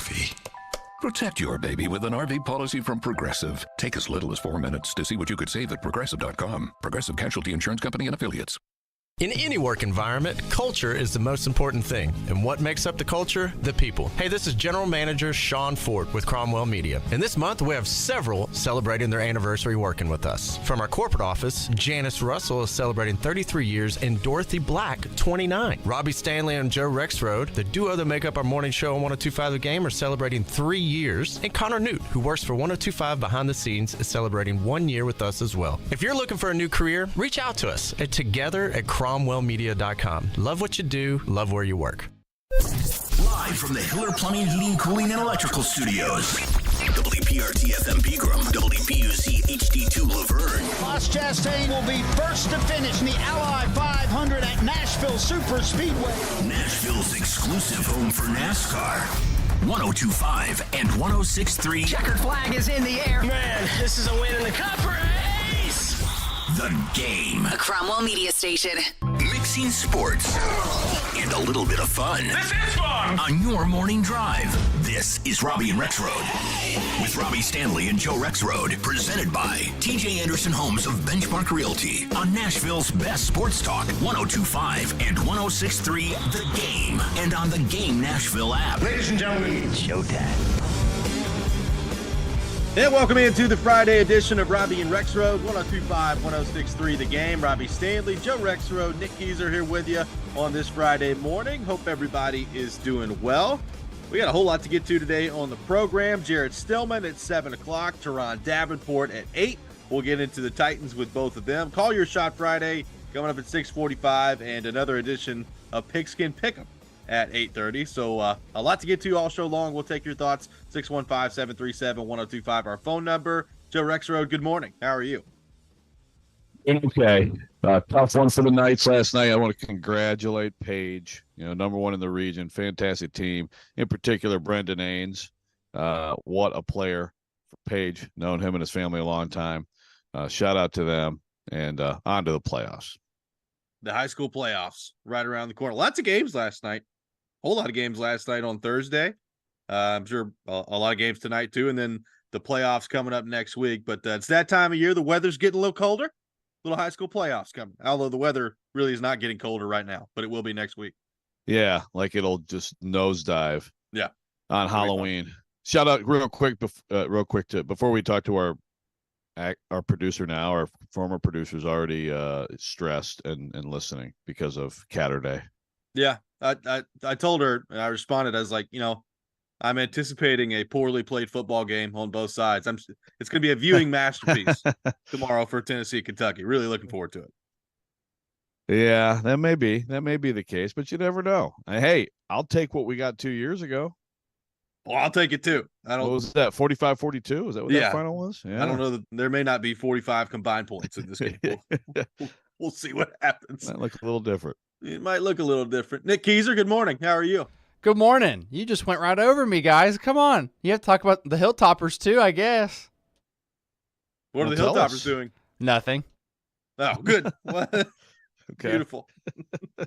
Murphy. Protect your baby with an RV policy from Progressive. Take as little as 4 minutes to see what you could save at Progressive.com. Progressive Casualty Insurance Company and Affiliates. In any work environment, culture is the most important thing. And what makes up the culture? The people. Hey, this is General Manager Sean Ford with Cromwell Media. And this month, we have several celebrating their anniversary working with us. From our corporate office, Janice Russell is celebrating 33 years and Dorothy Black, 29. Robby Stanley and Joe Rexrode, the duo that make up our morning show on 102.5 The Game, are celebrating 3 years. And Connor Newt, who works for 102.5 Behind the Scenes, is celebrating 1 year with us as well. If you're looking for a new career, reach out to us at together@cromwellmedia.com. Love what you do, love where you work. Live from the Hiller Plumbing, Heating, Cooling, and Electrical Studios. WPRT FM Pegram, WPUC HD2 Laverne. Ross Chastain will be first to finish in the Ally 500 at Nashville Super Speedway. Nashville's exclusive home for NASCAR. 102.5 and 106.3. Checkered flag is in the air. Man, this is a win in the cup race. The Game. A Cromwell Media Station. Mixing sports and a little bit of fun. This is fun! On your morning drive, this is Robby and Rexrode. With Robby Stanley and Joe Rexrode. Presented by TJ Anderson Homes of Benchmark Realty. On Nashville's best sports talk, 102.5 and 106.3 The Game. And on the Game Nashville app. Ladies and gentlemen, it's showtime. And welcome into the Friday edition of Robby and Rexrode, 102.5, 106.3 The Game. Robby Stanley, Joe Rexrode, Nick Keyser here with you on this Friday morning. Hope everybody is doing well. We got a whole lot to get to today on the program. Jared Stillman at 7 o'clock, Teron Davenport at 8. We'll get into the Titans with both of them. Call Your Shot Friday coming up at 6:45, and another edition of Pigskin Pick'em at 8:30. So a lot to get to all show long. We'll take your thoughts. 615-737-1025, our phone number. Joe Rexrode, good morning. How are you? Okay. Tough one for the Knights last night. I want to congratulate Paige, number one in the region. Fantastic team. In particular, Brendan Ains. What a player for Paige. Known him and his family a long time. Shout out to them, and on to the playoffs. The high school playoffs right around the corner. Lots of games last night. Whole lot of games last night on Thursday. I'm sure a lot of games tonight too, and then the playoffs coming up next week. But it's that time of year. The weather's getting a little colder. Little high school playoffs coming. Although the weather really is not getting colder right now, but it will be next week. Yeah, like it'll just nosedive. Yeah, on Halloween. Shout out real quick before we talk to our producer now. Our former producer's already stressed and listening because of Catter Day. Yeah, I told her, and I responded. I was like, I'm anticipating a poorly played football game on both sides. It's going to be a viewing masterpiece tomorrow for Tennessee, Kentucky. Really looking forward to it. Yeah, that may be the case, but you never know. Hey, I'll take what we got 2 years ago. Well, I'll take it too. What was that? 45-42? Is that what that final was? Yeah. I don't know. There may not be 45 combined points in this game. We'll see what happens. Might look a little different. It might look a little different. Nick Keyser, good morning. How are you? Good morning. You just went right over me, guys. Come on. You have to talk about the Hilltoppers too, I guess. What are the Hilltoppers doing? Nothing. Oh, good. Okay. Beautiful.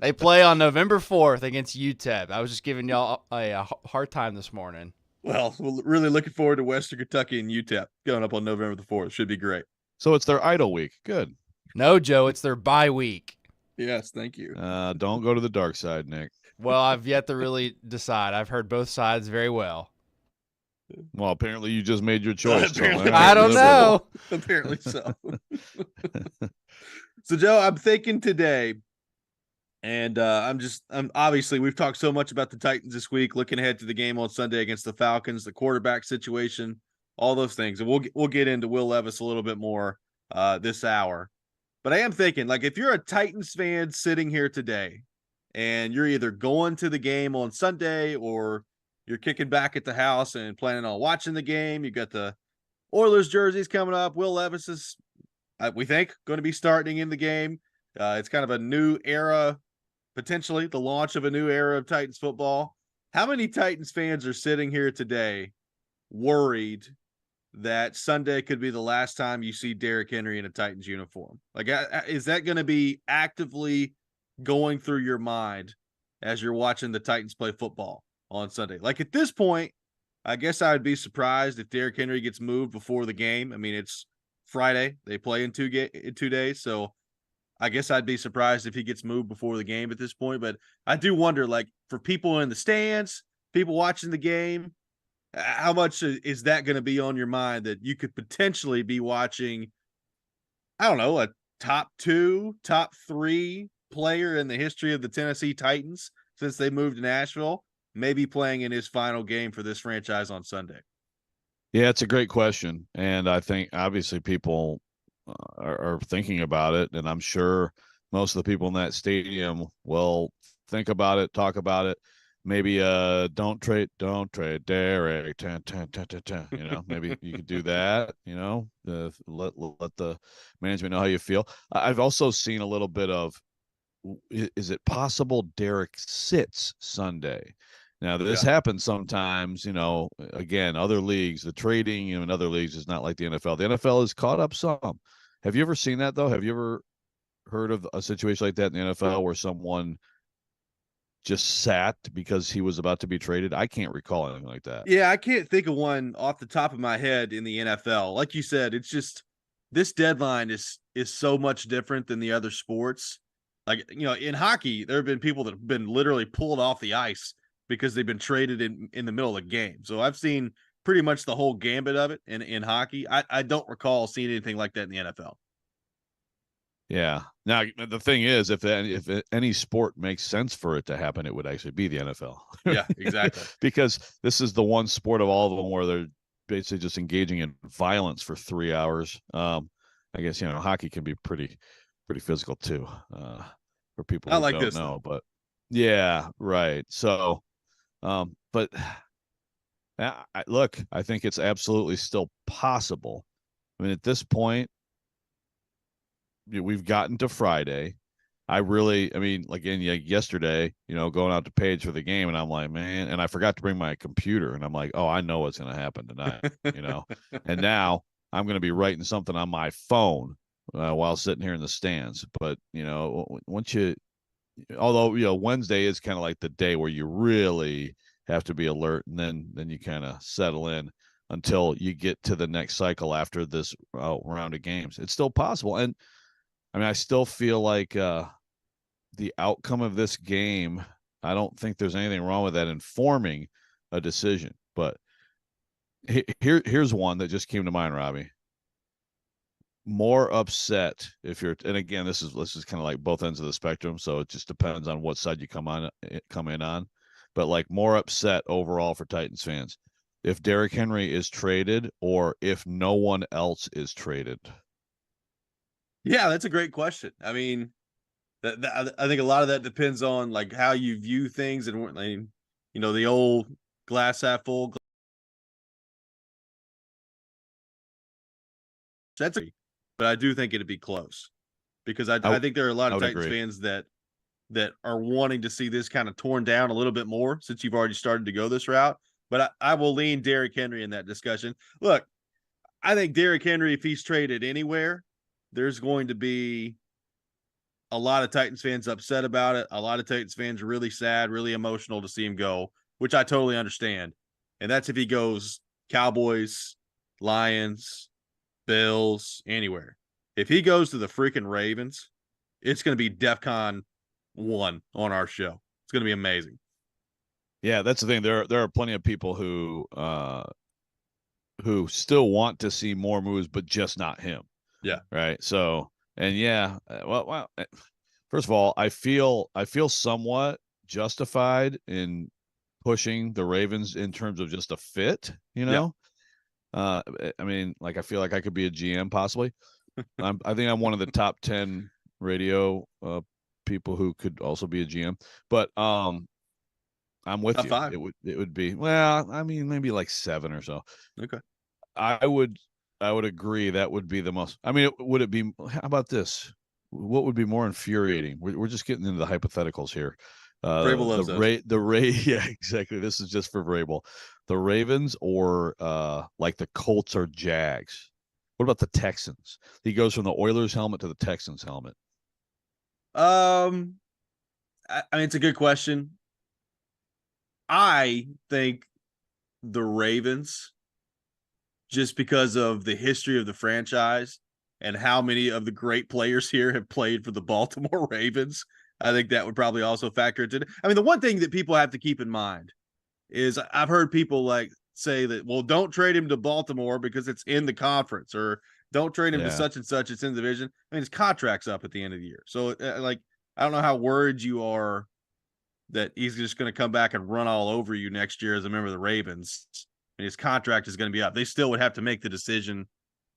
They play on November 4th against UTEP. I was just giving y'all a hard time this morning. Well, we're really looking forward to Western Kentucky and UTEP going up on November the 4th. Should be great. So it's their idle week. Good. No, Joe, it's their bye week. Yes, thank you. Don't go to the dark side, Nick. Well, I've yet to really decide. I've heard both sides very well. Well, apparently you just made your choice. I don't know. Apparently so. So, Joe, I'm thinking today, and I'm obviously we've talked so much about the Titans this week, looking ahead to the game on Sunday against the Falcons, the quarterback situation, all those things. And we'll get into Will Levis a little bit more this hour. But I am thinking, like, if you're a Titans fan sitting here today and you're either going to the game on Sunday or you're kicking back at the house and planning on watching the game, you got the Oilers jerseys coming up. Will Levis is, we think, going to be starting in the game. It's kind of a new era, potentially the launch of a new era of Titans football. How many Titans fans are sitting here today worried that Sunday could be the last time you see Derrick Henry in a Titans uniform? Like, is that going to be actively going through your mind as you're watching the Titans play football on Sunday? Like, at this point, I guess I would be surprised if Derrick Henry gets moved before the game. I mean, it's Friday. They play in 2 days, so I guess I'd be surprised if he gets moved before the game at this point. But I do wonder, like, for people in the stands, people watching the game, how much is that going to be on your mind that you could potentially be watching, I don't know, a top 2, top 3 player in the history of the Tennessee Titans since they moved to Nashville, maybe playing in his final game for this franchise on Sunday? Yeah, it's a great question. And I think obviously people are thinking about it. And I'm sure most of the people in that stadium will think about it, talk about it. Maybe don't trade Derek. Maybe you could do that, let the management know how you feel. I've also seen a little bit of, is it possible Derek sits Sunday? Now, this happens sometimes, again, other leagues, the trading in other leagues is not like the NFL. The NFL has caught up some. Have you ever seen that, though? Have you ever heard of a situation like that in the NFL where someone just sat because he was about to be traded? I can't recall anything like that. Yeah, I can't think of one off the top of my head in the NFL. Like you said, it's just this deadline is so much different than the other sports. Like, in hockey, there have been people that have been literally pulled off the ice because they've been traded in the middle of the game. So I've seen pretty much the whole gambit of it in hockey. I don't recall seeing anything like that in the NFL. Yeah. Now, the thing is, if any sport makes sense for it to happen, it would actually be the NFL. Yeah, exactly. Because this is the one sport of all of them where they're basically just engaging in violence for 3 hours. I guess, hockey can be pretty physical too, for people who don't know. But yeah, right. So, but look, I think it's absolutely still possible. I mean, at this point, we've gotten to Friday. Yesterday, going out to Page for the game, and I'm like, man, and I forgot to bring my computer, and I'm like, oh, I know what's going to happen tonight, and now I'm going to be writing something on my phone while sitting here in the stands. But, although Wednesday is kind of like the day where you really have to be alert, and then you kind of settle in until you get to the next cycle after this round of games. It's still possible. And I mean, I still feel like the outcome of this game, I don't think there's anything wrong with that informing a decision. But here's one that just came to mind, Robbie. More upset if you're, and again, this is kind of like both ends of the spectrum, so it just depends on what side you come in on. But like, more upset overall for Titans fans if Derrick Henry is traded or if no one else is traded. Yeah, that's a great question. I mean, I think a lot of that depends on like how you view things, and the old glass half full. But I do think it'd be close, because I think there are a lot of Titans fans that are wanting to see this kind of torn down a little bit more since you've already started to go this route. But I will lean Derrick Henry in that discussion. Look, I think Derrick Henry, if he's traded anywhere, there's going to be a lot of Titans fans upset about it. A lot of Titans fans are really sad, really emotional to see him go, which I totally understand. And that's if he goes Cowboys, Lions, Bills, anywhere. If he goes to the freaking Ravens, it's going to be DEFCON 1 on our show. It's going to be amazing. Yeah, that's the thing. There are plenty of people who still want to see more moves, but just not him. Yeah. Right. So, and yeah, well, first of all, I feel somewhat justified in pushing the Ravens in terms of just a fit, I mean, like, I feel like I could be a GM possibly. I think I'm one of the top 10 radio people who could also be a GM, but I'm with you. 5. It would be, well, I mean, maybe like 7 or so. Okay. I would agree that would be the most. I mean, would it be? How about this? What would be more infuriating? We're just getting into the hypotheticals here. Vrabel loves those. Yeah, exactly. This is just for Vrabel. The Ravens or like the Colts or Jags. What about the Texans? He goes from the Oilers helmet to the Texans helmet. I mean, it's a good question. I think the Ravens just because of the history of the franchise and how many of the great players here have played for the Baltimore Ravens. I think that would probably also factor into it. I mean, the one thing that people have to keep in mind is I've heard people like say that, well, don't trade him to Baltimore because it's in the conference, or don't trade him to such and such, it's in the division. I mean, his contract's up at the end of the year. So like, I don't know how worried you are that he's just going to come back and run all over you next year as a member of the Ravens. And his contract is going to be up. They still would have to make the decision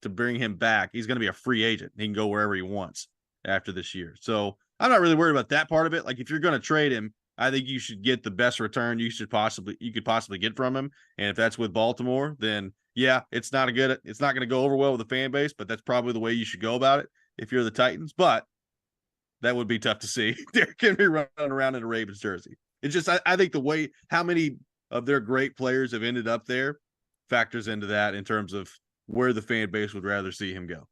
to bring him back. He's going to be a free agent. He can go wherever he wants after this year. So I'm not really worried about that part of it. Like, if you're going to trade him, I think you should get the best return you could possibly get from him. And if that's with Baltimore, then yeah, it's not going to go over well with the fan base, but that's probably the way you should go about it if you're the Titans. But that would be tough to see Derrick Henry running around in a Ravens jersey. It's just, I think the way how many of their great players have ended up there factors into that in terms of where the fan base would rather see him go.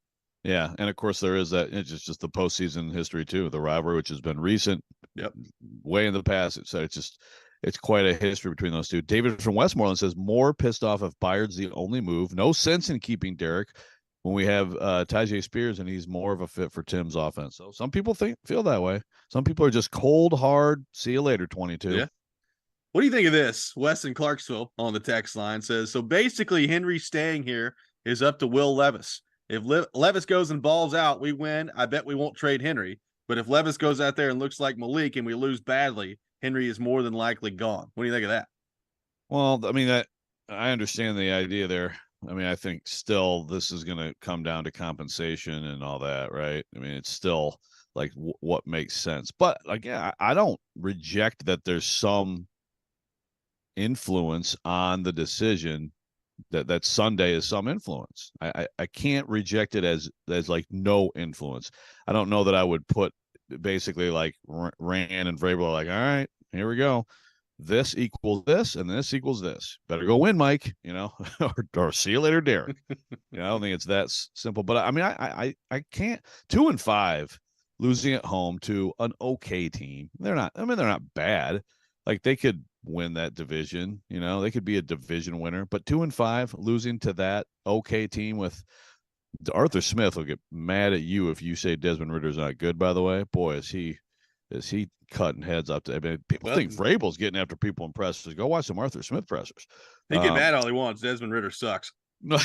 Yeah, and of course there is that. It's just the postseason history too, the rivalry, which has been recent, way in the past. So it's quite a history between those two. David from Westmoreland says, more pissed off if Byard's the only move. No sense in keeping Derrick when we have Tyjae Spears and he's more of a fit for Tim's offense. So some people feel that way. Some people are just cold, hard. See you later, 22. Yeah. What do you think of this? Wes in Clarksville on the text line says, so basically Henry staying here is up to Will Levis. If Levis goes and balls out, we win. I bet we won't trade Henry. But if Levis goes out there and looks like Malik and we lose badly, Henry is more than likely gone. What do you think of that? Well, I mean, I understand the idea there. I mean, I think still this is going to come down to compensation and all that, right? I mean, it's still like what makes sense. But again, I don't reject that there's some influence on the decision that Sunday is some influence. I can't reject it as like no influence. I don't know that I would put basically like Rand and Vrabel are like, all right, here we go. This equals this, and this equals this. Better go win, Mike, or see you later, Derek. I don't think it's that simple. But I mean, I can't. 2-5 losing at home to an okay team. They're not bad. Like, they could win that division, they could be a division winner, but 2-5 losing to that okay team with Arthur Smith will get mad at you if you say Desmond Ritter's not good, by the way. Boy, is he cutting heads up. I mean, people think Vrabel's getting after people in pressers. Go watch some Arthur Smith pressers. He can get mad all he wants. Desmond Ridder sucks. No,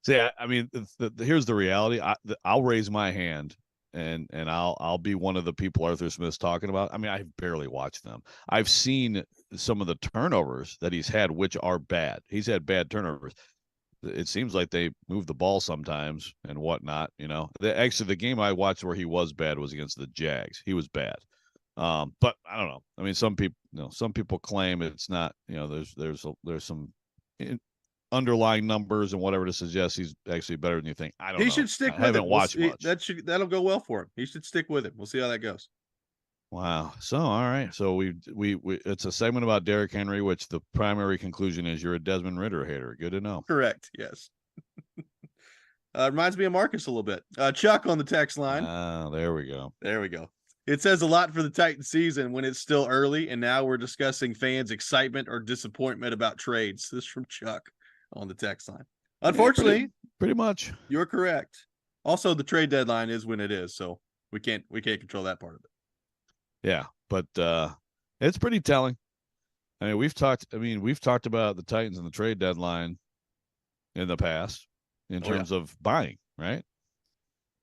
see, I mean, here's the reality. I'll raise my hand and I'll be one of the people Arthur Smith's talking about. I mean, I've barely watched them. I've seen some of the turnovers that he's had, which are bad. He's had bad turnovers. It seems like they move the ball sometimes and whatnot. Actually, the game I watched where he was bad was against the Jags. He was bad. But I don't know. I mean, some people claim it's not. There's some underlying numbers and whatever to suggest he's actually better than you think. I don't know. He should stick with it. I haven't watched much. That'll go well for him. He should stick with it. We'll see how that goes. Wow. So, all right. So we it's a segment about Derrick Henry, which the primary conclusion is you're a Desmond Ridder hater. Good to know. Correct. Yes. Reminds me of Marcus a little bit. Chuck on the text line. There we go. There we go. It says a lot for the Titans season when it's still early, and now we're discussing fans' excitement or disappointment about trades. This is from Chuck on the text line. Unfortunately, pretty much. You're correct. Also, the trade deadline is when it is, so we can't control that part of it. Yeah, but it's pretty telling. I mean, we've talked about the Titans and the trade deadline in the past in terms of buying, right?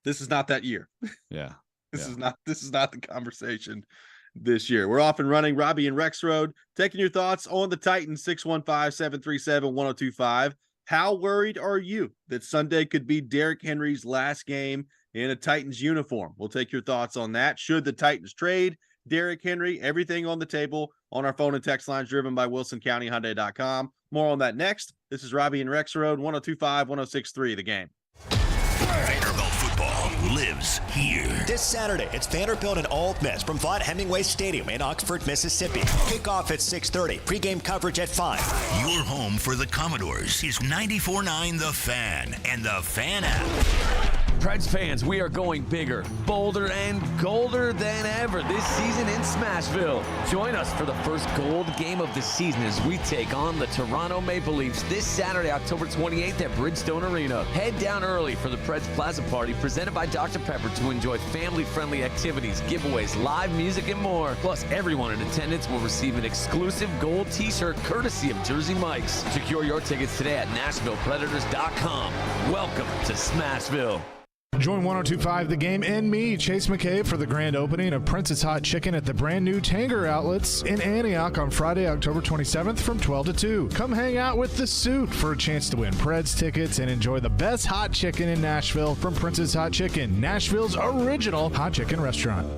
This is not that year. Yeah. This is not the conversation this year. We're off and running. Robby and Rexrode taking your thoughts on the Titans. 615-737-1025. How worried are you that Sunday could be Derrick Henry's last game in a Titans uniform? We'll take your thoughts on that. Should the Titans trade Derrick Henry? Everything on the table on our phone and text lines driven by WilsonCountyHyundai.com. More on that next. This is Robby and Rexrode, 102.5-106.3 The Game. Vanderbilt football lives here. This Saturday, it's Vanderbilt and Ole Miss from Vaught Hemingway Stadium in Oxford, Mississippi. Kickoff at 6:30. Pregame coverage at 5. Your home for the Commodores is 94.9 The Fan and the Fan app. Preds fans, we are going bigger, bolder, and golder than ever this season in Smashville. Join us for the first gold game of the season as we take on the Toronto Maple Leafs this Saturday, October 28th at Bridgestone Arena. Head down early for the Preds Plaza Party presented by Dr. Pepper to enjoy family-friendly activities, giveaways, live music, and more. Plus, everyone in attendance will receive an exclusive gold t-shirt courtesy of Jersey Mike's. Secure your tickets today at NashvillePredators.com. Welcome to Smashville. Join 102.5 The Game and me, Chase McCabe, for the grand opening of Prince's Hot Chicken at the brand new Tanger Outlets in Antioch on Friday, October 27th from 12 to 2. Come hang out with the Suit for a chance to win Preds tickets and enjoy the best hot chicken in Nashville from Prince's Hot Chicken, Nashville's original hot chicken restaurant.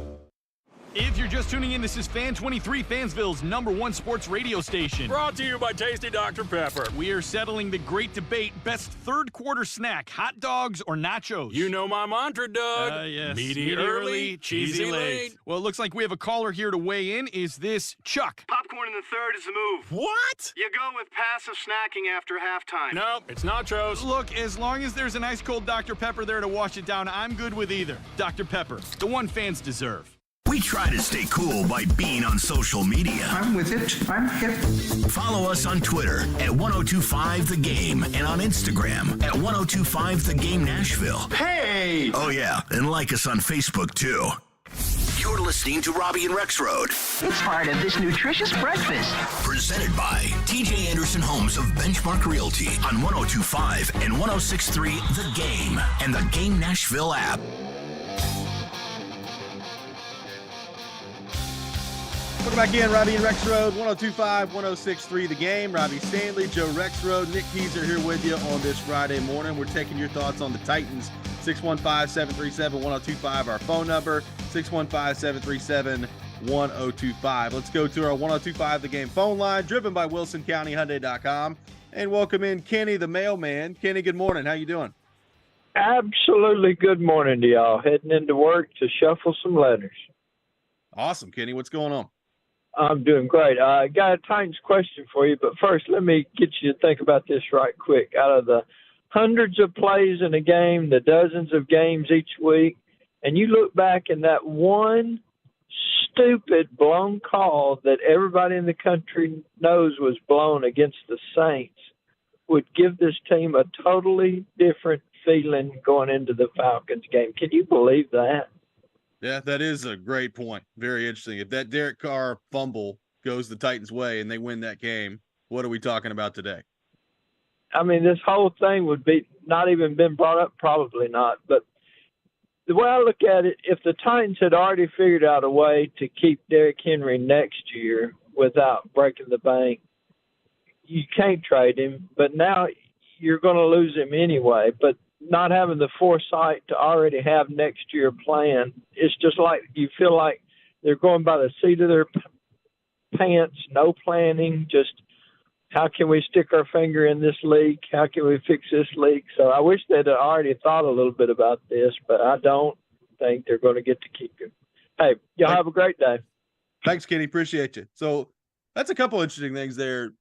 If you're just tuning in, this is Fan 23, Fansville's #1 sports radio station. Brought to you by Tasty Dr. Pepper. We are settling the great debate, best third quarter snack, hot dogs or nachos? You know my mantra, Doug. Yes. Meaty early, cheesy late. Well, it looks like we have a caller here to weigh in. Is this Chuck? Popcorn in the third is the move. What? You go with passive snacking after halftime. No, it's nachos. Look, as long as there's an ice cold Dr. Pepper there to wash it down, I'm good with either. Dr. Pepper, the one fans deserve. We try to stay cool by being on social media. I'm with it. I'm hip. Follow us on Twitter at 1025 The Game and on Instagram at 1025 The Game Nashville. Hey! Oh, yeah, and like us on Facebook, too. You're listening to Robby and Rexrode. It's part of this nutritious breakfast. Presented by TJ Anderson Homes of Benchmark Realty on 1025 and 1063 The Game and the Game Nashville app. Welcome back in, Robby and Rexrode, 1025, 1063 The Game. Robby Stanley, Joe Rexrode, Nick Keezer here with you on this Friday morning. We're taking your thoughts on the Titans. 615-737-1025, our phone number, 615-737-1025. Let's go to our 1025 The Game phone line, driven by WilsonCountyHyundai.com, and welcome in Kenny, the mailman. Kenny, good morning. How you doing? Absolutely good morning to y'all. Heading into work to shuffle some letters. Awesome, Kenny. What's going on? I'm doing great. I got a Titans question for you, but first let me get you to think about this right quick. Out of the hundreds of plays in a game, the dozens of games each week, and you look back in that one stupid blown call that everybody in the country knows was blown against the Saints, would give this team a totally different feeling going into the Falcons game. Can you believe that? Yeah, that is a great point. Very interesting. If that Derek Carr fumble goes the Titans' way and they win that game, what are we talking about today? I mean, this whole thing would be not even been brought up, probably not. But the way I look at it, if the Titans had already figured out a way to keep Derrick Henry next year without breaking the bank, you can't trade him. But now you're going to lose him anyway. But not having the foresight to already have next year planned, it's just like you feel like they're going by the seat of their pants, no planning, just how can we stick our finger in this leak? How can we fix this leak? So I wish they'd already thought a little bit about this, but I don't think they're going to get to keep him. Hey, y'all have a great day. Thanks, Kenny. Appreciate you. So that's a couple interesting things there.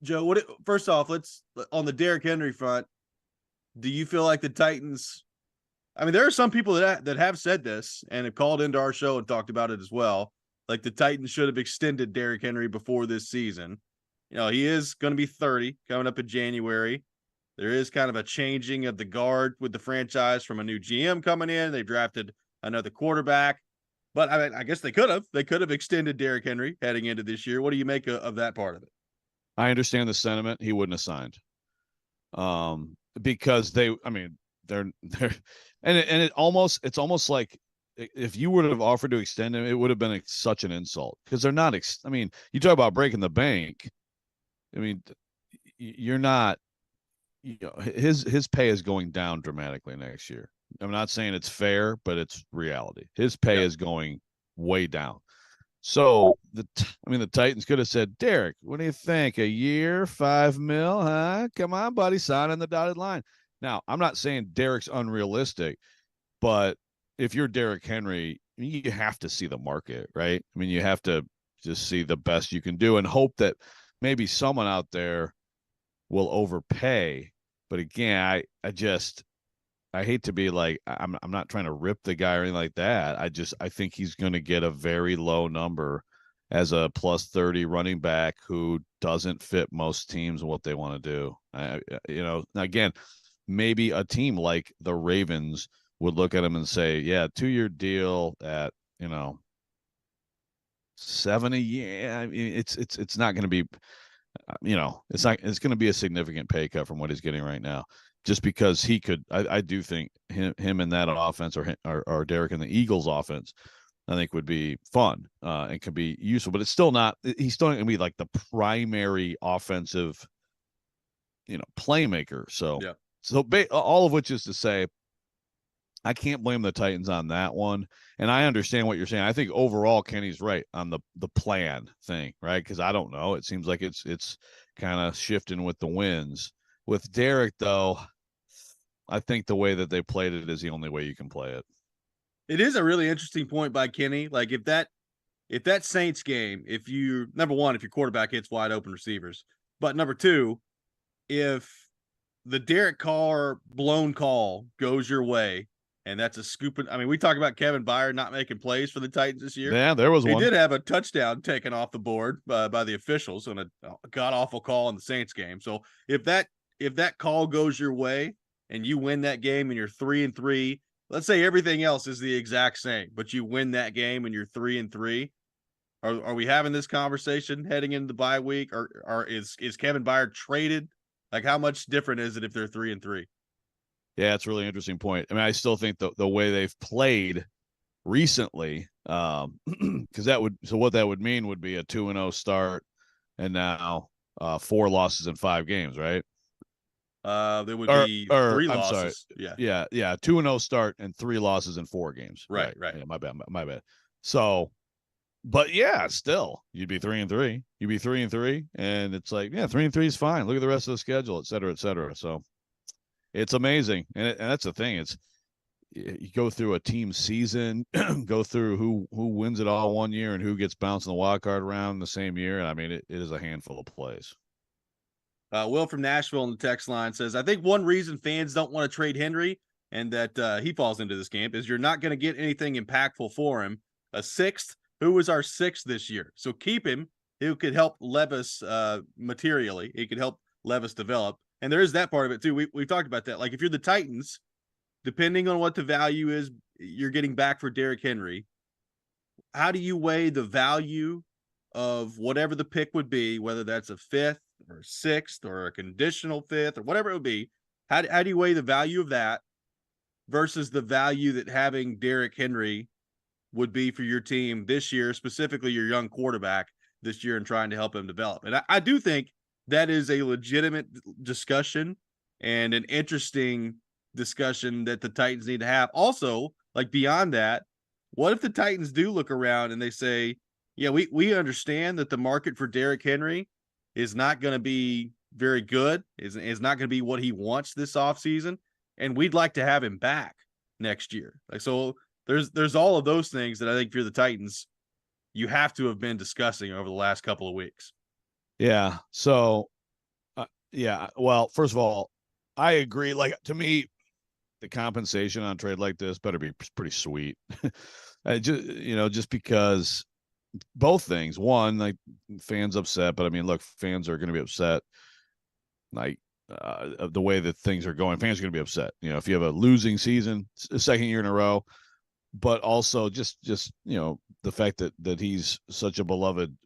Joe, first off, let's on the Derrick Henry front, do you feel like the Titans – I mean, there are some people that have said this and have called into our show and talked about it as well. Like the Titans should have extended Derrick Henry before this season. You know, he is going to be 30 coming up in January. There is kind of a changing of the guard with the franchise from a new GM coming in. They drafted another quarterback. But, I mean, I guess they could have. They could have extended Derrick Henry heading into this year. What do you make of that part of it? I understand the sentiment. He wouldn't have signed. Because they're and it's almost like if you would have offered to extend him, it would have been such an insult because they're not. You talk about breaking the bank. I mean, you're not. You know, his pay is going down dramatically next year. I'm not saying it's fair, but it's reality. His pay is going way down. So the Titans could have said, Derek, what do you think? A year, $5 million, huh? Come on, buddy, sign on the dotted line. Now, I'm not saying Derek's unrealistic, but if you're Derrick Henry, you have to see the market, right? I mean, you have to just see the best you can do and hope that maybe someone out there will overpay. But again, I I hate to be like, I'm not trying to rip the guy or anything like that. I think he's going to get a very low number as a plus 30 running back who doesn't fit most teams and what they want to do. Again, maybe a team like the Ravens would look at him and say, yeah, 2-year deal at, $7 a year. I mean, it's not going to be, it's going to be a significant pay cut from what he's getting right now, just because he could, I do think him in that offense or Derek in the Eagles offense, I think would be fun and could be useful, but he's still not going to be like the primary offensive, playmaker. So, all of which is to say, I can't blame the Titans on that one. And I understand what you're saying. I think overall Kenny's right on the plan thing, right? Because I don't know. It seems like it's kind of shifting with the wins. With Derek, though, I think the way that they played it is the only way you can play it. It is a really interesting point by Kenny. Like if that Saints game, number one, if your quarterback hits wide open receivers, but number two, if the Derek Carr blown call goes your way, and that's a scoop. I mean, we talk about Kevin Byard not making plays for the Titans this year. Yeah, there was one. He did have a touchdown taken off the board by the officials on a god-awful call in the Saints game. So if that call goes your way and you win that game and you're 3-3, let's say everything else is the exact same, but you win that game and you're 3-3. Are we having this conversation heading into the bye week, or is Kevin Byard traded? Like, how much different is it if they're 3-3? Yeah, it's a really interesting point. I mean, I still think the way they've played recently, because what that would mean would be a 2-0 start, and now 4 losses in 5 games, right? There would be 3 losses. Sorry. Yeah. 2-0 start and 3 losses in 4 games. Right. Yeah, my bad. So, but yeah, still, you'd be 3-3. You'd be 3-3, and it's like, yeah, 3-3 is fine. Look at the rest of the schedule, et cetera, et cetera. So. It's amazing, and that's the thing. It's you go through a team season, go through who wins it all one year and who gets bounced in the wild card round the same year. I mean, it is a handful of plays. Will from Nashville on the text line says, I think one reason fans don't want to trade Henry, and that he falls into this camp, is you're not going to get anything impactful for him. A 6th, who was our 6th this year? So keep him. Who could help Levis materially. He could help Levis develop. And there is that part of it too. We've talked about that. Like if you're the Titans, depending on what the value is you're getting back for Derrick Henry, how do you weigh the value of whatever the pick would be, whether that's a 5th or a 6th or a conditional 5th or whatever it would be? How do you weigh the value of that versus the value that having Derrick Henry would be for your team this year, specifically your young quarterback this year, and trying to help him develop? And I do think that is a legitimate discussion and an interesting discussion that the Titans need to have. Also, like beyond that, what if the Titans do look around and they say, yeah, we understand that the market for Derrick Henry is not going to be very good, is not going to be what he wants this offseason, and we'd like to have him back next year. Like, so there's all of those things that I think if you're the Titans, you have to have been discussing over the last couple of weeks. Yeah. So, well, first of all, I agree. Like, to me, the compensation on a trade like this better be pretty sweet. Just because both things. One, like, fans upset, but I mean, look, fans are going to be upset. Like, the way that things are going, fans are going to be upset. If you have a losing season, a second year in a row, but also just the fact that he's such a beloved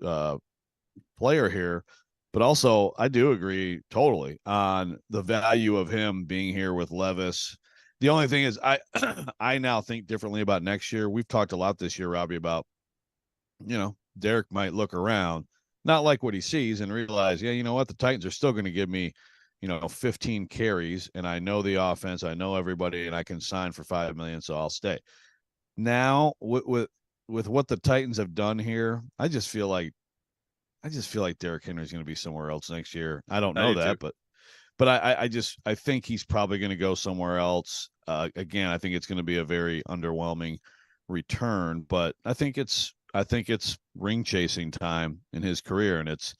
player here. But also, I do agree totally on the value of him being here with Levis. The only thing is, I now think differently about next year. We've talked a lot this year, Robbie, about, Derek might look around, not like what he sees, and realize, yeah, you know what, the Titans are still going to give me, 15 carries, and I know the offense, I know everybody, and I can sign for $5 million, so I'll stay. Now, with what the Titans have done here, I just feel like Derrick Henry is going to be somewhere else next year. I don't know that, but I think he's probably going to go somewhere else. Again, I think it's going to be a very underwhelming return, but I think it's ring chasing time in his career, and it's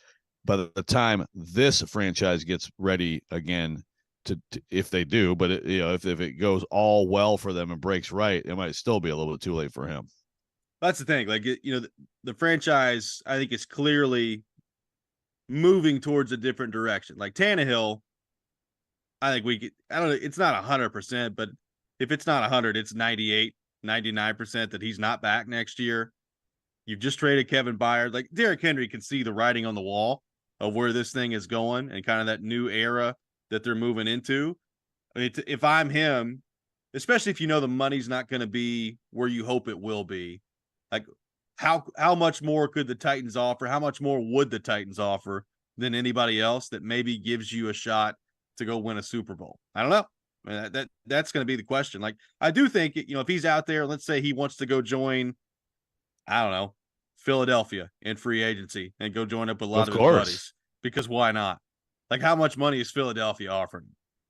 by the time this franchise gets ready again if they do, but if it goes all well for them and breaks right, it might still be a little bit too late for him. That's the thing. Like, the franchise, I think, is clearly moving towards a different direction. Like Tannehill, I think I don't know, it's not 100%, but if it's not 100, it's 98, 99% that he's not back next year. You've just traded Kevin Byard. Like, Derrick Henry can see the writing on the wall of where this thing is going and kind of that new era that they're moving into. I mean, if I'm him, especially if the money's not going to be where you hope it will be, like how much more could the Titans offer? How much more would the Titans offer than anybody else that maybe gives you a shot to go win a Super Bowl? I don't know. I mean, that's going to be the question. Like, I do think, if he's out there, let's say he wants to go join, I don't know, Philadelphia in free agency and go join up with a lot of his buddies, because why not? Like, how much money is Philadelphia offering?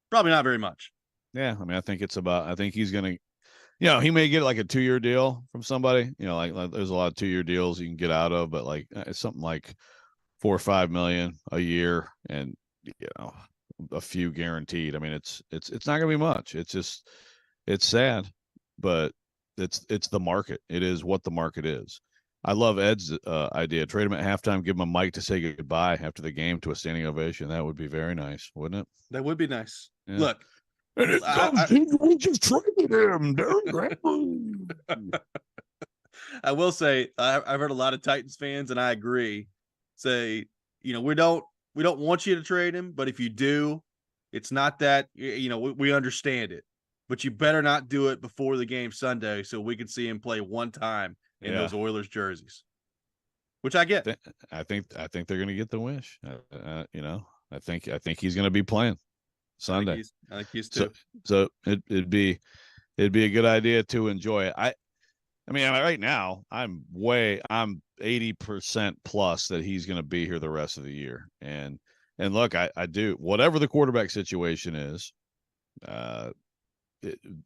Probably not very much. Yeah. I mean, I think he's going to, he may get like a 2-year deal from somebody, like there's a lot of 2-year deals you can get out of, but like it's something like $4 or $5 million a year and, a few guaranteed. I mean, it's not gonna be much. It's sad, but it's the market. It is what the market is. I love Ed's idea. Trade him at halftime, give him a mic to say goodbye after the game to a standing ovation. That would be very nice, wouldn't it? That would be nice. Yeah. Look, we just traded him. I will say I've heard a lot of Titans fans, and I agree, say, we don't want you to trade him, but if you do, it's not that, we understand it, but you better not do it before the game Sunday so we can see him play one time in those Oilers jerseys, which I get. I think they're going to get the wish. I think he's going to be playing Sunday. I think he's too. So it'd be a good idea to enjoy it. I mean, right now I'm 80% plus that he's going to be here the rest of the year. And look, I do, whatever the quarterback situation is,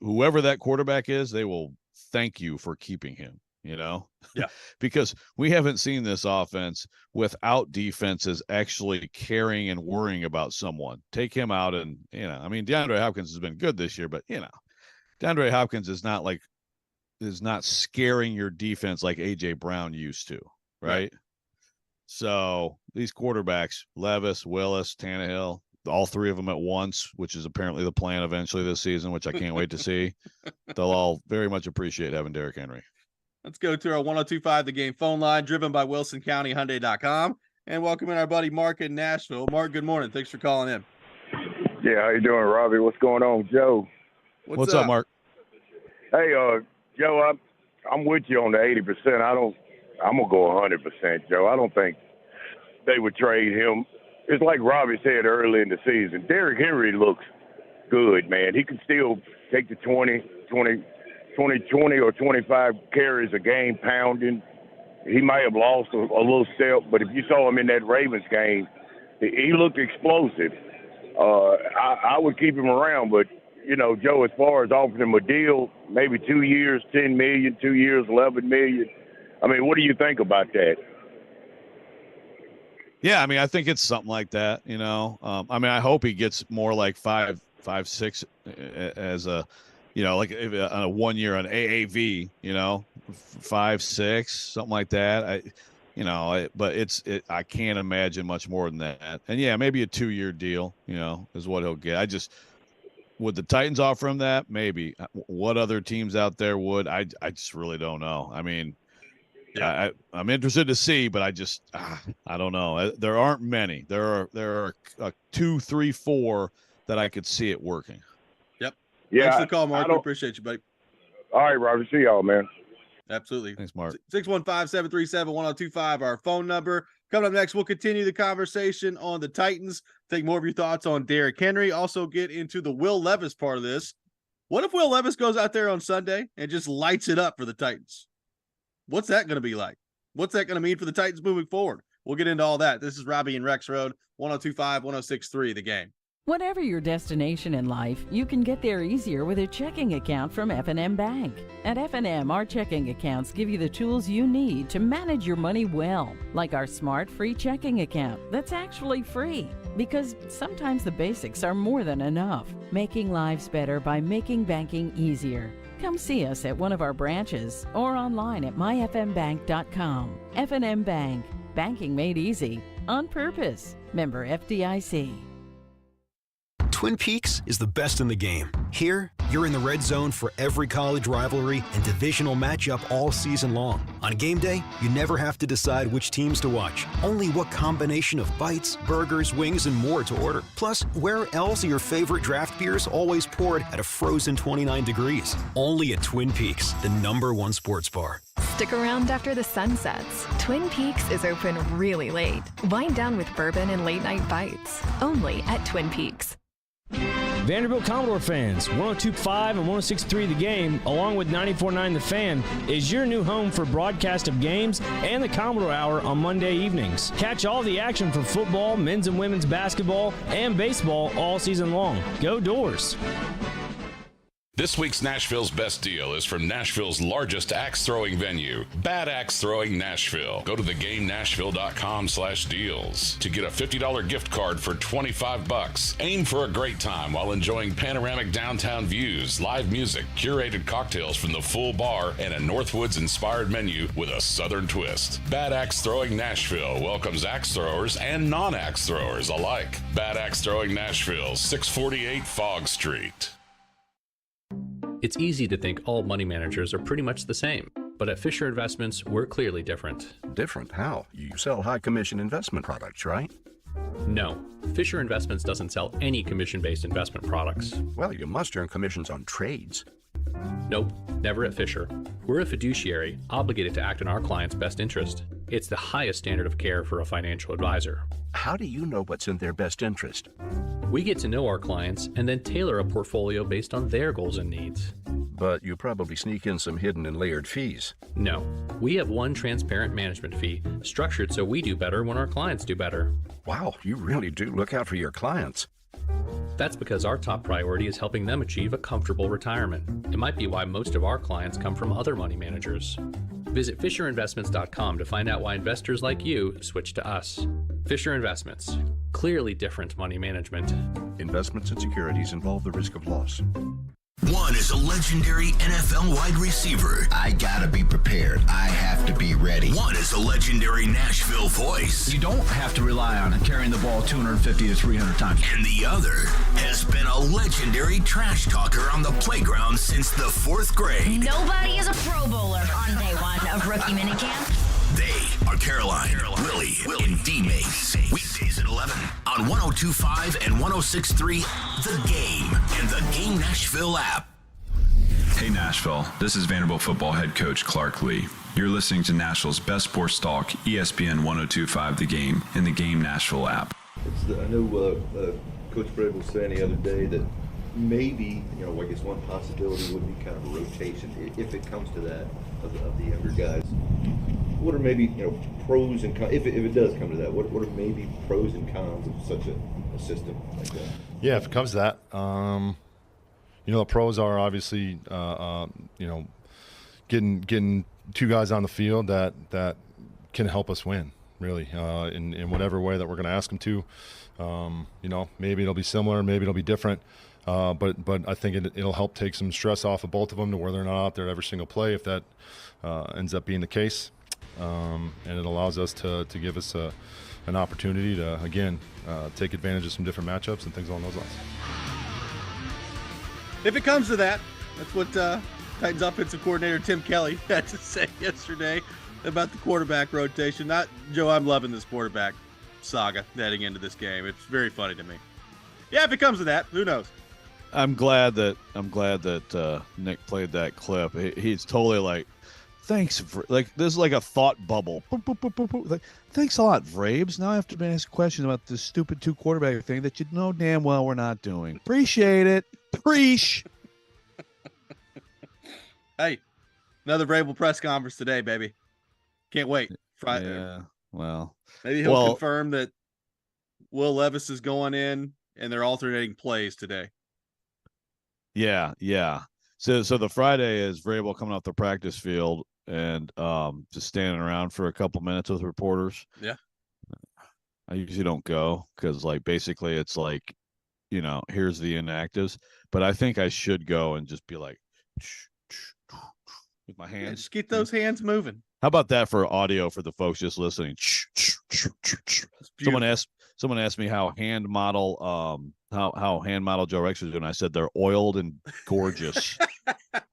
whoever that quarterback is, they will thank you for keeping him, Yeah. Because we haven't seen this offense without defenses actually caring and worrying about someone. Take him out and, I mean, DeAndre Hopkins has been good this year, but, DeAndre Hopkins is not scaring your defense like A.J. Brown used to, right? So these quarterbacks, Levis, Willis, Tannehill, all three of them at once, which is apparently the plan eventually this season, which I can't wait to see. They'll all very much appreciate having Derrick Henry. Let's go to our 102.5 The Game phone line, driven by WilsonCountyHyundai.com, and welcome in our buddy Mark in Nashville. Mark, good morning. Thanks for calling in. Yeah, how you doing, Robbie? What's going on, Joe? What's up, Mark? Hey, Joe, I'm with you on the 80%. I'm gonna go 100%, Joe. I don't think they would trade him. It's like Robbie said early in the season. Derrick Henry looks good, man. He can still take the 20 or 25 carries a game pounding. He might have lost a little step, but if you saw him in that Ravens game, he looked explosive. I would keep him around, but, Joe, as far as offering him a deal, maybe 2 years, $10 million, 2 years, $11 million. I mean, what do you think about that? Yeah, I mean, I think it's something like that, I mean, I hope he gets more like 5, 6 as a, like on a 1 year on AAV, 5, 6, something like that. But I can't imagine much more than that. And yeah, maybe a 2-year deal, is what he'll get. Would the Titans offer him that? Maybe. What other teams out there would? I just really don't know. I mean, yeah, I'm interested to see, but I don't know. There aren't many. There are 2, 3, 4 that I could see it working. Yep. Yeah. Thanks for the call, Mark. We appreciate you, buddy. All right, Robbie. See y'all, man. Absolutely. Thanks, Mark. 615-737-1025, our phone number. Coming up next, we'll continue the conversation on the Titans, take more of your thoughts on Derrick Henry, also get into the Will Levis part of this. What if Will Levis goes out there on Sunday and just lights it up for the Titans? What's that going to be like? What's that going to mean for the Titans moving forward? We'll get into all that. This is Robby and Rexrode, 102.5, 106.3, The Game. Whatever your destination in life, you can get there easier with a checking account from F&M Bank. At F&M, our checking accounts give you the tools you need to manage your money well, like our smart free checking account that's actually free. Because sometimes the basics are more than enough, making lives better by making banking easier. Come see us at one of our branches or online at myfmbank.com. F&M Bank, banking made easy on purpose. Member FDIC. Twin Peaks is the best in the game. Here, you're in the red zone for every college rivalry and divisional matchup all season long. On game day, you never have to decide which teams to watch, only what combination of bites, burgers, wings, and more to order. Plus, where else are your favorite draft beers always poured at a frozen 29 degrees? Only at Twin Peaks, the #1 sports bar. Stick around after the sun sets. Twin Peaks is open really late. Wind down with bourbon and late-night bites. Only at Twin Peaks. Vanderbilt Commodore fans, 102.5 and 106.3 The Game, along with 94.9 The Fan, is your new home for broadcast of games and the Commodore Hour on Monday evenings. Catch all the action for football, men's and women's basketball, and baseball all season long. Go Doors! This week's Nashville's Best Deal is from Nashville's largest axe-throwing venue, Bad Axe Throwing Nashville. Go to thegamenashville.com/deals to get a $50 gift card for $25. Aim for a great time while enjoying panoramic downtown views, live music, curated cocktails from the full bar, and a Northwoods-inspired menu with a Southern twist. Bad Axe Throwing Nashville welcomes axe throwers and non-axe throwers alike. Bad Axe Throwing Nashville, 648 Fogg Street. It's easy to think all money managers are pretty much the same, but at Fisher Investments, we're clearly different. Different? How? You sell high commission investment products, right? No, Fisher Investments doesn't sell any commission-based investment products. Well, you must earn commissions on trades. Nope, never at Fisher. We're a fiduciary, obligated to act in our client's best interest. It's the highest standard of care for a financial advisor. How do you know what's in their best interest? We get to know our clients and then tailor a portfolio based on their goals and needs. But you probably sneak in some hidden and layered fees. No, we have one transparent management fee, structured so we do better when our clients do better. Wow, you really do look out for your clients. That's because our top priority is helping them achieve a comfortable retirement. It might be why most of our clients come from other money managers. Visit FisherInvestments.com to find out why investors like you switch to us. Fisher Investments. Clearly different money management. Investments and securities involve the risk of loss. One is a legendary NFL wide receiver. I gotta be prepared. I have to be ready. One is a legendary Nashville voice. You don't have to rely on carrying the ball 250 to 300 times. And the other has been a legendary trash talker on the playground since the 4th grade. Nobody is a Pro Bowler on day one of rookie minicamp. They are Caroline, Willie, and D-Mace. Weekdays at 11 on 102.5 and 106.3 The Game and the Game Nashville app. Hey Nashville, this is Vanderbilt football head coach Clark Lee. You're listening to Nashville's best sports talk, ESPN 102.5 The Game and the Game Nashville app. I know Coach Fred was saying the other day that maybe, I guess one possibility would be kind of a rotation if it comes to that of the younger guys. What are maybe pros and cons, if it does come to that? What are maybe pros and cons of such a system like that? Yeah, if it comes to that, the pros are obviously getting two guys on the field that can help us win, really, in whatever way that we're going to ask them to. Maybe it'll be similar, maybe it'll be different. But I think it'll help take some stress off of both of them to where they're not out there every single play if that ends up being the case. And it allows us to give us an opportunity to, again, take advantage of some different matchups and things along those lines. If it comes to that, that's what Titans offensive coordinator Tim Kelly had to say yesterday about the quarterback rotation. Joe, I'm loving this quarterback saga heading into this game. It's very funny to me. Yeah, if it comes to that, who knows? I'm glad that Nick played that clip. He's totally like, thanks for this is like a thought bubble. Boop, boop, boop, boop, boop. Like, thanks a lot, Vrabes. Now I have to ask questions about this stupid 2 quarterback thing that you know damn well we're not doing. Appreciate it. Preach. Hey, another Vrabel press conference today, baby. Can't wait. Friday. Yeah. Well, maybe he'll confirm that Will Levis is going in and they're alternating plays today. Yeah. So the Friday is Vrabel coming off the practice field and just standing around for a couple minutes with reporters. Yeah. I usually don't go because, like, basically it's like, here's the inactives. But I think I should go and just be like, with my hands. Yeah, just get those hands moving. How about that for audio for the folks just listening? Someone asked me how hand model Joe Rex is doing. I said they're oiled and gorgeous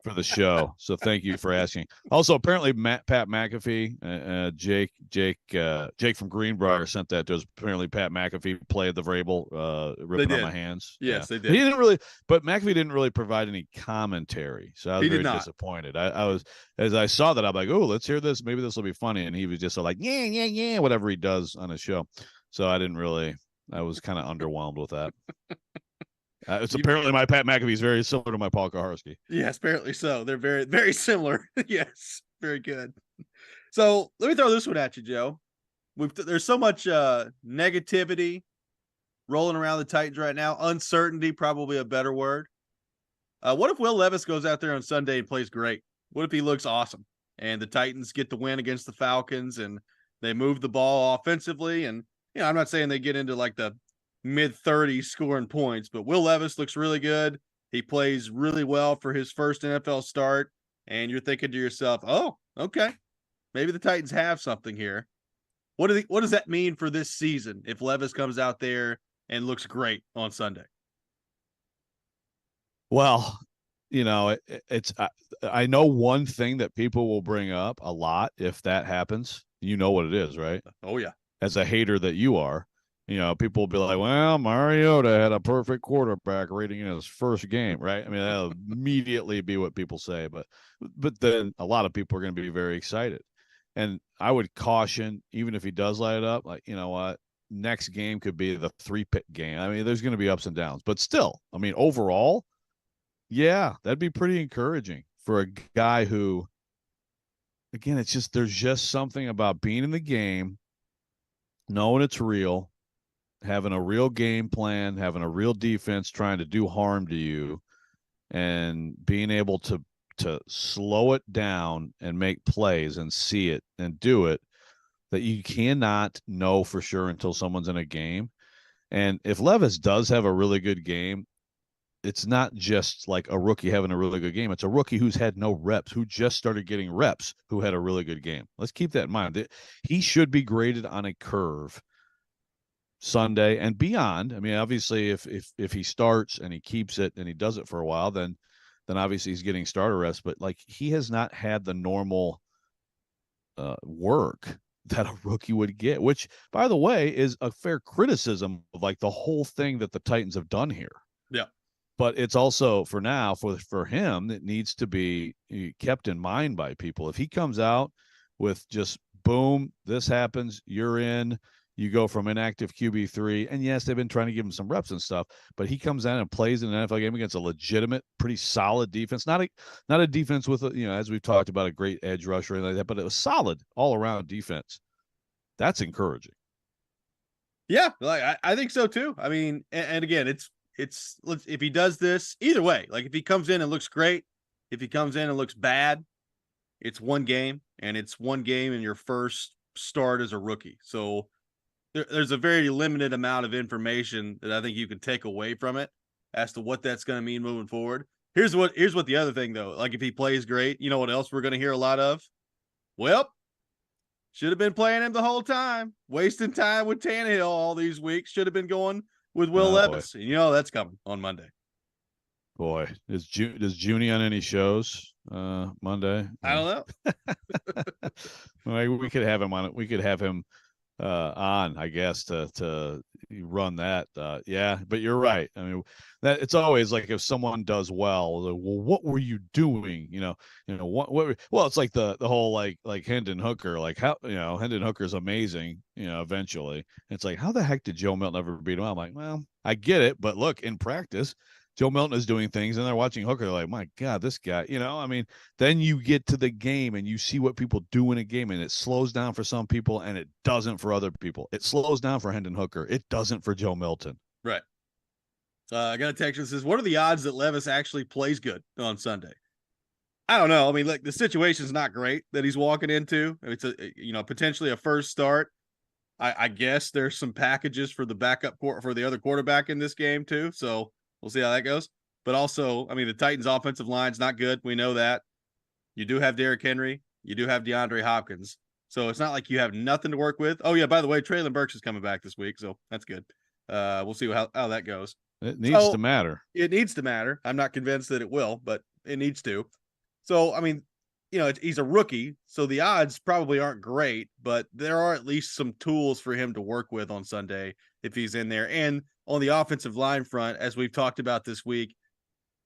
for the show. So thank you for asking. Also, apparently Pat McAfee, Jake from Greenbrier sent that to us. Apparently Pat McAfee played the Vrabel ripping on my hands. Yes, yeah. they did. He didn't really, but McAfee didn't really provide any commentary. So I was very disappointed. I was, as I saw that, I'm like, oh, let's hear this. Maybe this will be funny. And he was just like, yeah, whatever he does on his show. So I was kind of underwhelmed with that. It's apparently my Pat McAfee is very similar to my Paul Kaharski. Yes, apparently so. They're very, very similar. Yes, very good. So let me throw this one at you, Joe. There's so much negativity rolling around the Titans right now. Uncertainty, probably a better word. What if Will Levis goes out there on Sunday and plays great? What if he looks awesome and the Titans get the win against the Falcons and they move the ball offensively? And I'm not saying they get into like the mid-30s scoring points, but Will Levis looks really good. He plays really well for his first NFL start. And you're thinking to yourself, oh, okay, maybe the Titans have something here. What does that mean for this season if Levis comes out there and looks great on Sunday? Well, I know one thing that people will bring up a lot if that happens. You know what it is, right? Oh, yeah. As a hater that you are, people will be like, well, Mariota had a perfect quarterback rating in his first game, right? I mean, that'll immediately be what people say, but then a lot of people are going to be very excited. And I would caution, even if he does light it up, like, you know what, next game could be the 3-pick game. I mean, there's going to be ups and downs, but still, I mean, overall, yeah, that'd be pretty encouraging for a guy who, again, there's just something about being in the game, knowing it's real, having a real game plan, having a real defense trying to do harm to you, and being able to slow it down and make plays and see it and do it, that you cannot know for sure until someone's in a game. And if Levis does have a really good game, it's not just like a rookie having a really good game. It's a rookie who's had no reps, who just started getting reps, who had a really good game. Let's keep that in mind. He should be graded on a curve Sunday and beyond. I mean, obviously, if he starts and he keeps it and he does it for a while, then obviously he's getting starter reps. But like, he has not had the normal work that a rookie would get, which, by the way, is a fair criticism of like the whole thing that the Titans have done here. Yeah. But it's also, for now, for him, it needs to be kept in mind by people. If he comes out with just, boom, this happens, you're in, you go from inactive QB3, and yes, they've been trying to give him some reps and stuff, but he comes in and plays in an NFL game against a legitimate, pretty solid defense. Not a defense with, as we've talked about, a great edge rusher or anything like that, but it was solid all-around defense. That's encouraging. Yeah, like I think so too. I mean, and again, it's if he does this either way, like if he comes in and looks great, if he comes in and looks bad, it's one game, and it's one game in your first start as a rookie. So there's a very limited amount of information that I think you can take away from it as to what that's going to mean moving forward. Here's what the other thing though, like if he plays great, you know what else we're going to hear a lot of? Well, should have been playing him the whole time, wasting time with Tannehill all these weeks. Should have been going with Will Levis. And that's coming on Monday. Boy, does Junie on any shows Monday? I don't know. Well, we could have him on it. We could have him on, I guess, to run that. Yeah, but you're right. I mean, that it's always like if someone does well, what were you doing? What well, it's like the whole like Hendon Hooker, like how Hendon Hooker's amazing, eventually. It's like, how the heck did Joe Milton ever beat him? I'm like, well, I get it, but look, in practice, Joe Milton is doing things, and they're watching Hooker. They're like, my God, this guy, I mean, then you get to the game and you see what people do in a game, and it slows down for some people and it doesn't for other people. It slows down for Hendon Hooker. It doesn't for Joe Milton. Right. I got a text that says, what are the odds that Levis actually plays good on Sunday? I don't know. I mean, like, the situation's not great that he's walking into. It's potentially a first start. I guess there's some packages for the backup for the other quarterback in this game too. So we'll see how that goes. But also, I mean, the Titans offensive line's not good. We know that. You do have Derrick Henry. You do have DeAndre Hopkins. So it's not like you have nothing to work with. Oh yeah, by the way, Traylon Burks is coming back this week. So that's good. We'll see how that goes. It needs to matter. It needs to matter. I'm not convinced that it will, but it needs to. So, I mean, he's a rookie, so the odds probably aren't great, but there are at least some tools for him to work with on Sunday if he's in there. And on the offensive line front, as we've talked about this week,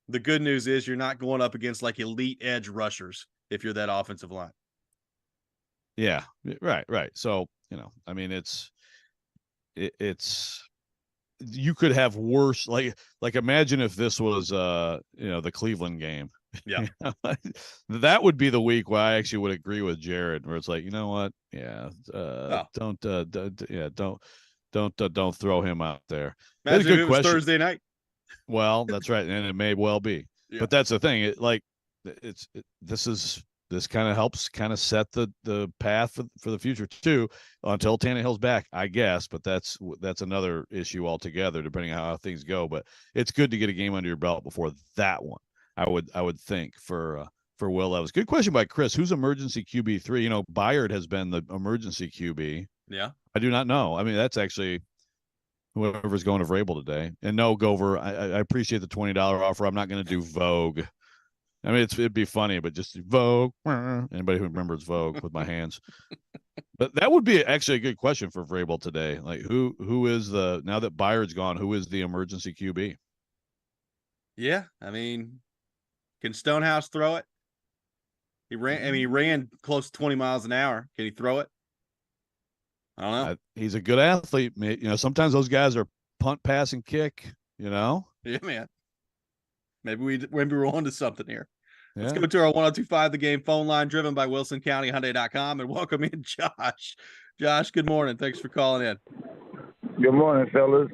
the good news is you're not going up against like elite edge rushers if you're that offensive line. Yeah, right. So, I mean, it's you could have worse, like imagine if this was the Cleveland game. Yeah. That would be the week where I actually would agree with Jared, where it's like, you know what? Yeah. Don't throw him out there. Imagine if it was Thursday night. Well, that's right. And it may well be, but that's the thing. This kind of helps kind of set the path for the future too, until Tannehill's back, I guess. But that's another issue altogether, depending on how things go. But it's good to get a game under your belt before that one. I would think for Will Levis. Good question by Chris. Who's emergency QB3? Byard has been the emergency QB. Yeah. I do not know. I mean, that's actually whoever's going to Vrabel today. And no, Gover, I appreciate the $20 offer. I'm not going to do Vogue. I mean, it'd be funny, but just Vogue. Anybody who remembers Vogue with my hands. But that would be actually a good question for Vrabel today. Like, who is now that Byard's gone, who is the emergency QB? Yeah, I mean, can Stonehouse throw it? He ran close to 20 miles an hour. Can he throw it? I don't know. He's a good athlete. Sometimes those guys are punt, pass, and kick. Yeah, man. Maybe we're on to something here. Yeah. Let's go to our 1025 The Game phone line, driven by WilsonCountyHyundai.com, and welcome in Josh. Josh, good morning. Thanks for calling in. Good morning, fellas.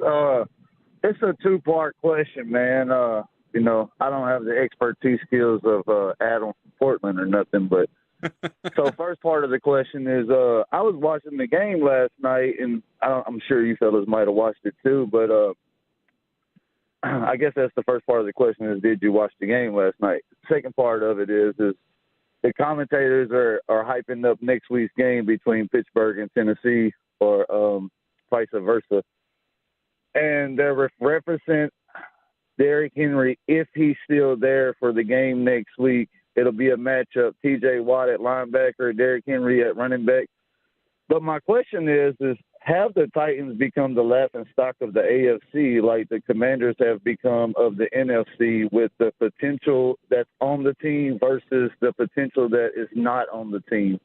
It's a two-part question, man. I don't have the expertise skills of Adam from Portland or nothing, but so first part of the question is, I was watching the game last night, and I'm sure you fellas might have watched it too, but I guess that's the first part of the question is, did you watch the game last night? Second part of it is the commentators are hyping up next week's game between Pittsburgh and Tennessee, or vice versa. And they're referencing Derrick Henry, if he's still there for the game next week. It'll be a matchup, T.J. Watt at linebacker, Derrick Henry at running back. But my question is have the Titans become the laughing stock of the AFC like the Commanders have become of the NFC, with the potential that's on the team versus the potential that is not on the team?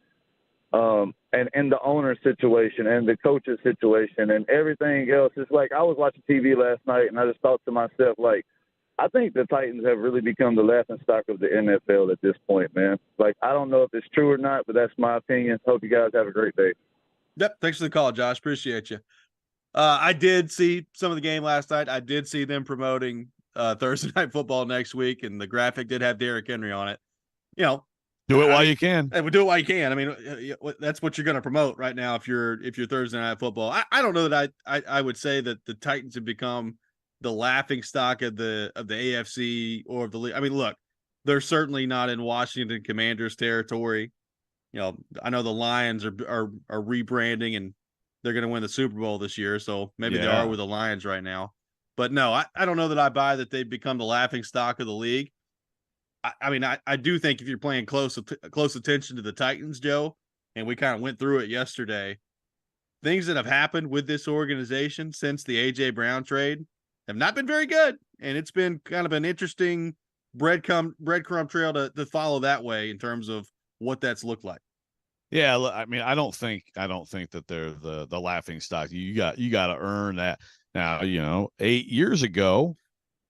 And the owner situation and the coach's situation and everything else. It's like I was watching TV last night and I just thought to myself, like, I think the Titans have really become the laughing stock of the NFL at this point, man. Like, I don't know if it's true or not, but that's my opinion. Hope you guys have a great day. Yep. Thanks for the call, Josh. Appreciate you. I did see some of the game last night. I did see them promoting Thursday Night Football next week, and the graphic did have Derrick Henry on it. Do it while you can. And do it while you can. I mean, that's what you're going to promote right now if you're Thursday Night Football. I don't know that I would say that the Titans have become the laughing stock of the AFC or of the league. I mean, look, they're certainly not in Washington Commanders territory. I know the Lions are rebranding and they're going to win the Super Bowl this year, so maybe they are with the Lions right now. But no, I don't know that I buy that they've become the laughing stock of the league. I mean, I do think if you're playing close attention to the Titans, Joe, and we kind of went through it yesterday, things that have happened with this organization since the A.J. Brown trade have not been very good. And it's been kind of an interesting breadcrumb trail to follow that way in terms of what that's looked like. Yeah, I mean, I don't think that they're the laughing stock. You got to earn that. Now, 8 years ago,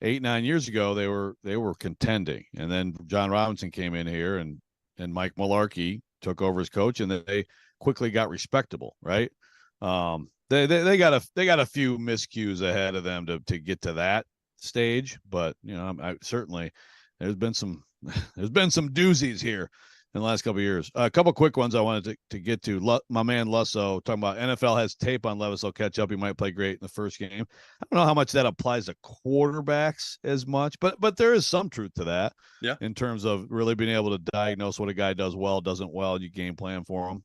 8-9 years ago, they were contending, and then John Robinson came in here, and Mike Mularkey took over as coach, and they quickly got respectable, right? They got a few miscues ahead of them to get to that stage, but I certainly there's been some doozies here in the last couple of years. A couple quick ones I wanted to get to. My man Lusso talking about NFL has tape on Levis. He'll catch up. He might play great in the first game. I don't know how much that applies to quarterbacks as much, but there is some truth to that. Yeah. In terms of really being able to diagnose what a guy does well, doesn't well, you game plan for him.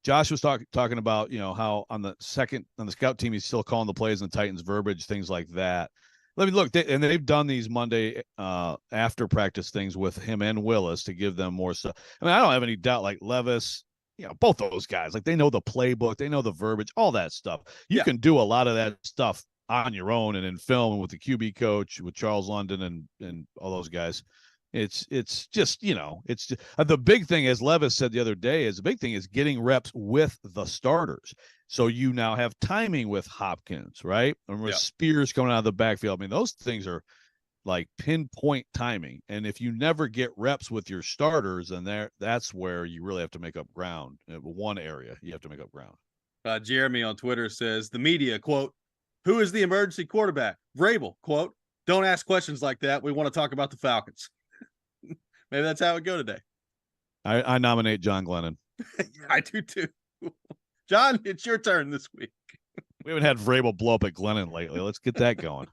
Josh was talking about, how on the scout team, he's still calling the plays in the Titans verbiage, things like that. Let me look, they've done these Monday after practice things with him and Willis to give them more stuff. I mean, I don't have any doubt, like Levis, both those guys, like they know the playbook, they know the verbiage, all that stuff. You can do a lot of that stuff on your own and in film and with the QB coach, with Charles London and all those guys. It's just, it's just, the big thing, as Levis said the other day, is the big thing is getting reps with the starters. So you now have timing with Hopkins, right? And with Spears coming out of the backfield. I mean, those things are like pinpoint timing. And if you never get reps with your starters, then that's where you really have to make up ground. One area you have to make up ground. Jeremy on Twitter says, the media, quote, who is the emergency quarterback? Vrabel, quote, don't ask questions like that. We want to talk about the Falcons. Maybe that's how it go today. I nominate John Glennon. I do too. John, it's your turn this week. We haven't had Vrabel blow up at Glennon lately. Let's get that going.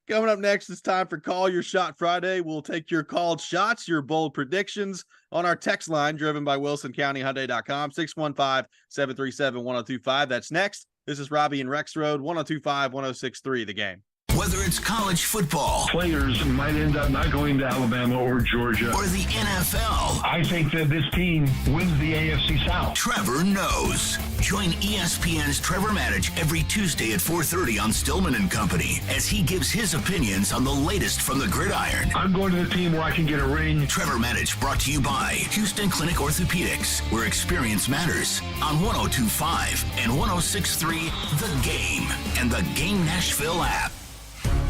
Coming up next, it's time for Call Your Shot Friday. We'll take your called shots, your bold predictions on our text line driven by WilsonCountyHyundai.com, 615-737-1025. That's next. This is Robby and Rexrode, 102.5-106.3 The Game. Whether it's college football, players might end up not going to Alabama or Georgia, or the NFL, I think that this team wins the AFC South. Trevor knows. Join ESPN's Trevor Maddich every Tuesday at 4:30 on Stillman and Company as he gives his opinions on the latest from the gridiron. I'm going to the team where I can get a ring. Trevor Maddich brought to you by Houston Clinic Orthopedics, where experience matters, on 102.5 and 106.3 The Game and the Game Nashville app.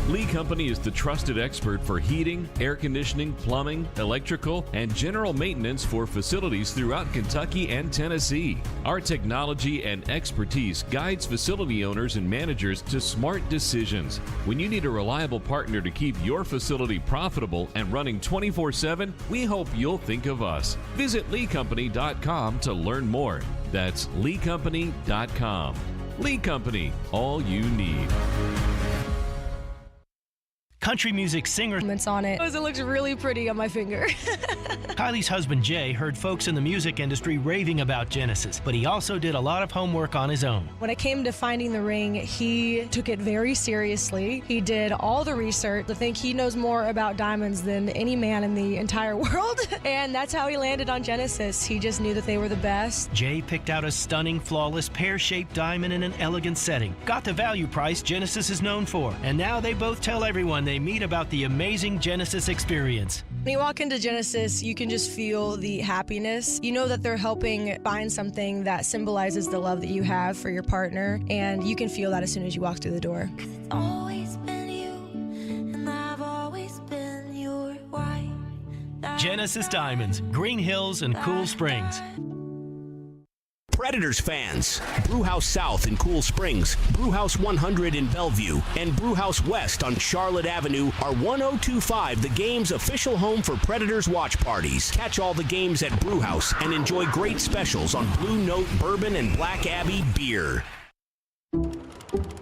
Lee Company is the trusted expert for heating, air conditioning, plumbing, electrical, and general maintenance for facilities throughout Kentucky and Tennessee. Our technology and expertise guides facility owners and managers to smart decisions. When you need a reliable partner to keep your facility profitable and running 24/7, we hope you'll think of us. Visit LeeCompany.com to learn more. That's LeeCompany.com. Lee Company, all you need. Country music singer on it because it looks really pretty on my finger. Kylie's husband Jay heard folks in the music industry raving about Genesis, but he also did a lot of homework on his own. When it came to finding the ring, he took it very seriously. He did all the research. I think he knows more about diamonds than any man in the entire world, and that's how he landed on Genesis. He just knew that they were the best. Jay picked out a stunning, flawless, pear-shaped diamond in an elegant setting. Got the value price Genesis is known for, and now they both tell everyone they meet about the amazing Genesis experience. When you walk into Genesis, you can just feel the happiness. You know that they're helping find something that symbolizes the love that you have for your partner, and you can feel that as soon as you walk through the door. It's always been you, and I've always been your wife. Genesis Diamonds, Green Hills and Cool Springs. Predators fans, Brewhouse South in Cool Springs, Brewhouse 100 in Bellevue, and Brewhouse West on Charlotte Avenue are 102.5 The Game's official home for Predators watch parties. Catch all the games at Brewhouse and enjoy great specials on Blue Note Bourbon and Black Abbey beer.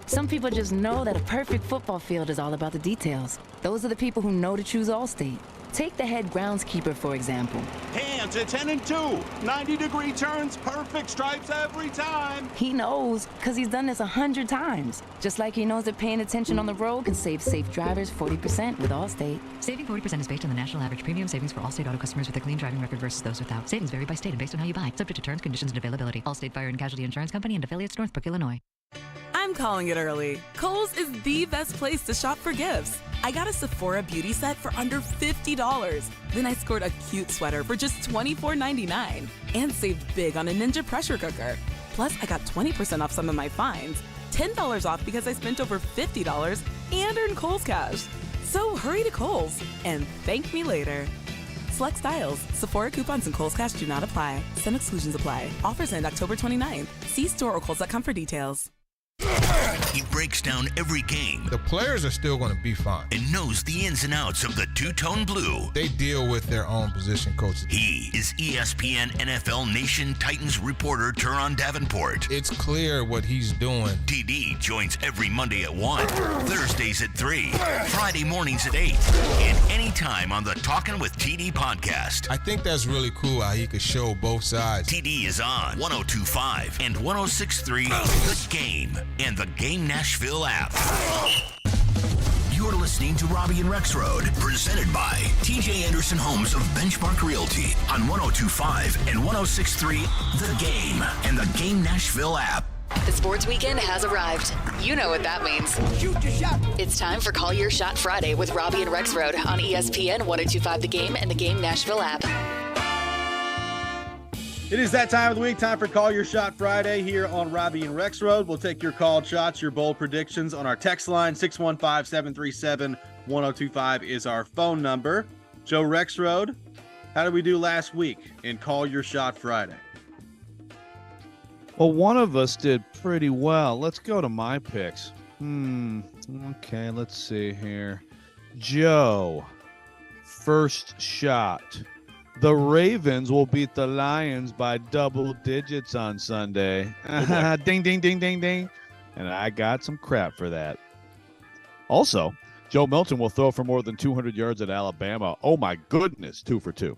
Some people just know that a perfect football field is all about the details. Those are the people who know to choose Allstate. Take the head groundskeeper, for example. Hands at 10 and 2. 90-degree turns, perfect stripes every time. He knows, because he's done this 100 times. Just like he knows that paying attention on the road can save safe drivers 40% with Allstate. Saving 40% is based on the national average premium savings for Allstate auto customers with a clean driving record versus those without. Savings vary by state and based on how you buy. Subject to terms, conditions, and availability. Allstate Fire and Casualty Insurance Company and affiliates, Northbrook, Illinois. I'm calling it early. Kohl's is the best place to shop for gifts. I got a Sephora beauty set for under $50. Then I scored a cute sweater for just $24.99 and saved big on a Ninja pressure cooker. Plus, I got 20% off some of my finds, $10 off because I spent over $50 and earned Kohl's Cash. So hurry to Kohl's and thank me later. Select styles, Sephora coupons and Kohl's Cash do not apply. Some exclusions apply. Offers end October 29th. See store or Kohl's.com for details. He breaks down every game. The players are still going to be fine. And knows the ins and outs of the two-tone blue. They deal with their own position coaches. He is ESPN NFL Nation Titans reporter Teron Davenport. It's clear what he's doing. TD joins every Monday at 1, Thursdays at 3, Friday mornings at 8, and anytime on the Talkin' with TD podcast. I think that's really cool how he could show both sides. TD is on 102.5 and 106.3 The Game and the Game Nashville app. You're listening to Robby and Rexrode, presented by TJ Anderson Homes of Benchmark Realty on 102.5 and 106.3 The Game and the Game Nashville app. The sports weekend has arrived. You know what that means. Shoot your shot. It's time for Call Your Shot Friday with Robby and Rexrode on ESPN 102.5 The Game and the Game Nashville app. It is that time of the week, time for Call Your Shot Friday here on Robby and Rexrode. We'll take your called shots, your bold predictions on our text line. 615-737-1025 is our phone number. Joe Rexrode, how did we do last week in Call Your Shot Friday? Well, one of us did pretty well. Let's go to my picks. Okay, let's see here. Joe, first shot. The Ravens will beat the Lions by double digits on Sunday. Ding, ding, ding, ding, ding. And I got some crap for that. Also, Joe Milton will throw for more than 200 yards at Alabama. Oh, my goodness, 2 for 2.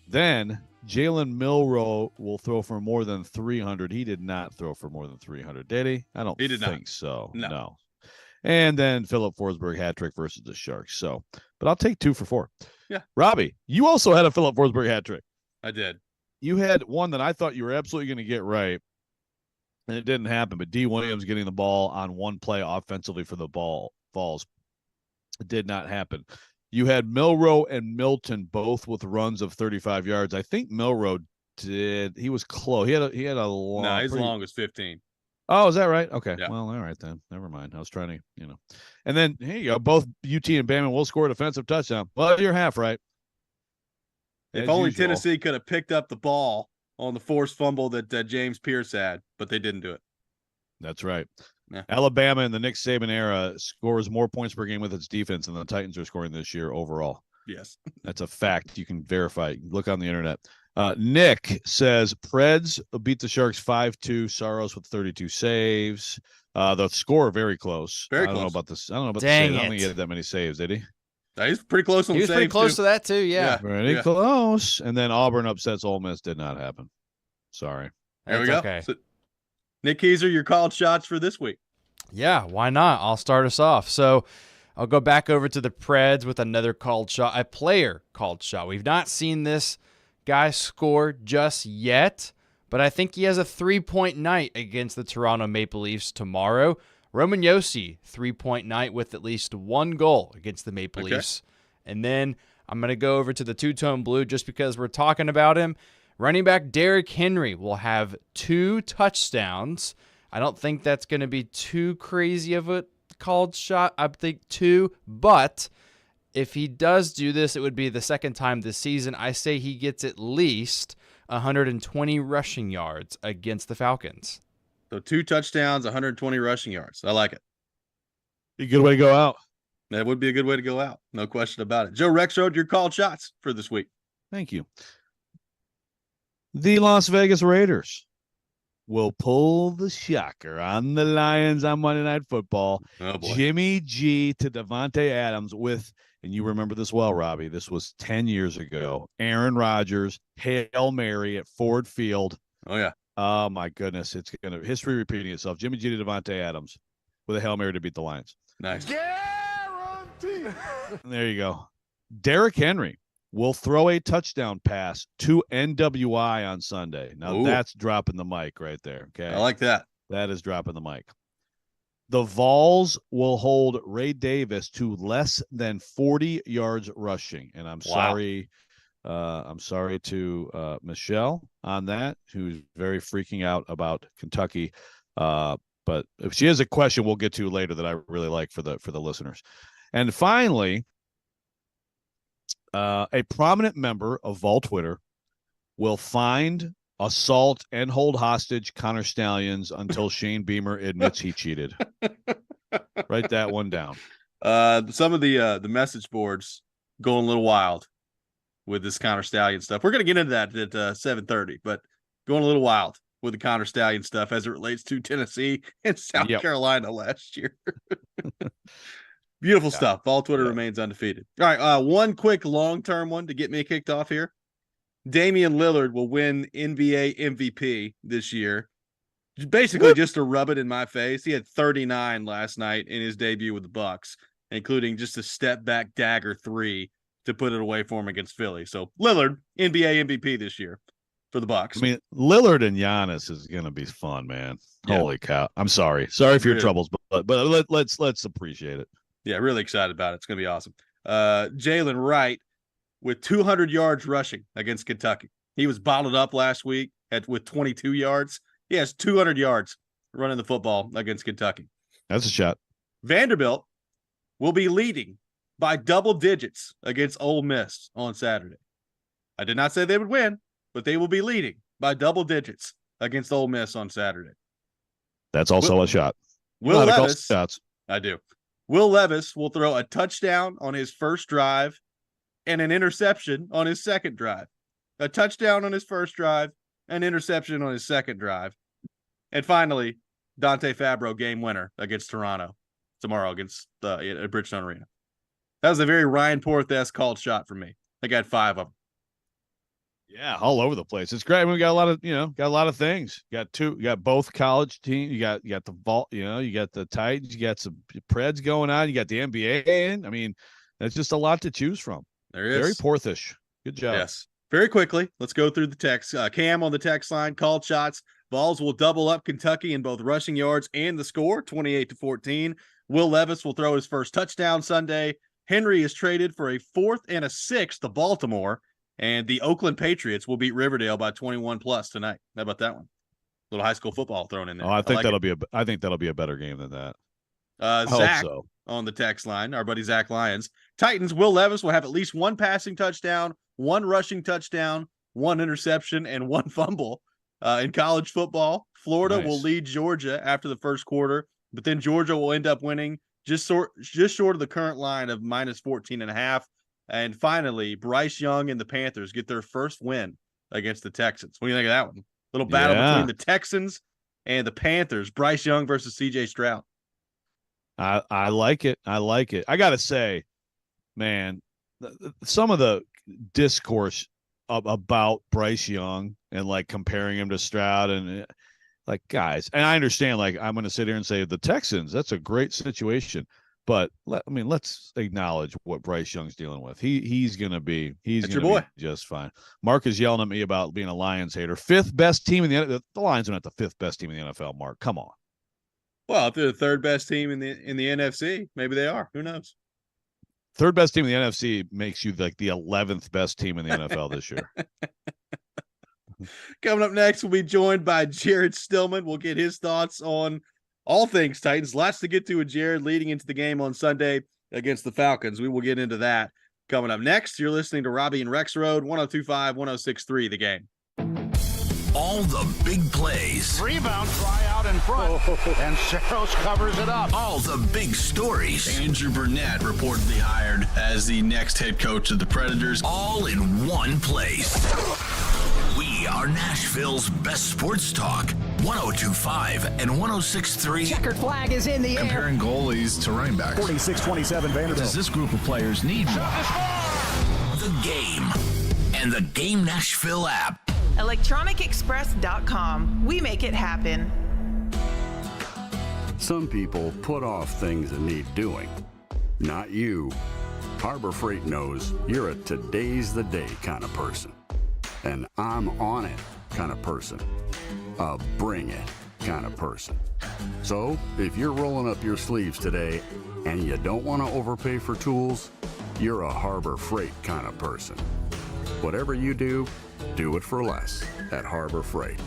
Then Jalen Milroe will throw for more than 300. He did not throw for more than 300, did he? I don't think so. No. And then Philip Forsberg hat trick versus the Sharks. So, but I'll take 2 for 4. Yeah. Robby, you also had a Philip Forsberg hat trick. I did. You had one that I thought you were absolutely going to get right, and it didn't happen. But D. Williams getting the ball on one play offensively for the ball falls. It did not happen. You had Milroe and Milton both with runs of 35 yards. I think Milroe did. He was close. He had a long. No, his long was 15. Oh, is that right? Okay. Yeah. Well, all right then. Never mind. I was trying to, And then here you go. Both UT and Bama will score a defensive touchdown. Well, you're half right. If only Tennessee could have picked up the ball on the forced fumble that James Pierce had, but they didn't do it. That's right. Yeah. Alabama in the Nick Saban era scores more points per game with its defense than the Titans are scoring this year overall. Yes. That's a fact. You can verify. Look on the internet. Nick says Preds beat the Sharks 5-2. Saros with 32 saves. The score very close. Very close. I don't know about this. I don't know about Dang the saves. I don't it. think he had that many saves, did he? He's pretty close on the He was pretty close to that too. Yeah. Pretty close. And then Auburn upsets Ole Miss. Did not happen. Sorry. There we go. Okay. So, Nick Keyser, your called shots for this week. Yeah, why not? I'll start us off. So I'll go back over to the Preds with another called shot, a player called shot. We've not seen this guy score just yet, but I think he has a 3-point night against the Toronto Maple Leafs tomorrow. Roman Josi, 3-point night with at least 1 goal against the Maple Leafs. And then I'm going to go over to the two-tone blue just because we're talking about him. Running back Derrick Henry will have 2 touchdowns. I don't think that's going to be too crazy of a called shot. I think 2, but if he does do this, it would be the second time this season. I say he gets at least 120 rushing yards against the Falcons. So 2 touchdowns, 120 rushing yards. I like it. Be a good way to go out. That would be a good way to go out. No question about it. Joe Rexrode, your called shots for this week. Thank you. The Las Vegas Raiders will pull the shocker on the Lions on Monday Night Football. Oh, boy. Jimmy G to Devontae Adams with, and you remember this well, Robby, this was 10 years ago, Aaron Rodgers, Hail Mary at Ford Field. Oh, yeah. Oh, my goodness. It's going to history repeating itself. Jimmy G to Devontae Adams with a Hail Mary to beat the Lions. Nice. Guaranteed. There you go. Derrick Henry will throw a touchdown pass to NWI on Sunday. Now, that's dropping the mic right there. Okay. I like that. That is dropping the mic. The Vols will hold Ray Davis to less than 40 yards rushing. And I'm sorry. I'm sorry to Michelle on that, who's very freaking out about Kentucky. But if she has a question, we'll get to later that I really like for the listeners. And finally, a prominent member of Vol Twitter will find assault and hold hostage Connor Stallions until Shane Beamer admits he cheated. Write that one down. Some of the message boards going a little wild with this Connor Stallion stuff. We're going to get into that at 7:30, but going a little wild with the Connor Stallion stuff as it relates to Tennessee and South Carolina last year. Beautiful stuff. All Twitter remains undefeated. All right, one quick long-term one to get me kicked off here. Damian Lillard will win NBA MVP this year. Basically just to rub it in my face. He had 39 last night in his debut with the Bucks, including just a step-back dagger 3 to put it away for him against Philly. So Lillard, NBA MVP this year for the Bucks. I mean, Lillard and Giannis is going to be fun, man. Yeah. Holy cow! I'm sorry for your troubles, but let's appreciate it. Yeah, really excited about it. It's going to be awesome. Jalen Wright with 200 yards rushing against Kentucky. He was bottled up last week with 22 yards. He has 200 yards running the football against Kentucky. That's a shot. Vanderbilt will be leading by double digits against Ole Miss on Saturday. I did not say they would win, but they will be leading by double digits against Ole Miss on Saturday. That's also a shot. Will Levis, shots. I do. Will Levis will throw a touchdown on his first drive and an interception on his second drive. A touchdown on his first drive, an interception on his second drive. And finally, Dante Fabro game winner against Toronto tomorrow against at Bridgestone Arena. That was a very Ryan Porth-esque called shot for me. I got 5 of them. Yeah, all over the place. It's great. We got a lot of things. You got both college teams. You got the vault. You got the Titans. You got some Preds going on. You got the NBA in. I mean, that's just a lot to choose from. There is very Porthish. Good job. Yes. Very quickly, let's go through the text. Cam on the text line called shots. Vols will double up Kentucky in both rushing yards and the score, 28-14. Will Levis will throw his first touchdown Sunday. Henry is traded for a 4th and a 6th to Baltimore, and the Oakland Patriots will beat Riverdale by 21+ tonight. How about that one? Little high school football thrown in there. Oh, I think that'll be a better game than that. Zach on the text line, our buddy Zach Lyons. Titans, Will Levis will have at least 1 passing touchdown, 1 rushing touchdown, 1 interception, and 1 fumble. In college football, Florida will lead Georgia after the first quarter, but then Georgia will end up winning just short of the current line of -14.5. And finally, Bryce Young and the Panthers get their first win against the Texans. What do you think of that one? Little battle between the Texans and the Panthers. Bryce Young versus C.J. Stroud. I like it. I got to say, man, some of the discourse about Bryce Young and like comparing him to Stroud and like guys, and I understand, like I'm going to sit here and say the Texans, that's a great situation, but let's acknowledge what Bryce Young's dealing with. He's going to be just fine. Mark is yelling at me about being a Lions hater. 5th best team in the Lions are not the 5th best team in the NFL. Mark, come on. Well, if they're the 3rd best team in the NFC, maybe they are. Who knows? 3rd best team in the NFC makes you like the 11th best team in the NFL this year. Coming up next, we'll be joined by Jared Stillman. We'll get his thoughts on all things Titans. Lots to get to with Jared leading into the game on Sunday against the Falcons. We will get into that coming up next. You're listening to Robby and Rexrode, 102.5, 106.3, The Game. All the big plays. Rebound, try out in front, and Saros covers it up. All the big stories. Andrew Burnett reportedly hired as the next head coach of the Predators. All in one place. We are Nashville's best sports talk. 102.5 and 106.3. Checkered flag is in the air. Comparing goalies to running backs. 46-27 Vanderbilt. Does this group of players need more? The Game and the Game Nashville app. ElectronicExpress.com. We make it happen. Some people put off things that need doing. Not you. Harbor Freight knows you're a today's the day kind of person. An I'm on it kind of person. A bring it kind of person. So if you're rolling up your sleeves today and you don't want to overpay for tools, you're a Harbor Freight kind of person. Whatever you do it for less at Harbor Freight.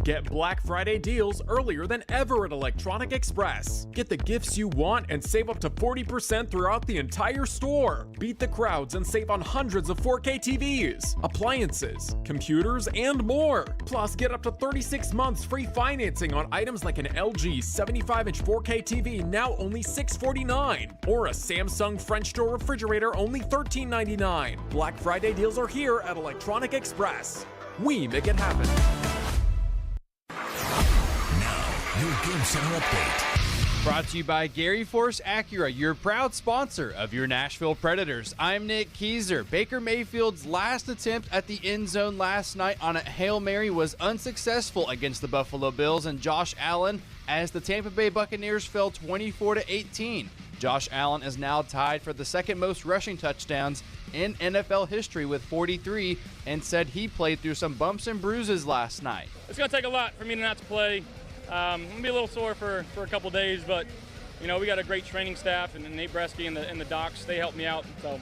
Get Black Friday deals earlier than ever at Electronic Express. Get the gifts you want and save up to 40% throughout the entire store. Beat the crowds and save on hundreds of 4K TVs, appliances, computers, and more. Plus, get up to 36 months free financing on items like an LG 75-inch 4K TV, now only $649, or a Samsung French door refrigerator, only $13.99. Black Friday deals are here at Electronic Express. We make it happen. Now, your Game Center update. Brought to you by Gary Force Acura, your proud sponsor of your Nashville Predators. I'm Nick Keyser. Baker Mayfield's last attempt at the end zone last night on a Hail Mary was unsuccessful against the Buffalo Bills and Josh Allen as the Tampa Bay Buccaneers fell 24-18. Josh Allen is now tied for the second most rushing touchdowns in NFL history with 43, and said he played through some bumps and bruises last night. It's going to take a lot for me not to play. I'm going to be a little sore for a couple days, but we got a great training staff, and Nate Bresky and the docs, they helped me out. So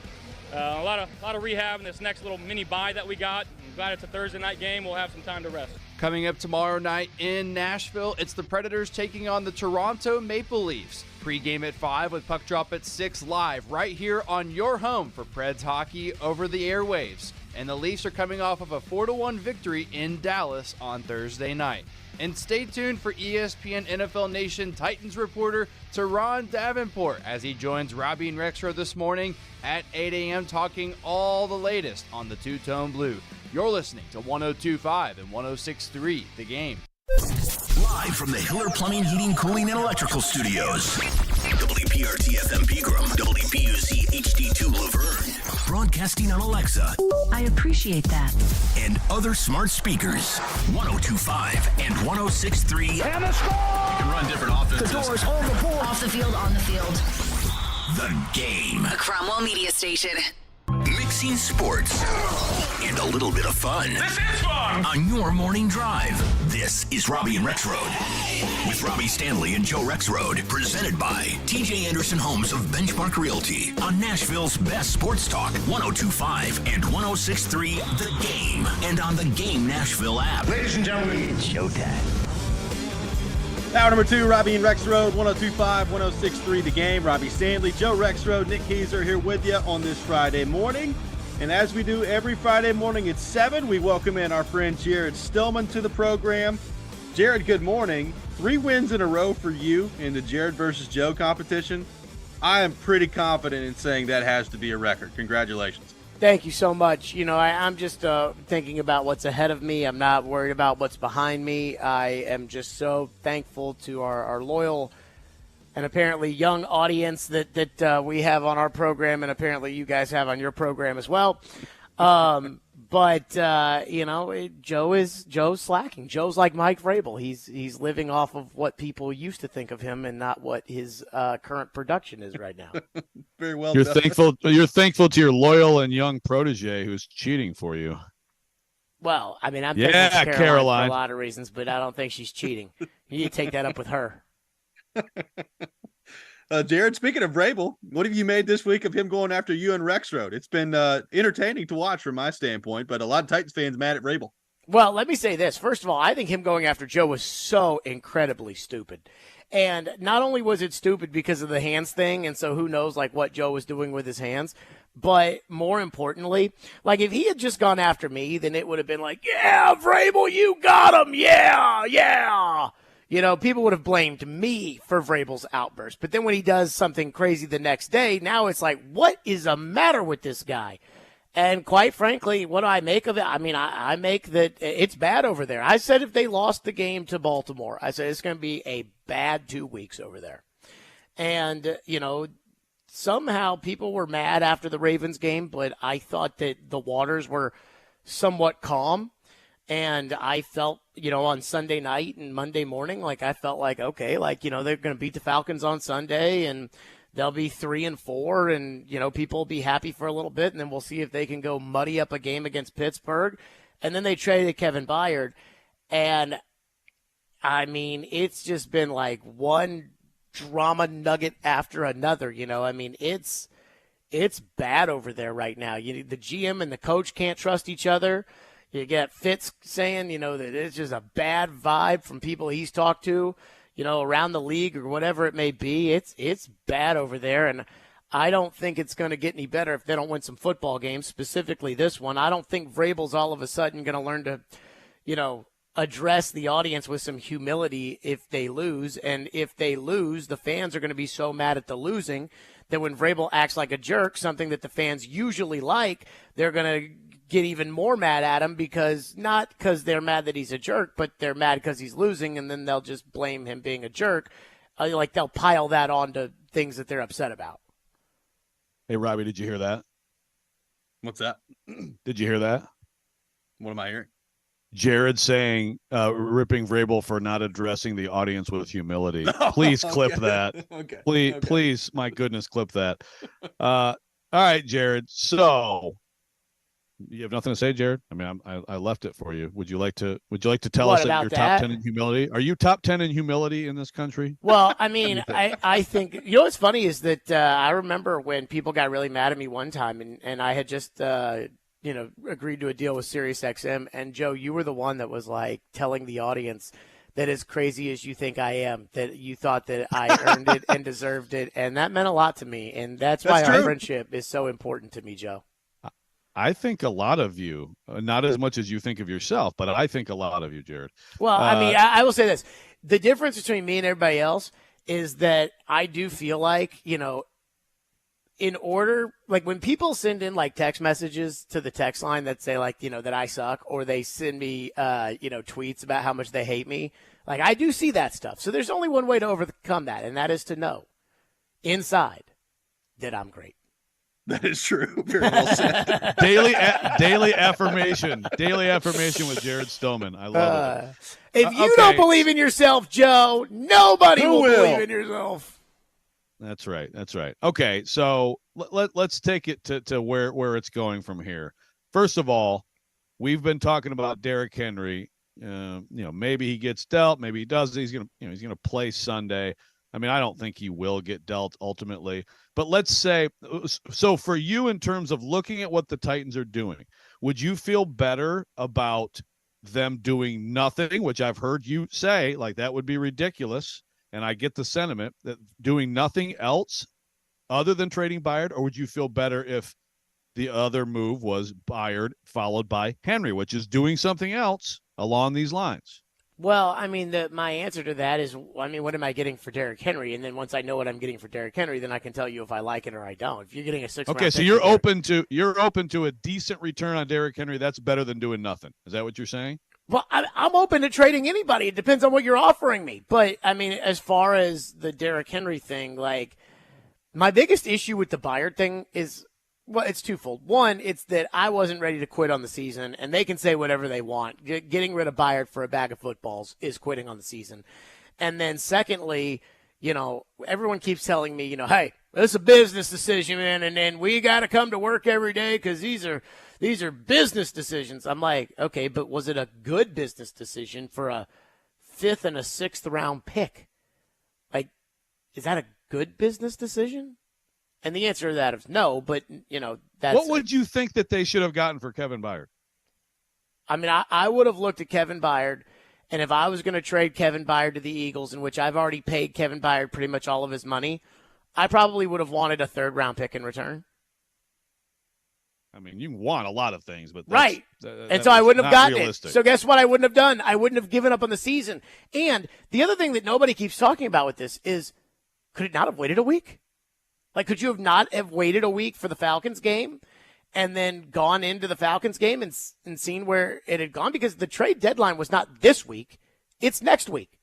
a lot of rehab in this next little mini bye that we got. I'm glad it's a Thursday night game. We'll have some time to rest. Coming up tomorrow night in Nashville, it's the Predators taking on the Toronto Maple Leafs. Pre-game at 5 with puck drop at 6 live right here on your home for Preds hockey over the airwaves. And the Leafs are coming off of a 4-1 victory in Dallas on Thursday night. And stay tuned for ESPN NFL Nation Titans reporter Teron Davenport as he joins Robby and Rexrode this morning at 8 a.m. talking all the latest on the Two-Tone Blue. You're listening to 102.5 and 106.3 The Game. Live from the Hiller Plumbing, Heating, Cooling, and Electrical Studios. WPRT FM Pegram, WPUZ HD2 Laverne. Broadcasting on Alexa. I appreciate that. And other smart speakers. 102.5 and 106.3. And a score! You can run different offenses. The doors on the board. Off the field, on the field. The Game. A Cromwell Media Station. Mixing sports and a little bit of fun. This is fun! On your morning drive. This is Robby and Rexrode. With Robby Stanley and Joe Rexrode. Presented by TJ Anderson Homes of Benchmark Realty. On Nashville's best sports talk. 102.5 and 106.3 The Game. And on the Game Nashville app. Ladies and gentlemen, it's showtime. Hour number 2, Robby and Rexrode, 102.5, 106.3 The Game. Robby Stanley, Joe Rexrode, Nick Keyser here with you on this Friday morning. And as we do every Friday morning at 7, we welcome in our friend Jared Stillman to the program. Jared, good morning. 3 wins in a row for you in the Jared versus Joe competition. I am pretty confident in saying that has to be a record. Congratulations. Thank you so much. I'm just thinking about what's ahead of me. I'm not worried about what's behind me. I am just so thankful to our loyal and apparently young audience that we have on our program, and apparently you guys have on your program as well. But Joe's slacking. Joe's like Mike Vrabel. He's living off of what people used to think of him and not what his current production is right now. Very well You're done. thankful to your loyal and young protege who's cheating for you. Well, I mean, I'm thankful to Caroline for a lot of reasons, but I don't think she's cheating. You need to take that up with her. Jared, speaking of Vrabel, what have you made this week of him going after you and Rexrode? It's been entertaining to watch from my standpoint, but a lot of Titans fans mad at Vrabel. Well, let me say this. First of all, I think him going after Joe was so incredibly stupid. And not only was it stupid because of the hands thing, and so who knows what Joe was doing with his hands, but more importantly, if he had just gone after me, then it would have been yeah, Vrabel, you got him. Yeah. People would have blamed me for Vrabel's outburst. But then when he does something crazy the next day, now it's what is the matter with this guy? And quite frankly, what do I make of it? I mean, I make that it's bad over there. I said if they lost the game to Baltimore, I said it's going to be a bad 2 weeks over there. And, somehow people were mad after the Ravens game, but I thought that the waters were somewhat calm. And I felt, on Sunday night and Monday morning, I felt okay, they're going to beat the Falcons on Sunday and they'll be 3-4 and, people will be happy for a little bit. And then we'll see if they can go muddy up a game against Pittsburgh. And then they traded Kevin Byard. And I mean, it's just been one drama nugget after another, I mean, it's bad over there right now. The GM and the coach can't trust each other. You get Fitz saying, that it's just a bad vibe from people he's talked to, around the league or whatever it may be. It's bad over there, and I don't think it's going to get any better if they don't win some football games, specifically this one. I don't think Vrabel's all of a sudden going to learn to, address the audience with some humility if they lose. And if they lose, the fans are going to be so mad at the losing that when Vrabel acts like a jerk, something that the fans usually like, they're going to get even more mad at him not because they're mad that he's a jerk, but they're mad because he's losing, and then they'll just blame him being a jerk. They'll pile that on to things that they're upset about. Hey, Robbie, did you hear that? What's that? Did you hear that? What am I hearing? Jared saying, ripping Vrabel for not addressing the audience with humility. Please clip that. Okay. Please, my goodness, clip that. All right, Jared. So you have nothing to say, Jared? I mean, I left it for you. Would you like to tell us that you're top 10 in humility? Are you top 10 in humility in this country? Well, I mean, I think, what's funny is that I remember when people got really mad at me one time, and I had just, agreed to a deal with SiriusXM, and Joe, you were the one that was like telling the audience that as crazy as you think I am, that you thought that I earned it and deserved it, and that meant a lot to me, and that's why our friendship is so important to me, Joe. I think a lot of you, not as much as you think of yourself, but I think a lot of you, Jared. Well, I mean, I will say this. The difference between me and everybody else is that I do feel like, in order, like when people send in like text messages to the text line that say like, that I suck, or they send me, tweets about how much they hate me, like I do see that stuff. So there's only one way to overcome that, and that is to know inside that I'm great. That is true. Very well said. Daily affirmation. Daily affirmation with Jared Stoneman. I love it. If you don't believe in yourself, Joe, nobody will believe in yourself. That's right. Okay, so let's take it to where it's going from here. First of all, we've been talking about Derrick Henry. Maybe he gets dealt, maybe he doesn't. He's gonna play Sunday. I mean, I don't think he will get dealt ultimately. But let's say, so for you, in terms of looking at what the Titans are doing, would you feel better about them doing nothing, which I've heard you say, like that would be ridiculous, and I get the sentiment, that doing nothing else other than trading Byard, or would you feel better if the other move was Byard followed by Henry, which is doing something else along these lines? Well, I mean, my answer to that is, what am I getting for Derrick Henry? And then once I know what I'm getting for Derrick Henry, then I can tell you if I like it or I don't. If you're getting a 6th round pick, so you're open to a decent return on Derrick Henry. That's better than doing nothing. Is that what you're saying? Well, I'm open to trading anybody. It depends on what you're offering me. But I mean, as far as the Derrick Henry thing, like my biggest issue with the Byard thing is, well, it's twofold. One, it's that I wasn't ready to quit on the season, and they can say whatever they want. Getting rid of Byard for a bag of footballs is quitting on the season. And then secondly, everyone keeps telling me, hey, it's a business decision, man, and then we got to come to work every day because these are business decisions. I'm like, okay, but was it a good business decision for a 5th and a 6th round pick? Like, is that a good business decision? And the answer to that is no, but, that's... What would you think that they should have gotten for Kevin Byard? I mean, I would have looked at Kevin Byard, and if I was going to trade Kevin Byard to the Eagles, in which I've already paid Kevin Byard pretty much all of his money, I probably would have wanted a 3rd round pick in return. I mean, you want a lot of things, but right. And so I wouldn't have gotten it. So guess what I wouldn't have done? I wouldn't have given up on the season. And the other thing that nobody keeps talking about with this is, could it not have waited a week? Like, could you have not have waited a week for the Falcons game and then gone into the Falcons game and seen where it had gone? Because the trade deadline was not this week. It's next week.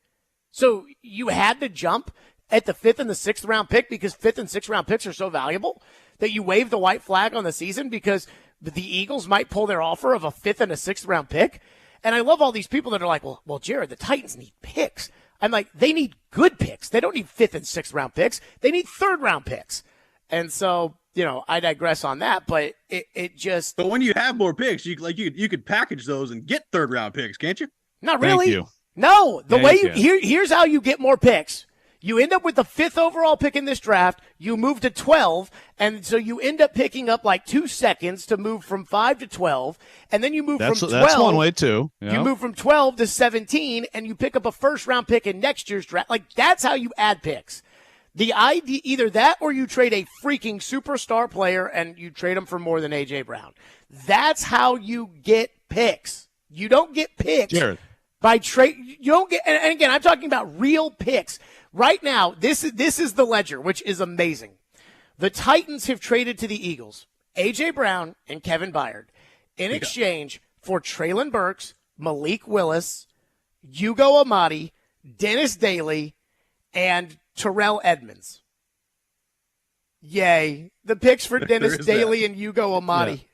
So you had to jump at the 5th and the 6th round pick because 5th and 6th round picks are so valuable that you wave the white flag on the season because the Eagles might pull their offer of a 5th and a 6th round pick. And I love all these people that are like, well, Jared, the Titans need picks. I'm like, they need good picks. They don't need 5th and 6th round picks. They need 3rd round picks. And so, I digress on that, but it just. But when you have more picks, you could package those and get 3rd round picks, can't you? Not really. Thank you. No, here's how you get more picks. You end up with the 5th overall pick in this draft. You move to 12, and so you end up picking up like 2 seconds to move from 5 to 12, and then you move from 12. That's one way too. Yeah. You move from 12 to 17, and you pick up a first-round pick in next year's draft. Like, that's how you add picks. The idea, either that or you trade a freaking superstar player and you trade them for more than A.J. Brown. That's how you get picks. You don't get picks by trade. You don't get, and again, I'm talking about real picks. Right now, this is the ledger, which is amazing. The Titans have traded to the Eagles A.J. Brown and Kevin Byard in exchange for Treylon Burks, Malik Willis, Hugo Amadi, Dennis Daly, and Terrell Edmonds. Yay. The picks for Dennis Daly and Hugo Amadi.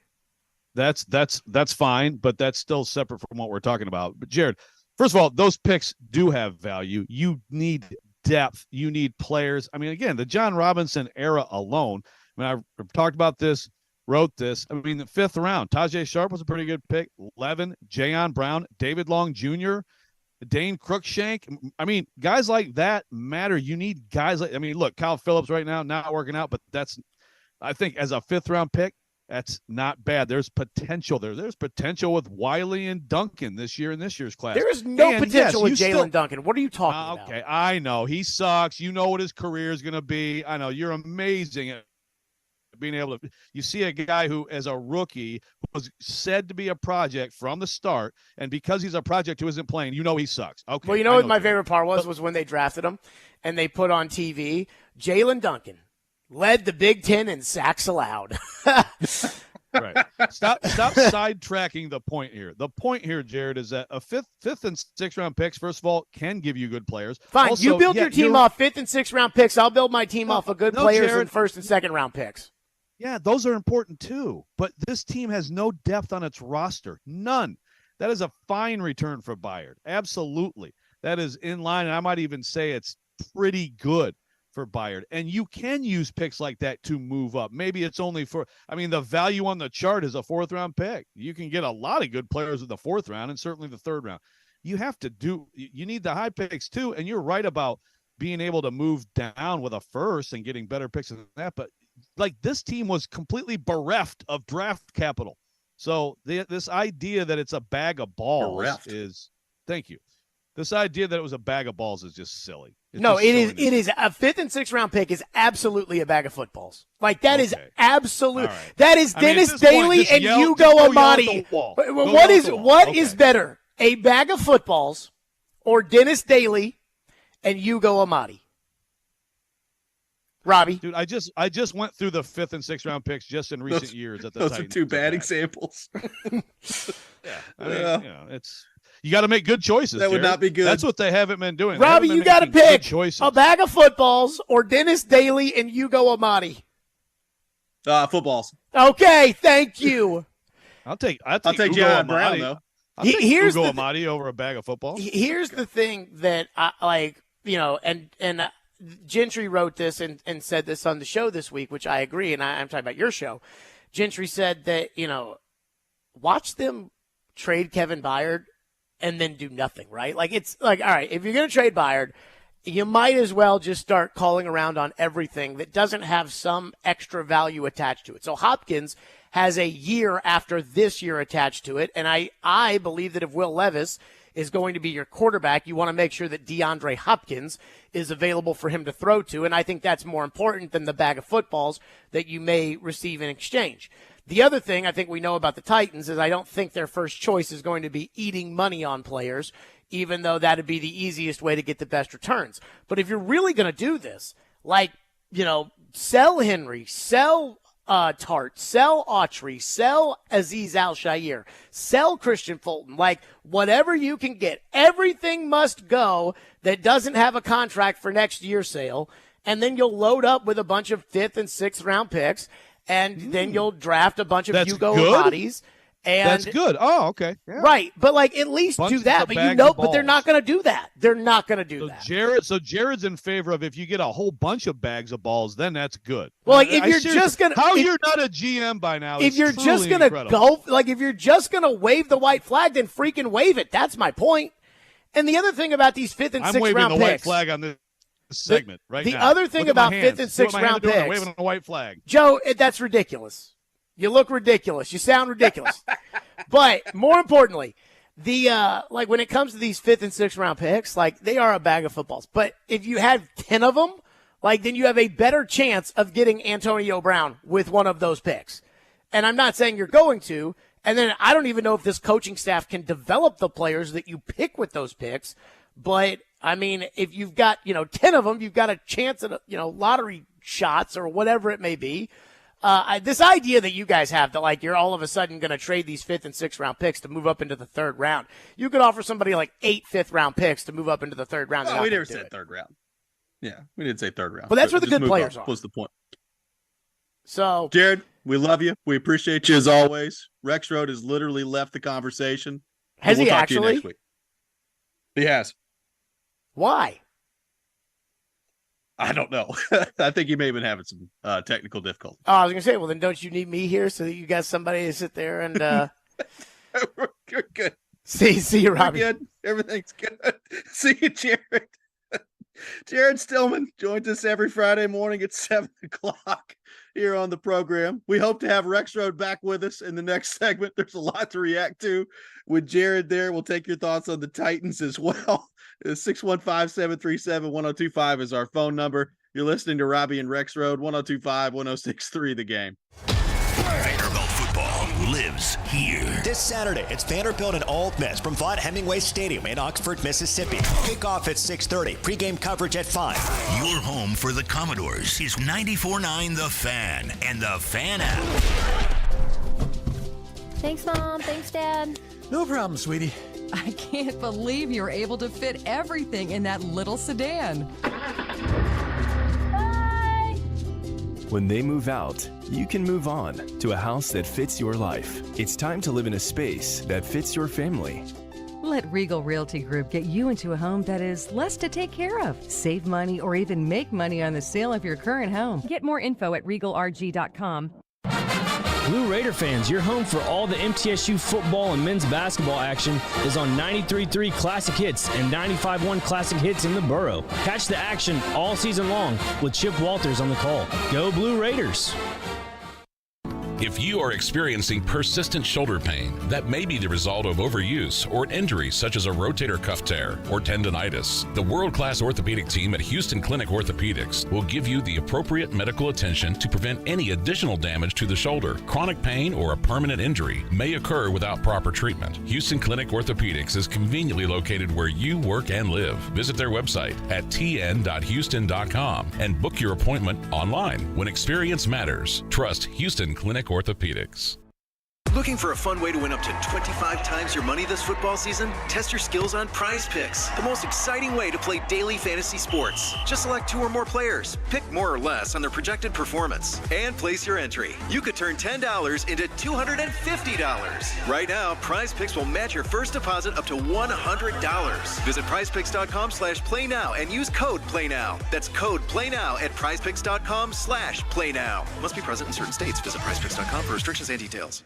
Yeah. That's fine, but that's still separate from what we're talking about. But Jared, first of all, those picks do have value. You need depth. You need players. I mean, again, the John Robinson era alone. I mean, I've talked about this, wrote this. I mean, the 5th round, Tajay Sharp was a pretty good pick. 11, Jayon Brown, David Long Jr., Dane Cruikshank. I mean, guys like that matter. You need guys like, I mean, look, Kyle Phillips right now, not working out, but I think as a 5th round pick, that's not bad. There's potential there. There's potential with Wiley and Duncan this year in this year's class. There is no potential with Jalen Duncan. What are you talking about? Okay, I know. He sucks. You know what his career is going to be. I know. You're amazing at being able to – you see a guy who, as a rookie, was said to be a project from the start, and because he's a project who isn't playing, you know he sucks. Okay. Well, you know what my favorite part was when they drafted him and they put on TV, Jalen Duncan led the Big Ten in sacks allowed. Right. Stop sidetracking the point here. The point here, Jared, is that a fifth and 6th round picks, first of all, can give you good players. Fine. Also, you build your team off 5th and 6th round picks. I'll build my team off of good players Jared, and 1st and 2nd round picks. Yeah, those are important too. But this team has no depth on its roster. None. That is a fine return for Byard. Absolutely. That is in line, and I might even say it's pretty good for Byard. And you can use picks like that to move up. Maybe it's only for, I mean, the value on the chart is a 4th round pick. You can get a lot of good players in the 4th round and certainly the 3rd round. You need the high picks too. And you're right about being able to move down with a 1st and getting better picks than that. But like, this team was completely bereft of draft capital. So this idea that it's a bag of balls thank you. This idea that it was a bag of balls is just silly. It is a 5th and 6th round pick is absolutely a bag of footballs. Like, that is absolute. Right. That is Dennis Daly and Hugo Amadi. What is better, a bag of footballs or Dennis Daly and Hugo Amadi? Robbie, dude, I just went through the 5th and 6th round picks just in recent years. At the those are 2 bad examples. Yeah, I mean, you know, it's. You got to make good choices. That would Jared. not be good. That's what they haven't been doing. Robbie, you got to pick a bag of footballs or Dennis Daly and Hugo Amadi. Footballs. Okay, thank you. I'll take Jayon Brown though. I'll take Hugo Amadi over a bag of footballs. Here's the thing that I like, you know, and Gentry wrote this and said this on the show this week, which I agree, and I'm talking about your show. Gentry said that, you know, watch them trade Kevin Byard and then do nothing, right? Like, it's like, all right, if you're going to trade Byard, you might as well just start calling around on everything that doesn't have some extra value attached to it. So Hopkins has a year after this year attached to it, and I believe that if Will Levis is going to be your quarterback, you want to make sure that DeAndre Hopkins is available for him to throw to, and I think that's more important than the bag of footballs that you may receive in exchange. The other thing I think we know about the Titans is I don't think their first choice is going to be eating money on players, even though that would be the easiest way to get the best returns. But if you're really going to do this, like, you know, sell Henry, sell Tart, sell Autry, sell Azeez Al-Shaair, sell Christian Fulton, like whatever you can get. Everything must go that doesn't have a contract for next year's sale, and then you'll load up with a bunch of 5th and 6th round picks, and then you'll draft a bunch of Hugo Amadis. And that's good. Oh, okay. Yeah. Right. But like, at least do that. But you know, but they're not going to do that. They're not going to do that. Jared's in favor of if you get a whole bunch of bags of balls, then that's good. Well, like, if you're just going to, you're not a GM by now. If you're just going to go, like, if you're just going to wave the white flag, then freaking wave it. That's my point. And the other thing about these 5th and 6th round picks. I'm waving the white flag on this segment right the now. other thing Look at my about hands. 5th and See what 6th my hands round are doing? I'm picks, waving a white flag. Joe, that's ridiculous. You look ridiculous. You sound ridiculous. But more importantly, the like when it comes to these 5th and 6th round picks, like they are a bag of footballs. But if you have 10 of them, like then you have a better chance of getting Antonio Brown with one of those picks. And I'm not saying you're going to. And then I don't even know if this coaching staff can develop the players that you pick with those picks. But I mean, if you've got, 10 of them, you've got a chance at, lottery shots or whatever it may be. This idea that you guys have that like you're all of a sudden going to trade these 5th and 6th round picks to move up into the 3rd round. You could offer somebody like 8 5th round picks to move up into the 3rd round. No, we never said 3rd round. Yeah, we didn't say 3rd round. But that's where the good players are. What's the point? So, Jared, we love you. We appreciate you as always. Rexrode has literally left the conversation. Has we'll he talk to you actually? next week. He has. Why? I don't know. I think he may have been having some technical difficulties. Oh, I was going to say, well, then don't you need me here so that you got somebody to sit there and We're good. See you, Robby. We're good. Everything's good. See you, Jared. Jared Stillman joins us every Friday morning at 7 o'clock here on the program. We hope to have Rexrode back with us in the next segment. There's a lot to react to with Jared there. We'll take your thoughts on the Titans as well. 615-737-1025 is our phone number. You're listening to Robby and Rexrode, 1025-1063 The Game. Vanderbilt football lives here. This Saturday, it's Vanderbilt and Ole Miss from Vaught Hemingway Stadium in Oxford, Mississippi. Kickoff at 6:30. Pregame coverage at 5. Your home for the Commodores is 94.9 The Fan and the Fan app. Thanks, Mom. Thanks, Dad. No problem, sweetie. I can't believe you're able to fit everything in that little sedan. When they move out, you can move on to a house that fits your life. It's time to live in a space that fits your family. Let Regal Realty Group get you into a home that is less to take care of. Save money or even make money on the sale of your current home. Get more info at regalrg.com. Blue Raider fans, your home for all the MTSU football and men's basketball action is on 93.3 Classic Hits and 95.1 Classic Hits in the borough. Catch the action all season long with Chip Walters on the call. Go Blue Raiders! If you are experiencing persistent shoulder pain that may be the result of overuse or an injury such as a rotator cuff tear or tendonitis, the world-class orthopedic team at Houston Clinic Orthopedics will give you the appropriate medical attention to prevent any additional damage to the shoulder. Chronic pain or a permanent injury may occur without proper treatment. Houston Clinic Orthopedics is conveniently located where you work and live. Visit their website at tn.houston.com and book your appointment online. When experience matters, trust Houston Clinic Orthopedics. Looking for a fun way to win up to 25 times your money this football season? Test your skills on Prize Picks, the most exciting way to play daily fantasy sports. Just select 2 or more players, pick more or less on their projected performance, and place your entry. You could turn $10 into $250. Right now, Prize Picks will match your first deposit up to $100. Visit prizepicks.com/playnow and use code PLAYNOW. That's code PLAYNOW at prizepicks.com/playnow. Must be present in certain states. Visit prizepicks.com for restrictions and details.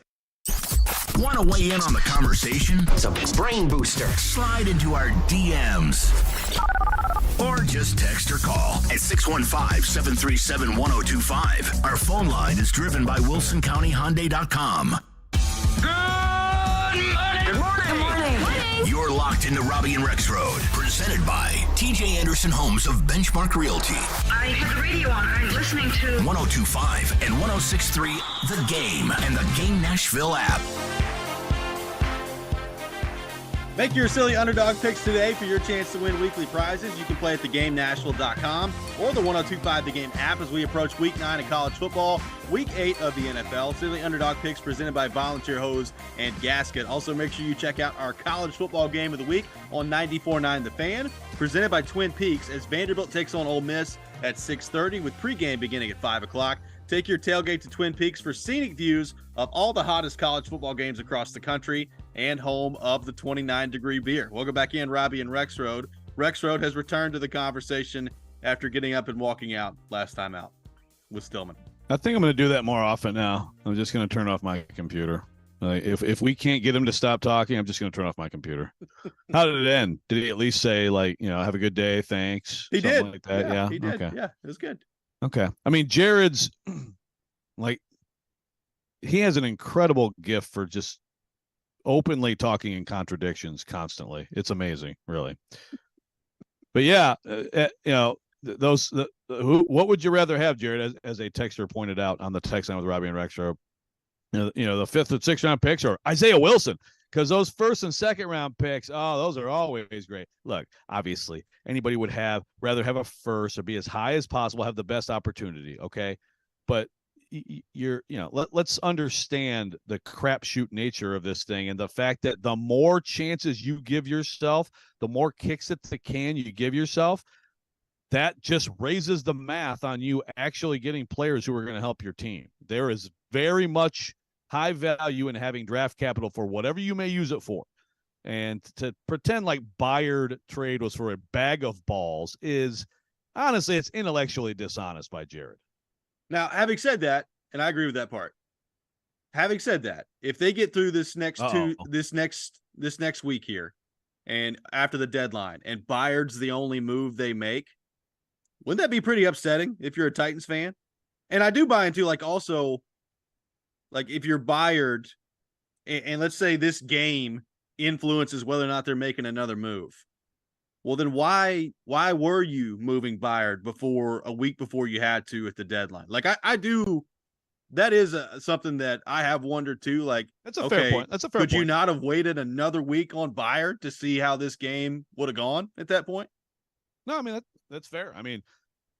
Want to weigh in on the conversation? It's a brain booster. Slide into our DMs. Or just text or call at 615-737-1025. Our phone line is driven by WilsonCountyHyundai.com. Good morning. You're locked into Robby and Rexrode, presented by TJ Anderson Homes of Benchmark Realty. I have the radio on. I'm listening to 1025 and 1063 The Game and the Game Nashville app. Make your silly underdog picks today for your chance to win weekly prizes. You can play at thegamenashville.com or the 1025 The Game app as we approach Week 9 of college football, Week 8 of the NFL. Silly underdog picks presented by Volunteer Hose and Gasket. Also, make sure you check out our college football game of the week on 94.9 The Fan, presented by Twin Peaks as Vanderbilt takes on Ole Miss at 6:30 with pregame beginning at 5 o'clock. Take your tailgate to Twin Peaks for scenic views of all the hottest college football games across the country and home of the 29-degree beer. Welcome back in, Robby and Rexrode. Rexrode has returned to the conversation after getting up and walking out last time out with Stillman. I think I'm going to do that more often now. I'm just going to turn off my computer. If we can't get him to stop talking, I'm just going to turn off my computer. How did it end? Did he at least say, like, have a good day, thanks? He Something did. like that. Yeah, he did. Okay. Yeah, it was good. Okay. I mean, Jared's like, he has an incredible gift for just openly talking in contradictions constantly. It's amazing, really. But yeah, what would you rather have, Jared, as a texter pointed out on the text line with Robby and Rexrode? The 5th and 6th round picks, or Isaiah Wilson, because those 1st and 2nd round picks, those are always great. Look, obviously, anybody would rather have a first or be as high as possible, have the best opportunity. Okay, but let's understand the crapshoot nature of this thing, and the fact that the more chances you give yourself, the more kicks at the can you give yourself. That just raises the math on you actually getting players who are going to help your team. There is very much high value in having draft capital for whatever you may use it for. And to pretend like Bayard trade was for a bag of balls is, honestly, it's intellectually dishonest by Jared. Now, having said that, and I agree with that part. Having said that, if they get through this next week here, and after the deadline, and Bayard's the only move they make, wouldn't that be pretty upsetting if you're a Titans fan? And I do buy into, like, also, like, if you're Bayard, and let's say this game influences whether or not they're making another move, well, then why were you moving Bayard a week before you had to at the deadline? Like, I do. That is something that I have wondered too. Like, that's a fair point. That's a fair point. Could you not have waited another week on Bayard to see how this game would have gone at that point? No, I mean, that's fair. I mean,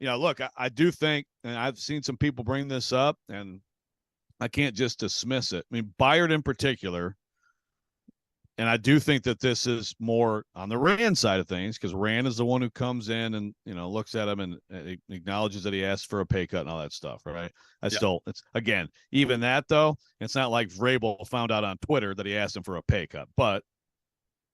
look, I do think, and I've seen some people bring this up, and I can't just dismiss it. I mean, Bayard in particular, and I do think that this is more on the Rand side of things, because Rand is the one who comes in and, looks at him and acknowledges that he asked for a pay cut and all that stuff, right? It's again, even that, though, it's not like Vrabel found out on Twitter that he asked him for a pay cut, but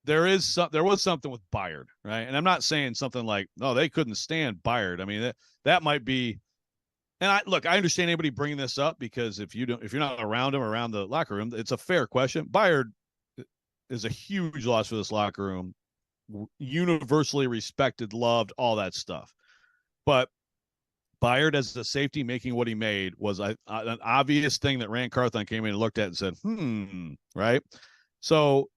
there was something with Bayard, right? And I'm not saying something like, no, they couldn't stand Bayard. I mean, that might be. And I understand anybody bringing this up, because if you're not around him, around the locker room, it's a fair question. Bayard is a huge loss for this locker room, universally respected, loved, all that stuff. But Bayard as a safety making what he made was an obvious thing that Rand Carthon came in and looked at and said, right? So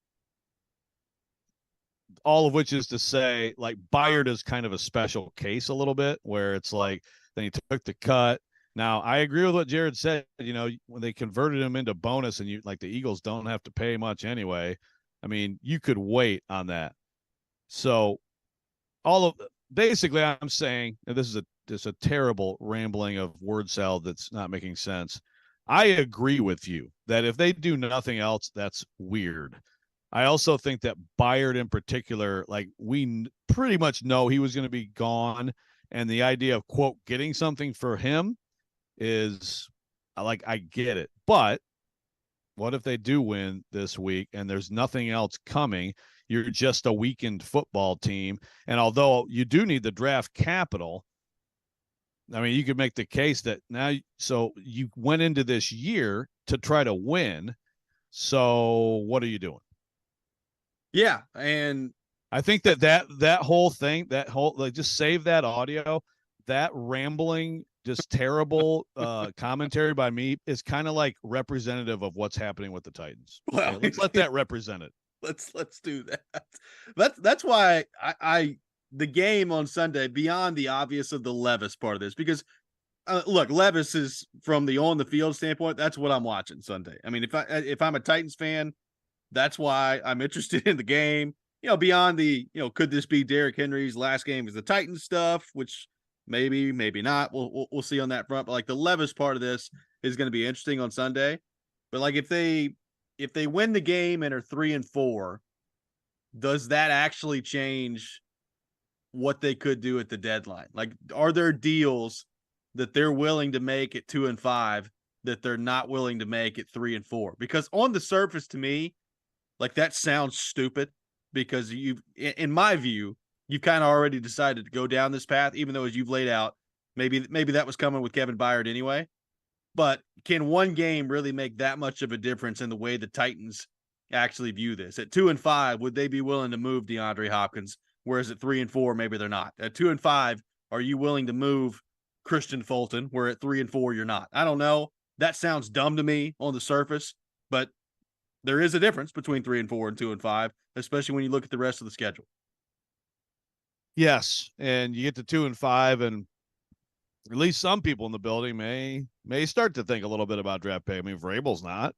all of which is to say, like, Bayard is kind of a special case a little bit, where it's like, then he took the cut. Now, I agree with what Jared said. When they converted him into bonus, and the Eagles don't have to pay much anyway. I mean, you could wait on that. So basically, I'm saying, and this is a terrible rambling of word salad that's not making sense. I agree with you that if they do nothing else, that's weird. I also think that Bayard in particular, like, we pretty much know he was going to be gone. And the idea of, quote, getting something for him is, like, I get it. But what if they do win this week and there's nothing else coming? You're just a weakened football team. And although you do need the draft capital, I mean, you could make the case that so you went into this year to try to win. So what are you doing? Yeah. And I think that whole thing, just save that audio, that rambling, just terrible commentary by me is kind of like representative of what's happening with the Titans. Well, let's let that represent it. Let's do that. That's why the game on Sunday, beyond the obvious of the Levis part of this, because look, Levis is, from the on the field standpoint, that's what I'm watching Sunday. I mean, if I'm a Titans fan, that's why I'm interested in the game. Beyond the, could this be Derrick Henry's last game as the Titans stuff, which maybe not. We'll see on that front. But, like, the Levis part of this is going to be interesting on Sunday. But, like, if they win the game and are 3-4, does that actually change what they could do at the deadline? Like, are there deals that they're willing to make at 2-5 that they're not willing to make at 3-4? Because on the surface, to me, like, that sounds stupid, because in my view, you've kind of already decided to go down this path, even though, as you've laid out, maybe that was coming with Kevin Byard anyway. But can one game really make that much of a difference in the way the Titans actually view this? At 2-5, would they be willing to move DeAndre Hopkins? Whereas at 3-4, maybe they're not. At 2-5, are you willing to move Christian Fulton? Where at 3-4, you're not. I don't know. That sounds dumb to me on the surface, but there is a difference between 3-4 and 2-5, especially when you look at the rest of the schedule. Yes, and you get to 2-5, and at least some people in the building may start to think a little bit about draft pay. I mean, Vrabel's not.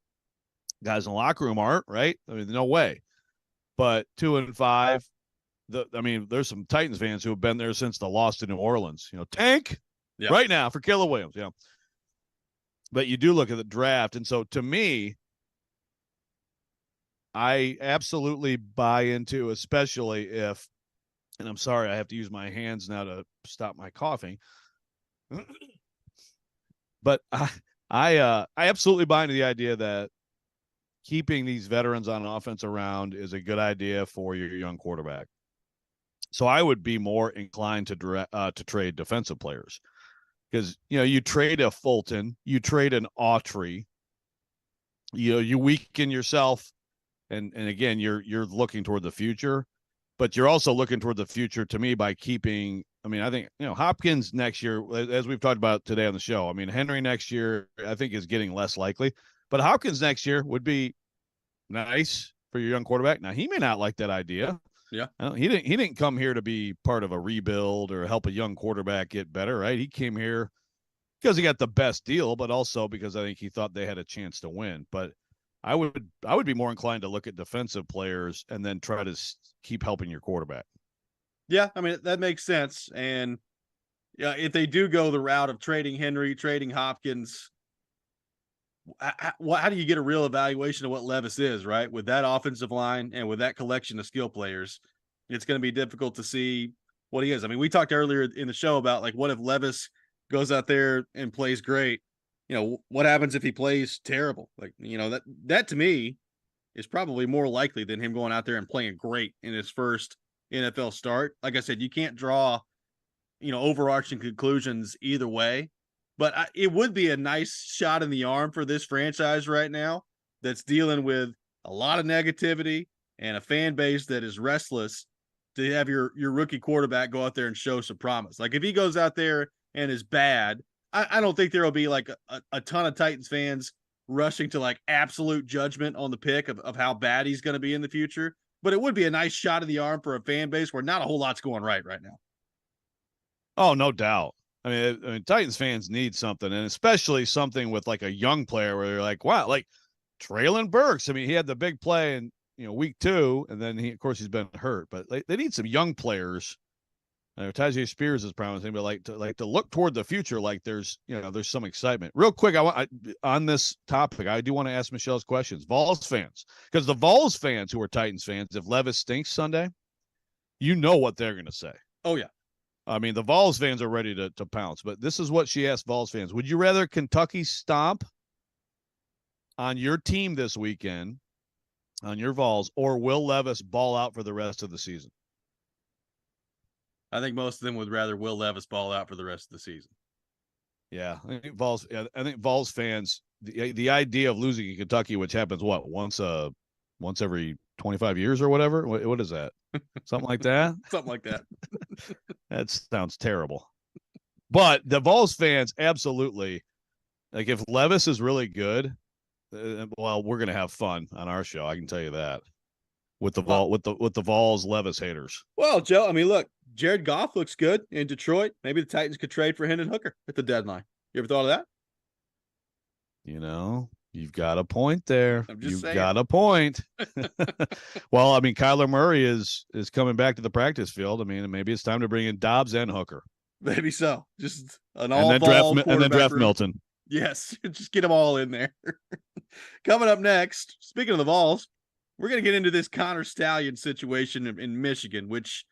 Guys in the locker room aren't, right? I mean, no way. But 2-5, there's some Titans fans who have been there since the loss to New Orleans. Tank right now for Caleb Williams. Yeah. But you do look at the draft, and so to me, I absolutely buy into, especially if, and I'm sorry, I have to use my hands now to stop my coughing. But I absolutely buy into the idea that keeping these veterans on offense around is a good idea for your young quarterback. So I would be more inclined to trade defensive players, because you trade a Fulton, you trade an Autry, you weaken yourself, and again you're looking toward the future, but you're also looking toward the future to me by keeping. I mean, I think Hopkins next year, as we've talked about today on the show. I mean, Henry next year I think is getting less likely, but Hopkins next year would be nice for your young quarterback. Now he may not like that idea. Yeah, he didn't come here to be part of a rebuild or help a young quarterback get better, right? He came here because he got the best deal, but also because I think he thought they had a chance to win. But I would be more inclined to look at defensive players and then try to keep helping your quarterback. Yeah, I mean, that makes sense. And if they do go the route of trading Henry, trading Hopkins, how do you get a real evaluation of what Levis is, right? With that offensive line and with that collection of skill players, it's going to be difficult to see what he is. I mean, we talked earlier in the show about, like, what if Levis goes out there and plays great? What happens if he plays terrible? Like, that to me is probably more likely than him going out there and playing great in his first NFL start. Like I said, you can't draw, overarching conclusions either way. But it would be a nice shot in the arm for this franchise right now that's dealing with a lot of negativity and a fan base that is restless, to have your rookie quarterback go out there and show some promise. Like, if he goes out there and is bad, I don't think there will be like a ton of Titans fans rushing to like absolute judgment on the pick of how bad he's going to be in the future. But it would be a nice shot in the arm for a fan base where not a whole lot's going right now. Oh, no doubt. I mean, Titans fans need something, and especially something with like a young player where you're like, wow, like Traylon Burks. I mean, he had the big play in week 2, and then he's been hurt. But they need some young players. Tajay Spears is promising, but like to look toward the future, like there's some excitement. Real quick, on this topic, I do want to ask Michelle's questions. Vols fans, because the Vols fans who are Titans fans, if Levis stinks Sunday, what they're going to say. Oh yeah. I mean, the Vols fans are ready to pounce, but this is what she asked Vols fans. Would you rather Kentucky stomp on your team this weekend, on your Vols, or Will Levis ball out for the rest of the season? I think most of them would rather Will Levis ball out for the rest of the season. Yeah, I think Vols fans, the idea of losing in Kentucky, which happens once every 25 years or whatever. What is that? Something like that? Something like that. That sounds terrible. But the Vols fans, absolutely. Like, if Levis is really good, well, we're going to have fun on our show. I can tell you that. With the Vols Levis haters. Well, Joe, I mean, look, Jared Goff looks good in Detroit. Maybe the Titans could trade for Hendon Hooker at the deadline. You ever thought of that? You've got a point there. You've got a point. Well, I mean, Kyler Murray is coming back to the practice field. I mean, maybe it's time to bring in Dobbs and Hooker. Maybe so. Just an and then draft Milton. Yes, just get them all in there. Coming up next, speaking of the Vols, we're going to get into this Connor Stallion situation in Michigan, which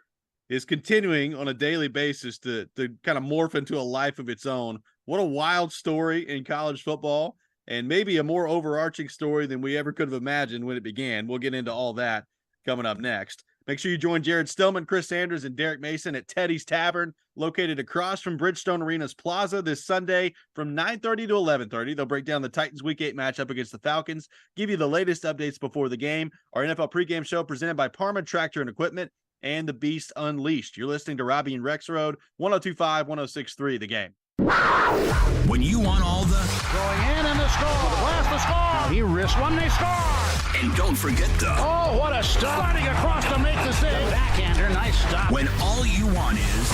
is continuing on a daily basis to kind of morph into a life of its own. What a wild story in college football, and maybe a more overarching story than we ever could have imagined when it began. We'll get into all that coming up next. Make sure you join Jared Stillman, Chris Sanders, and Derek Mason at Teddy's Tavern, located across from Bridgestone Arena's Plaza this Sunday from 9:30 to 11:30. They'll break down the Titans Week 8 matchup against the Falcons, give you the latest updates before the game. Our NFL pregame show presented by Parma Tractor and Equipment and the Beast Unleashed. You're listening to Robby and Rexrode, 102.5, 106.3 The Game. When you want all the going in and the score, the blast, the score. He wrists one, they score. And don't forget the oh, what a stop! Sliding across to make the save. The backhander, nice stop. When all you want is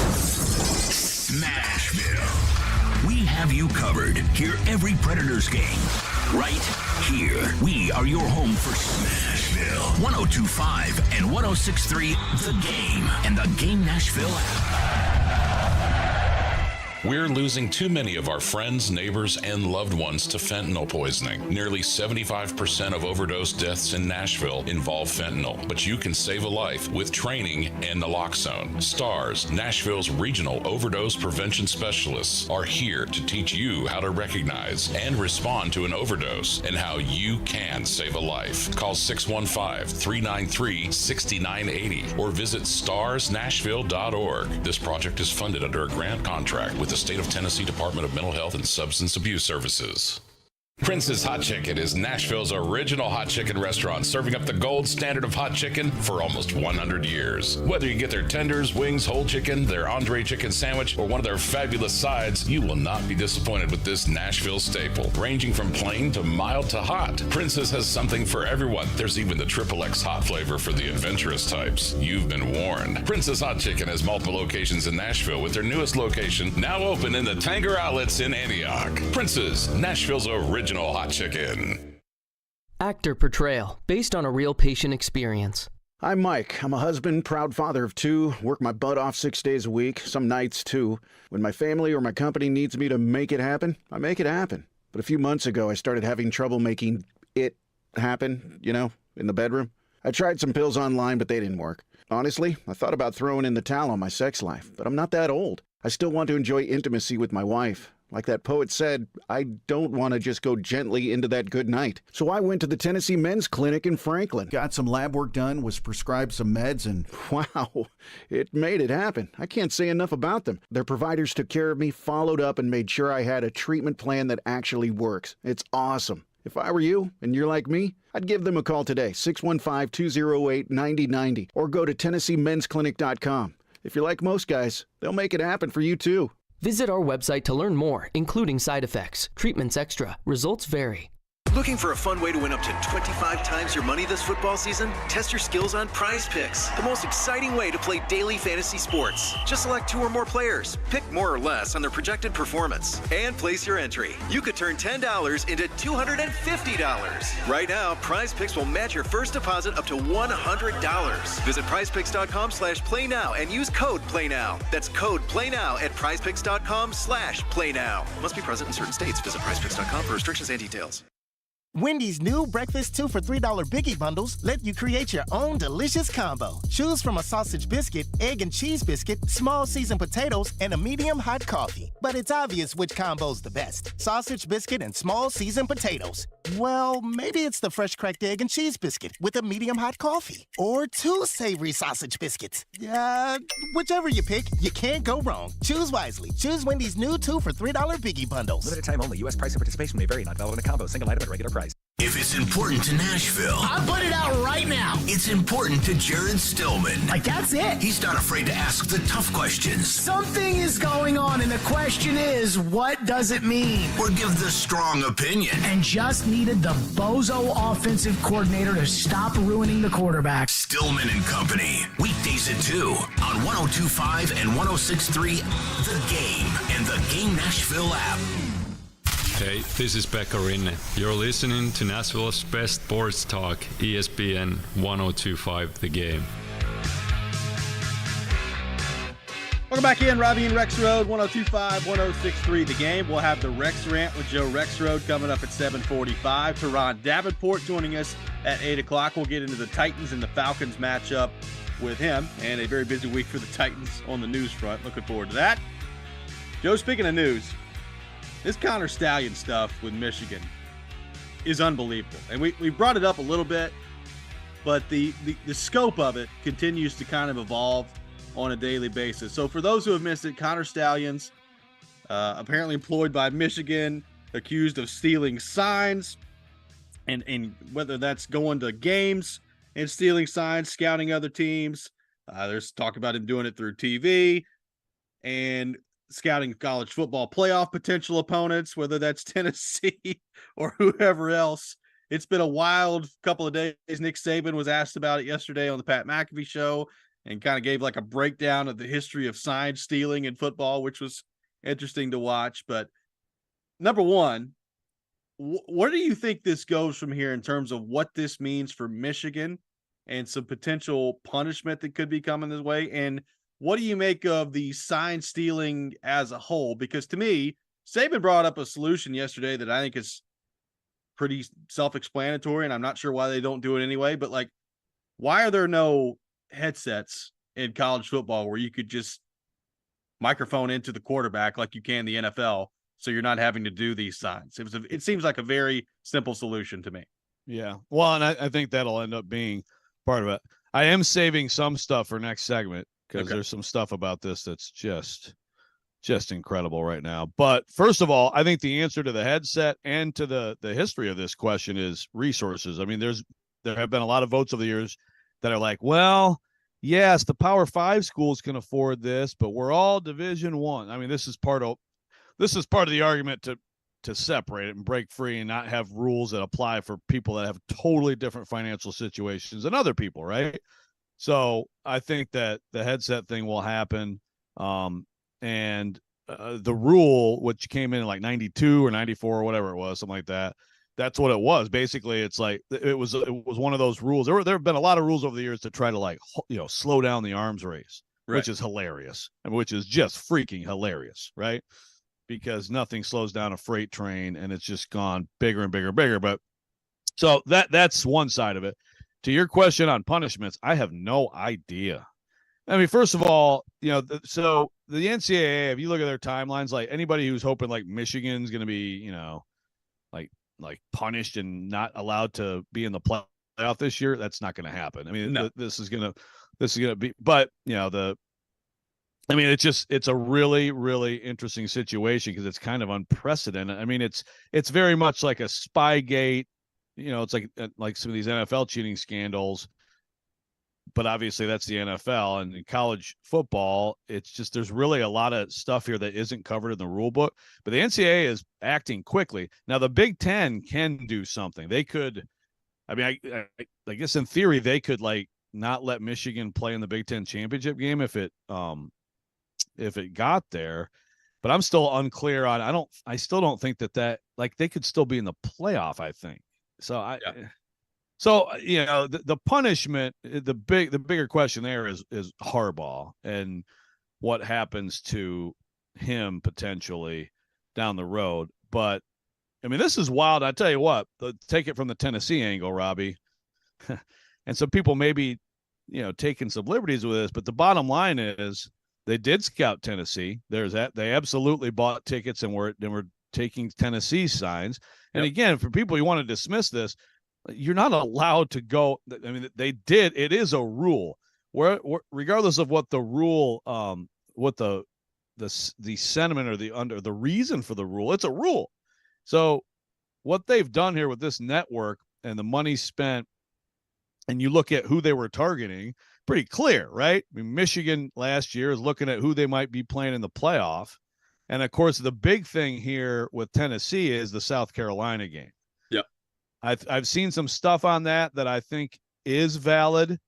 Smashville, we have you covered. Hear every Predators game right here. We are your home for Smashville. 102.5 and 106.3 The Game and the Game Nashville app. We're losing too many of our friends, neighbors, and loved ones to fentanyl poisoning. Nearly 75% of overdose deaths in Nashville involve fentanyl, but you can save a life with training and naloxone. STARS, Nashville's regional overdose prevention specialists, are here to teach you how to recognize and respond to an overdose and how you can save a life. Call 615-393-6980 or visit starsnashville.org. This project is funded under a grant contract with the State of Tennessee Department of Mental Health and Substance Abuse Services. Prince's Hot Chicken is Nashville's original hot chicken restaurant, serving up the gold standard of hot chicken for almost 100 years. Whether you get their tenders, wings, whole chicken, their Andre chicken sandwich, or one of their fabulous sides, you will not be disappointed with this Nashville staple. Ranging from plain to mild to hot, Prince's has something for everyone. There's even the XXX hot flavor for the adventurous types. You've been warned. Prince's Hot Chicken has multiple locations in Nashville, with their newest location now open in the Tanger Outlets in Antioch. Prince's, Nashville's original hot chicken. Actor portrayal, based on a real patient experience. I'm Mike. I'm a husband, proud father of two, work my butt off 6 days a week, some nights too. When my family or my company needs me to make it happen, I make it happen. But a few months ago, I started having trouble making it happen, in the bedroom. I tried some pills online, but they didn't work. Honestly, I thought about throwing in the towel on my sex life, but I'm not that old. I still want to enjoy intimacy with my wife. Like that poet said, I don't want to just go gently into that good night. So I went to the Tennessee Men's Clinic in Franklin. Got some lab work done, was prescribed some meds, and wow, it made it happen. I can't say enough about them. Their providers took care of me, followed up, and made sure I had a treatment plan that actually works. It's awesome. If I were you, and you're like me, I'd give them a call today, 615-208-9090, or go to TennesseeMen'sClinic.com. If you're like most guys, they'll make it happen for you too. Visit our website to learn more, including side effects, treatments extra, results vary. Looking for a fun way to win up to 25 times your money this football season? Test your skills on Prize Picks, the most exciting way to play daily fantasy sports. Just select 2 or more players, pick more or less on their projected performance, and place your entry. You could turn $10 into $250. Right now, Prize Picks will match your first deposit up to $100. Visit prizepicks.com/playnow and use code PLAYNOW. That's code PLAYNOW at prizepicks.com/playnow. Must be present in certain states. Visit prizepicks.com for restrictions and details. Wendy's new breakfast 2 for $3 Biggie Bundles let you create your own delicious combo. Choose from a sausage biscuit, egg and cheese biscuit, small seasoned potatoes, and a medium hot coffee. But it's obvious which combo's the best. Sausage biscuit and small seasoned potatoes. Well, maybe it's the fresh cracked egg and cheese biscuit with a medium hot coffee. Or 2 savory sausage biscuits. Whichever you pick, you can't go wrong. Choose wisely. Choose Wendy's new 2 for $3 Biggie Bundles. Limited time only. U.S. price and participation may vary. Not valid in a combo. Single item at regular price. If it's important to Nashville, I'll put it out right now. It's important to Jared Stillman. Like, that's it. He's not afraid to ask the tough questions. Something is going on, and the question is, what does it mean? Or give the strong opinion. And just needed the bozo offensive coordinator to stop ruining the quarterback. Stillman and Company. Weekdays at 2 on 102.5 and 106.3 The Game and the Game Nashville app. Hey, this is Pekka Rinne. You're listening to Nashville's best sports talk, ESPN 102.5 The Game. Welcome back in, Robby and Rexrode, 102.5, 106.3 The Game. We'll have the Rex Rant with Joe Rexrode coming up at 7:45. Teron Davenport joining us at 8 o'clock. We'll get into the Titans and the Falcons matchup with him, and a very busy week for the Titans on the news front. Looking forward to that. Joe, speaking of news, this Connor Stallion stuff with Michigan is unbelievable. And we brought it up a little bit but the scope of it continues to kind of evolve on a daily basis. So for those who have missed it, Connor Stallions, apparently employed by Michigan, accused of stealing signs, and whether that's going to games and stealing signs, scouting other teams. There's talk about him doing it through TV and scouting college football playoff potential opponents, whether that's Tennessee or whoever else. It's been a wild couple of days. Nick Saban was asked about it yesterday on the Pat McAfee show and kind of gave like a breakdown of the history of sign stealing in football, which was interesting to watch. But number one, where do you think this goes from here in terms of what this means for Michigan and some potential punishment that could be coming this way? And what do you make of the sign stealing as a whole? Because to me, Saban brought up a solution yesterday that I think is pretty self-explanatory, and I'm not sure why they don't do it anyway, but like, why are there no headsets in college football where you could just microphone into the quarterback like you can the NFL, so you're not having to do these signs? It seems like a very simple solution to me. Yeah. Well, and I think that'll end up being part of it. I am saving some stuff for next segment because there's some stuff about this that's just incredible right now. But first of all, I think the answer to the headset and to the history of this question is resources. I mean, there have been a lot of votes over the years that are like, well, yes, the Power 5 schools can afford this, but we're all Division I. I mean, this is part of the argument to separate it and break free and not have rules that apply for people that have totally different financial situations than other people, right? So I think that the headset thing will happen. And the rule, which came in like 92 or 94 or whatever it was, something like that, that's what it was. Basically, it's like it was one of those rules. There have been a lot of rules over the years to try to like, slow down the arms race, which is hilarious, and which is just freaking hilarious, right? Because nothing slows down a freight train, and it's just gone bigger and bigger and bigger. But so that's one side of it. To your question on punishments, I have no idea. I mean, first of all, so the NCAA, if you look at their timelines, like anybody who's hoping like Michigan's going to be, like punished and not allowed to be in the playoff this year, that's not going to happen. I mean, no. This is going to be, but it's a really, really interesting situation because it's kind of unprecedented. I mean, it's very much like a Spygate. It's like some of these NFL cheating scandals, but obviously that's the NFL. And in college football, it's just there's really a lot of stuff here that isn't covered in the rule book. But the NCAA is acting quickly. Now, the Big Ten can do something. They could, I guess in theory, they could like not let Michigan play in the Big Ten championship game if it got there. But I'm still unclear on. I still don't think that like they could still be in the playoff, I think. So So, the punishment, the bigger question there is Harbaugh and what happens to him potentially down the road. But I mean, this is wild. I tell you what, take it from the Tennessee angle, Robby. And some people may be, taking some liberties with this, but the bottom line is they did scout Tennessee. There's that. They absolutely bought tickets and were taking Tennessee signs. And again, for people who want to dismiss this, you're not allowed to go. I mean, they did. It is a rule where regardless of what the rule, what the sentiment or the reason for the rule, it's a rule. So what they've done here with this network and the money spent, and you look at who they were targeting, pretty clear, right? I mean, Michigan last year is looking at who they might be playing in the playoff. And of course, the big thing here with Tennessee is the South Carolina game. Yep. I've seen some stuff on that I think is valid.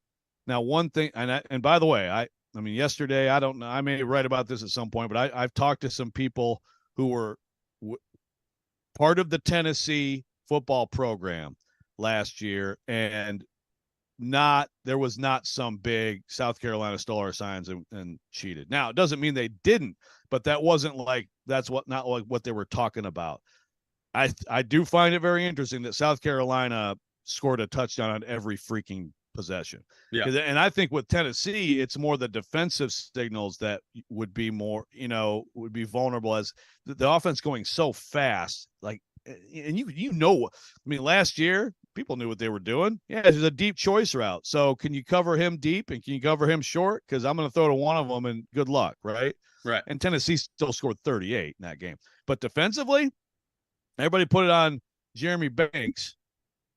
Now, one thing, and by the way, I mean, yesterday, I don't know, I may write about this at some point, but I've talked to some people who were part of the Tennessee football program last year, and there was not some big South Carolina stole our signs and cheated. Now, it doesn't mean they didn't, but that wasn't like, not like what they were talking about. I do find it very interesting that South Carolina scored a touchdown on every freaking possession. Yeah. And I think with Tennessee, it's more the defensive signals that would be more, would be vulnerable as the offense going so fast. Like, and I mean, last year people knew what they were doing. Yeah, it's a deep choice route. So can you cover him deep and can you cover him short? Because I'm going to throw to one of them and good luck, right? Right. And Tennessee still scored 38 in that game. But defensively, everybody put it on Jeremy Banks.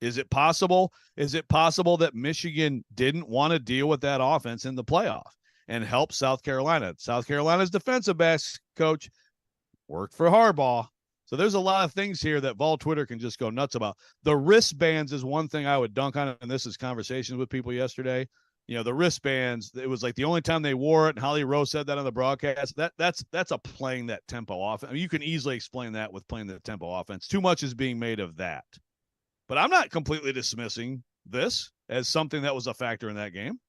Is it possible? Is it possible that Michigan didn't want to deal with that offense in the playoff and help South Carolina? South Carolina's defensive backs coach worked for Harbaugh. So there's a lot of things here that Vol Twitter can just go nuts about. The wristbands is one thing I would dunk on, and this is conversations with people yesterday. You know, the wristbands, it was like the only time they wore it, and Holly Rowe said that on the broadcast. That's a playing that tempo offense. I mean, you can easily explain that with playing the tempo offense. Too much is being made of that. But I'm not completely dismissing this as something that was a factor in that game.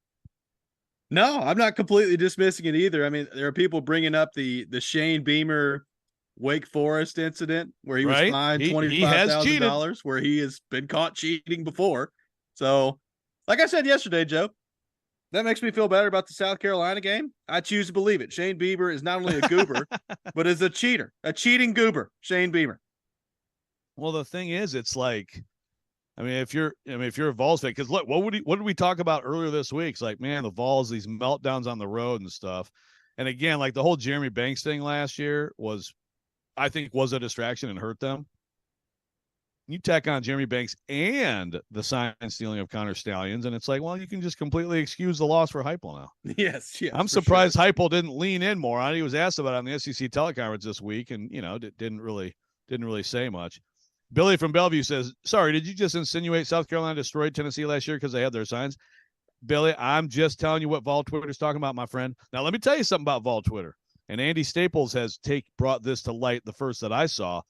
No, I'm not completely dismissing it either. I mean, there are people bringing up the Shane Beamer Wake Forest incident where he was fined $25,000, where he has been caught cheating before. So, like I said yesterday, Joe, that makes me feel better about the South Carolina game. I choose to believe it. Shane Beamer is not only a goober, but is a cheater, a cheating goober. Shane Beamer. Well, the thing is, it's like, I mean, if you're a Vols fan, because look, what did we talk about earlier this week? It's like, man, the Vols, these meltdowns on the road and stuff. And again, like the whole Jeremy Banks thing last year I think was a distraction and hurt them. You tack on Jeremy Banks and the sign stealing of Connor Stallions, and it's like, well, you can just completely excuse the loss for Heupel now. Yes. I'm surprised Heupel didn't lean in more on it. He was asked about it on the SEC teleconference this week, and didn't really say much. Billy from Bellevue says, sorry, did you just insinuate South Carolina destroyed Tennessee last year because they had their signs? Billy, I'm just telling you what Vol Twitter is talking about, my friend. Now, let me tell you something about Vol Twitter. And Andy Staples has brought this to light, the first that I saw.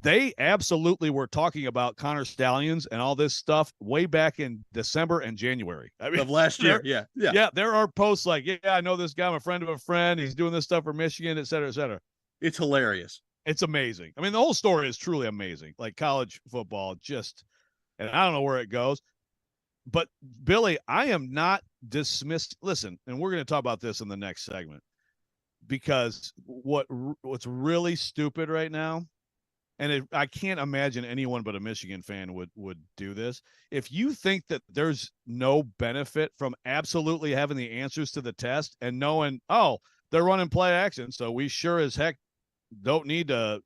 They absolutely were talking about Connor Stallions and all this stuff way back in December and January. I mean, of last year. Yeah. There are posts like, yeah, I know this guy, I'm a friend of a friend. He's doing this stuff for Michigan, et cetera, et cetera. It's hilarious. It's amazing. I mean, the whole story is truly amazing. Like college football, and I don't know where it goes. But Billy, I am not dismissed. Listen, and we're going to talk about this in the next segment, because what's really stupid right now, and I can't imagine anyone but a Michigan fan would do this. If you think that there's no benefit from absolutely having the answers to the test and knowing, oh, they're running play action, so we sure as heck don't need to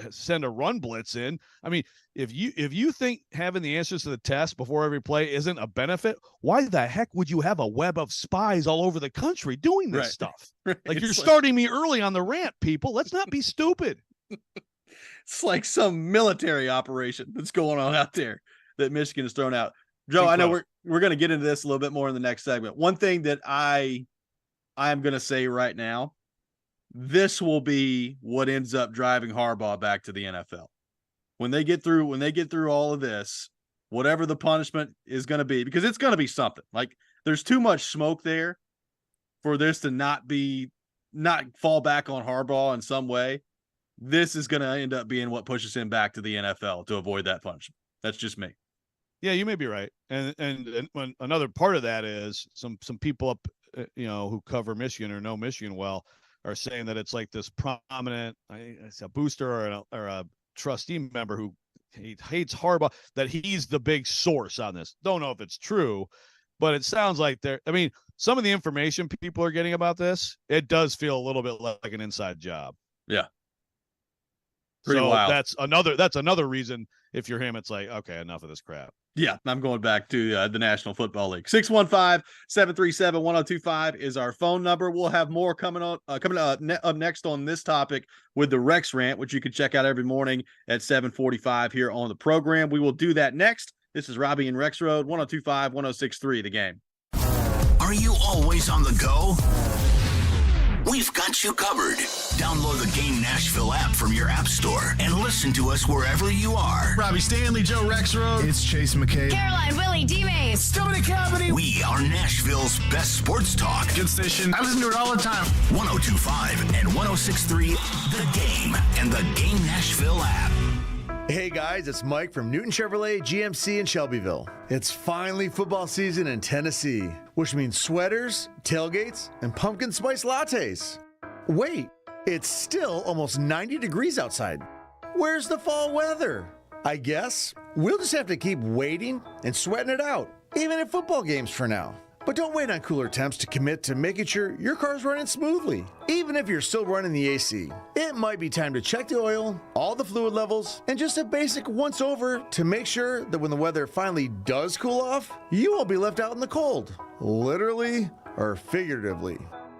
send a run blitz in. I mean, if you think having the answers to the test before every play isn't a benefit, why the heck would you have a web of spies all over the country doing this stuff? Like, you're starting me early on the rant, people. Let's not be stupid. It's like some military operation that's going on out there that Michigan has thrown out. Joe, I know we're going to get into this a little bit more in the next segment. One thing that I am going to say right now, this will be what ends up driving Harbaugh back to the NFL. When they get through all of this, whatever the punishment is going to be, because it's going to be something. Like, there's too much smoke there for this to not fall back on Harbaugh in some way. This is going to end up being what pushes him back to the NFL to avoid that punishment. That's just me. Yeah, you may be right. And when another part of that is some people up, who cover Michigan or know Michigan well, are saying that it's like this prominent, it's a booster or a trustee member who hates Harbaugh, that he's the big source on this. Don't know if it's true, but it sounds like some of the information people are getting about this, it does feel a little bit like an inside job. Yeah. Pretty wild. That's another reason, if you're him, it's like, okay, enough of this crap. Yeah, I'm going back to the National Football League. 615-737-1025 is our phone number. We'll have more coming up next on this topic with the Rex Rant, which you can check out every morning at 7:45 here on the program. We will do that next. This is Robby and Rexrode, 102.5-106.3 The Game. Are you always on the go? We've got you covered. Download the Game Nashville app from your app store and listen to us wherever you are. Robbie Stanley, Joe Rexrode. It's Chase McCabe. Caroline, Willie, D-Mace. Dominic Cavity. We are Nashville's best sports talk. Good station. I listen to it all the time. 102.5 and 106.3 The Game and the Game Nashville app. Hey guys, it's Mike from Newton Chevrolet GMC in Shelbyville. It's finally football season in Tennessee, which means sweaters, tailgates, and pumpkin spice lattes. Wait, it's still almost 90 degrees outside. Where's the fall weather? I guess we'll just have to keep waiting and sweating it out, even in football games for now. But don't wait on cooler temps to commit to making sure your car's running smoothly, even if you're still running the AC. It might be time to check the oil, all the fluid levels, and just a basic once over to make sure that when the weather finally does cool off, you won't be left out in the cold, literally or figuratively.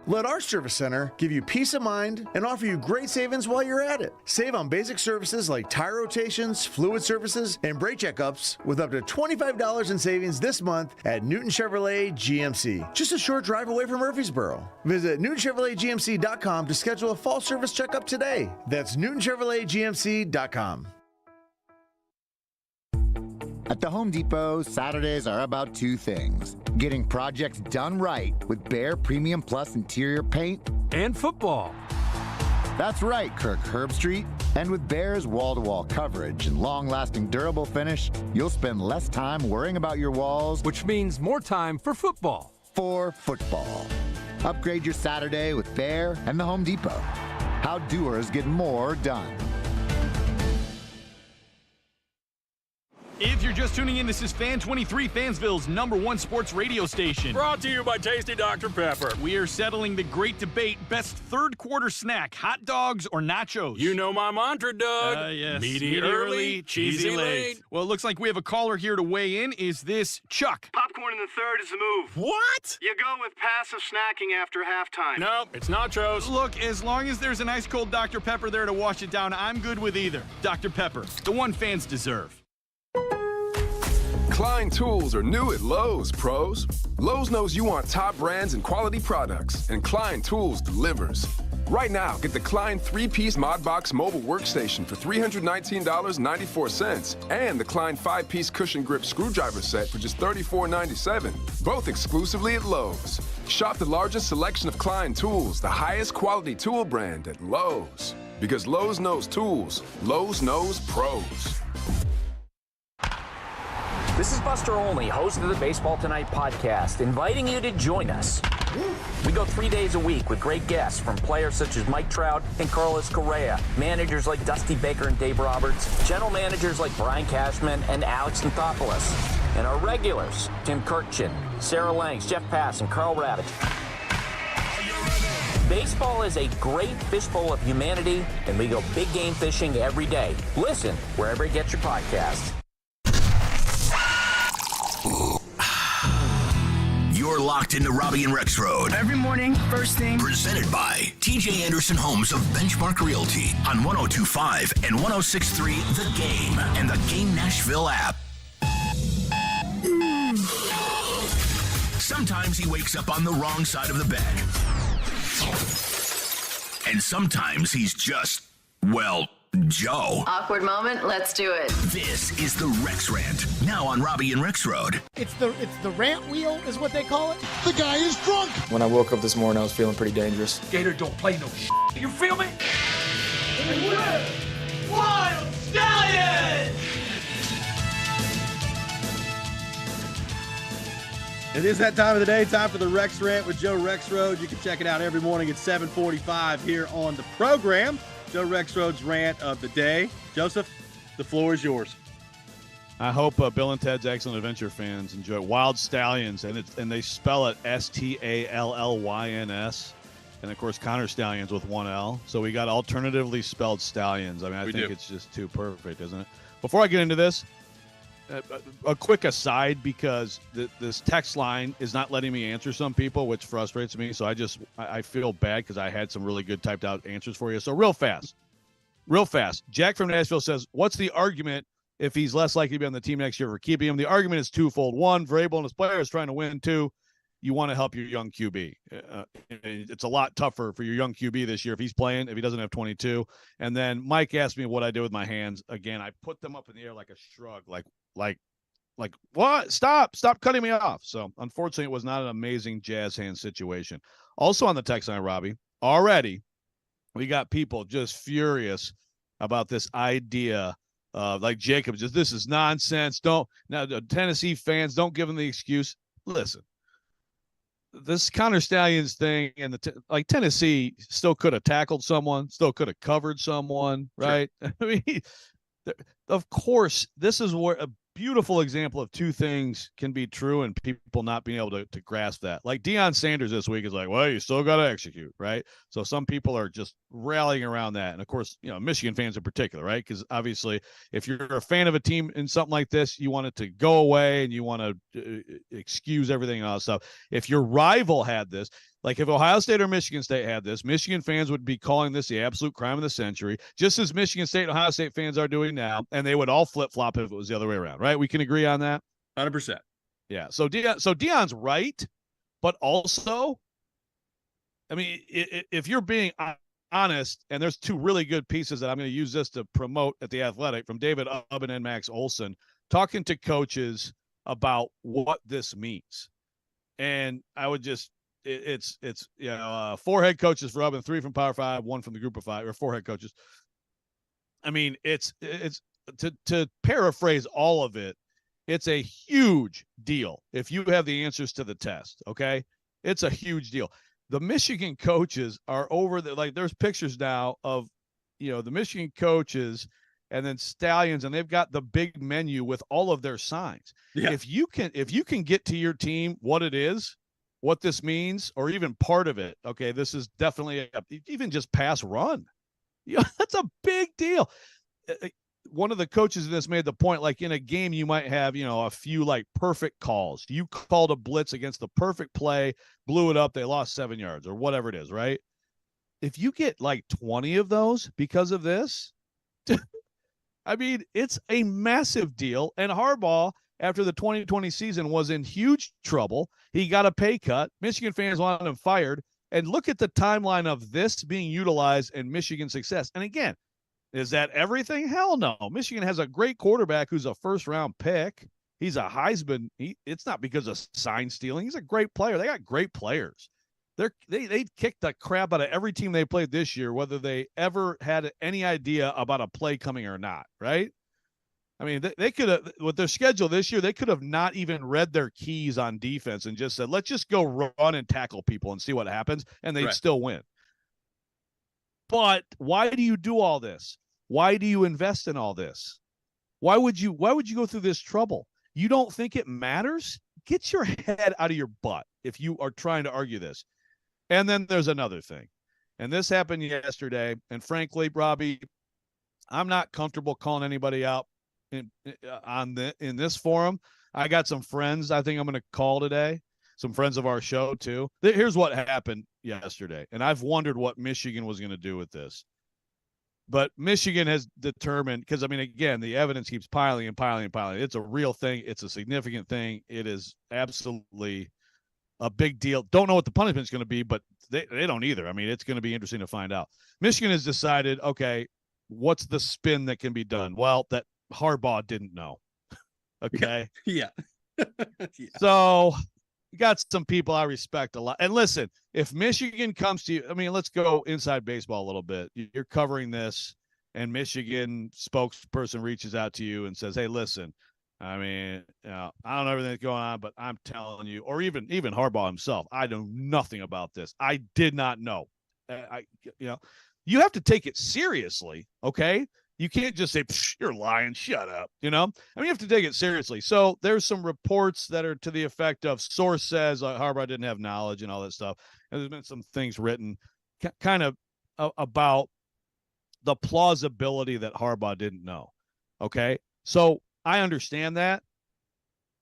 Let our service center give you peace of mind and offer you great savings while you're at it. Save on basic services like tire rotations, fluid services, and brake checkups with up to $25 in savings this month at Newton Chevrolet GMC. Just a short drive away from Murfreesboro. Visit NewtonChevroletGMC.com to schedule a fall service checkup today. That's NewtonChevroletGMC.com. At the Home Depot, Saturdays are about two things: getting projects done right with Behr Premium Plus interior paint and football. That's right, Kirk Herbstreit. And with Behr's wall-to-wall coverage and long-lasting durable finish, you'll spend less time worrying about your walls, which means more time for football. For football. Upgrade your Saturday with Behr and the Home Depot. How doers get more done. If you're just tuning in, this is Fan 23, Fansville's #1 sports radio station. Brought to you by Tasty Dr. Pepper. We are settling the great debate: best third quarter snack, hot dogs or nachos? You know my mantra, Doug. Yes. Meaty early, cheesy late. Well, it looks like we have a caller here to weigh in. Is this Chuck? Popcorn in the third is the move. What? You go with passive snacking after halftime. No, it's nachos. Look, as long as there's an ice cold Dr. Pepper there to wash it down, I'm good with either. Dr. Pepper, the one fans deserve. Klein tools are new at Lowe's, pros. Lowe's knows you want top brands and quality products, and Klein Tools delivers. Right now, get the Klein 3-piece ModBox mobile workstation for $319.94 and the Klein 5-piece cushion grip screwdriver set for just $34.97, both exclusively at Lowe's. Shop the largest selection of Klein tools, the highest quality tool brand at Lowe's. Because Lowe's knows tools, Lowe's knows pros. This is Buster Olney, host of the Baseball Tonight podcast, inviting you to join us. We go 3 days a week with great guests from players such as Mike Trout and Carlos Correa, managers like Dusty Baker and Dave Roberts, general managers like Brian Cashman and Alex Anthopoulos, and our regulars, Tim Kirkchin, Sarah Langs, Jeff Pass, and Carl Ravitch. Baseball is a great fishbowl of humanity, and we go big game fishing every day. Listen wherever you get your podcast. You're locked into Robby and Rexrode. Every morning, first thing. Presented by TJ Anderson Homes of Benchmark Realty on 102.5 and 106.3 The Game and the Game Nashville app. Sometimes he wakes up on the wrong side of the bed. And sometimes he's just, well, Joe. Awkward moment, let's do it. This is the Rex Rant, now on Robby and Rexrode. It's the rant wheel is what they call it. The guy is drunk. When I woke up this morning, I was feeling pretty dangerous. Gator don't play no shit. You feel me? Wild Stallions! It is that time of the day, time for the Rex Rant with Joe Rexrode. You can check it out every morning at 7:45 here on the program. Joe Rexrode's rant of the day. Joseph, the floor is yours. I hope Bill and Ted's Excellent Adventure fans enjoy Wild Stallions, and they spell it Stallyns, and of course Connor Stallions with one L. So we got alternatively spelled stallions. I mean, I think it's just too perfect, isn't it? Before I get into this, a quick aside, because this text line is not letting me answer some people, which frustrates me. So I feel bad because I had some really good typed out answers for you. So real fast. Jack from Nashville says, what's the argument if he's less likely to be on the team next year for keeping him? The argument is twofold. One, Vrabel and his players trying to win. Two, you want to help your young QB. It's a lot tougher for your young QB this year if he's playing, if he doesn't have 22. And then Mike asked me what I did with my hands. Again, I put them up in the air like a shrug, like what? Stop cutting me off. So unfortunately, it was not an amazing jazz hand situation. Also on the text line, Robby, already we got people just furious about this idea of, like Jacob, just this is nonsense. The Tennessee fans, don't give them the excuse. Listen, this Connor Stallions thing and Tennessee still could have tackled someone, still could have covered someone, right? Sure. I mean, Of course, this is where a beautiful example of two things can be true and people not being able to grasp that. Like Deion Sanders this week is like, well, you still got to execute, right? So some people are just rallying around that. And of course, Michigan fans in particular, right? Because obviously if you're a fan of a team in something like this, you want it to go away and you want to excuse everything else stuff. If your rival had this, like if Ohio State or Michigan State had this, Michigan fans would be calling this the absolute crime of the century, just as Michigan State and Ohio State fans are doing now, and they would all flip-flop if it was the other way around, right? We can agree on that? 100%. Yeah, so Deion's right, but also, I mean, if you're being honest, and there's two really good pieces that I'm going to use this to promote at The Athletic from David Ubben and Max Olson, talking to coaches about what this means. And I would just, it's four head coaches for Robin, 3 from Power 5, 1 from the Group of 5, or 4 head coaches. I mean, it's to paraphrase all of it, it's a huge deal if you have the answers to the test. Okay, it's a huge deal. The Michigan coaches are over there. Like there's pictures now of the Michigan coaches and then Stallions, and they've got the big menu with all of their signs. Yeah. If you can get to your team what it is, what this means, or even part of it. Okay, this is definitely even just pass run. That's a big deal. One of the coaches in this made the point, like in a game, you might have, a few like perfect calls. You called a blitz against the perfect play, blew it up, they lost 7 yards or whatever it is, right? If you get like 20 of those because of this, I mean, it's a massive deal. And Harbaugh, after the 2020 season, was in huge trouble. He got a pay cut. Michigan fans wanted him fired. And look at the timeline of this being utilized in Michigan's success. And again, is that everything? Hell no. Michigan has a great quarterback who's a first-round pick. He's a Heisman. It's not because of sign stealing. He's a great player. They got great players. They kicked the crap out of every team they played this year, whether they ever had any idea about a play coming or not, right? I mean, they could have, with their schedule this year, they could have not even read their keys on defense and just said, let's just go run and tackle people and see what happens, and they'd still win. But why do you do all this? Why do you invest in all this? Why would you go through this trouble? You don't think it matters? Get your head out of your butt if you are trying to argue this. And then there's another thing. And this happened yesterday. And frankly, Robby, I'm not comfortable calling anybody out in this forum. I got some friends I think I'm going to call today, some friends of our show too. Here's what happened yesterday, and I've wondered what Michigan was going to do with this. But Michigan has determined, because, I mean, again, the evidence keeps piling and piling and piling. It's a real thing. It's a significant thing. It is absolutely a big deal. Don't know what the punishment is going to be, but they don't either. I mean, it's going to be interesting to find out. Michigan has decided, okay, what's the spin that can be done? Well, that Harbaugh didn't know. Okay. Yeah. Yeah. So you got some people I respect a lot. And listen, if Michigan comes to you, I mean, let's go inside baseball a little bit. You're covering this, and Michigan spokesperson reaches out to you and says, hey, listen, I mean, I don't know everything that's going on, but I'm telling you, or even Harbaugh himself, I know nothing about this. I did not know. You have to take it seriously, okay? You can't just say, you're lying, shut up, I mean, you have to take it seriously. So there's some reports that are to the effect of source says Harbaugh didn't have knowledge and all that stuff. And there's been some things written kind of about the plausibility that Harbaugh didn't know. Okay. So I understand that,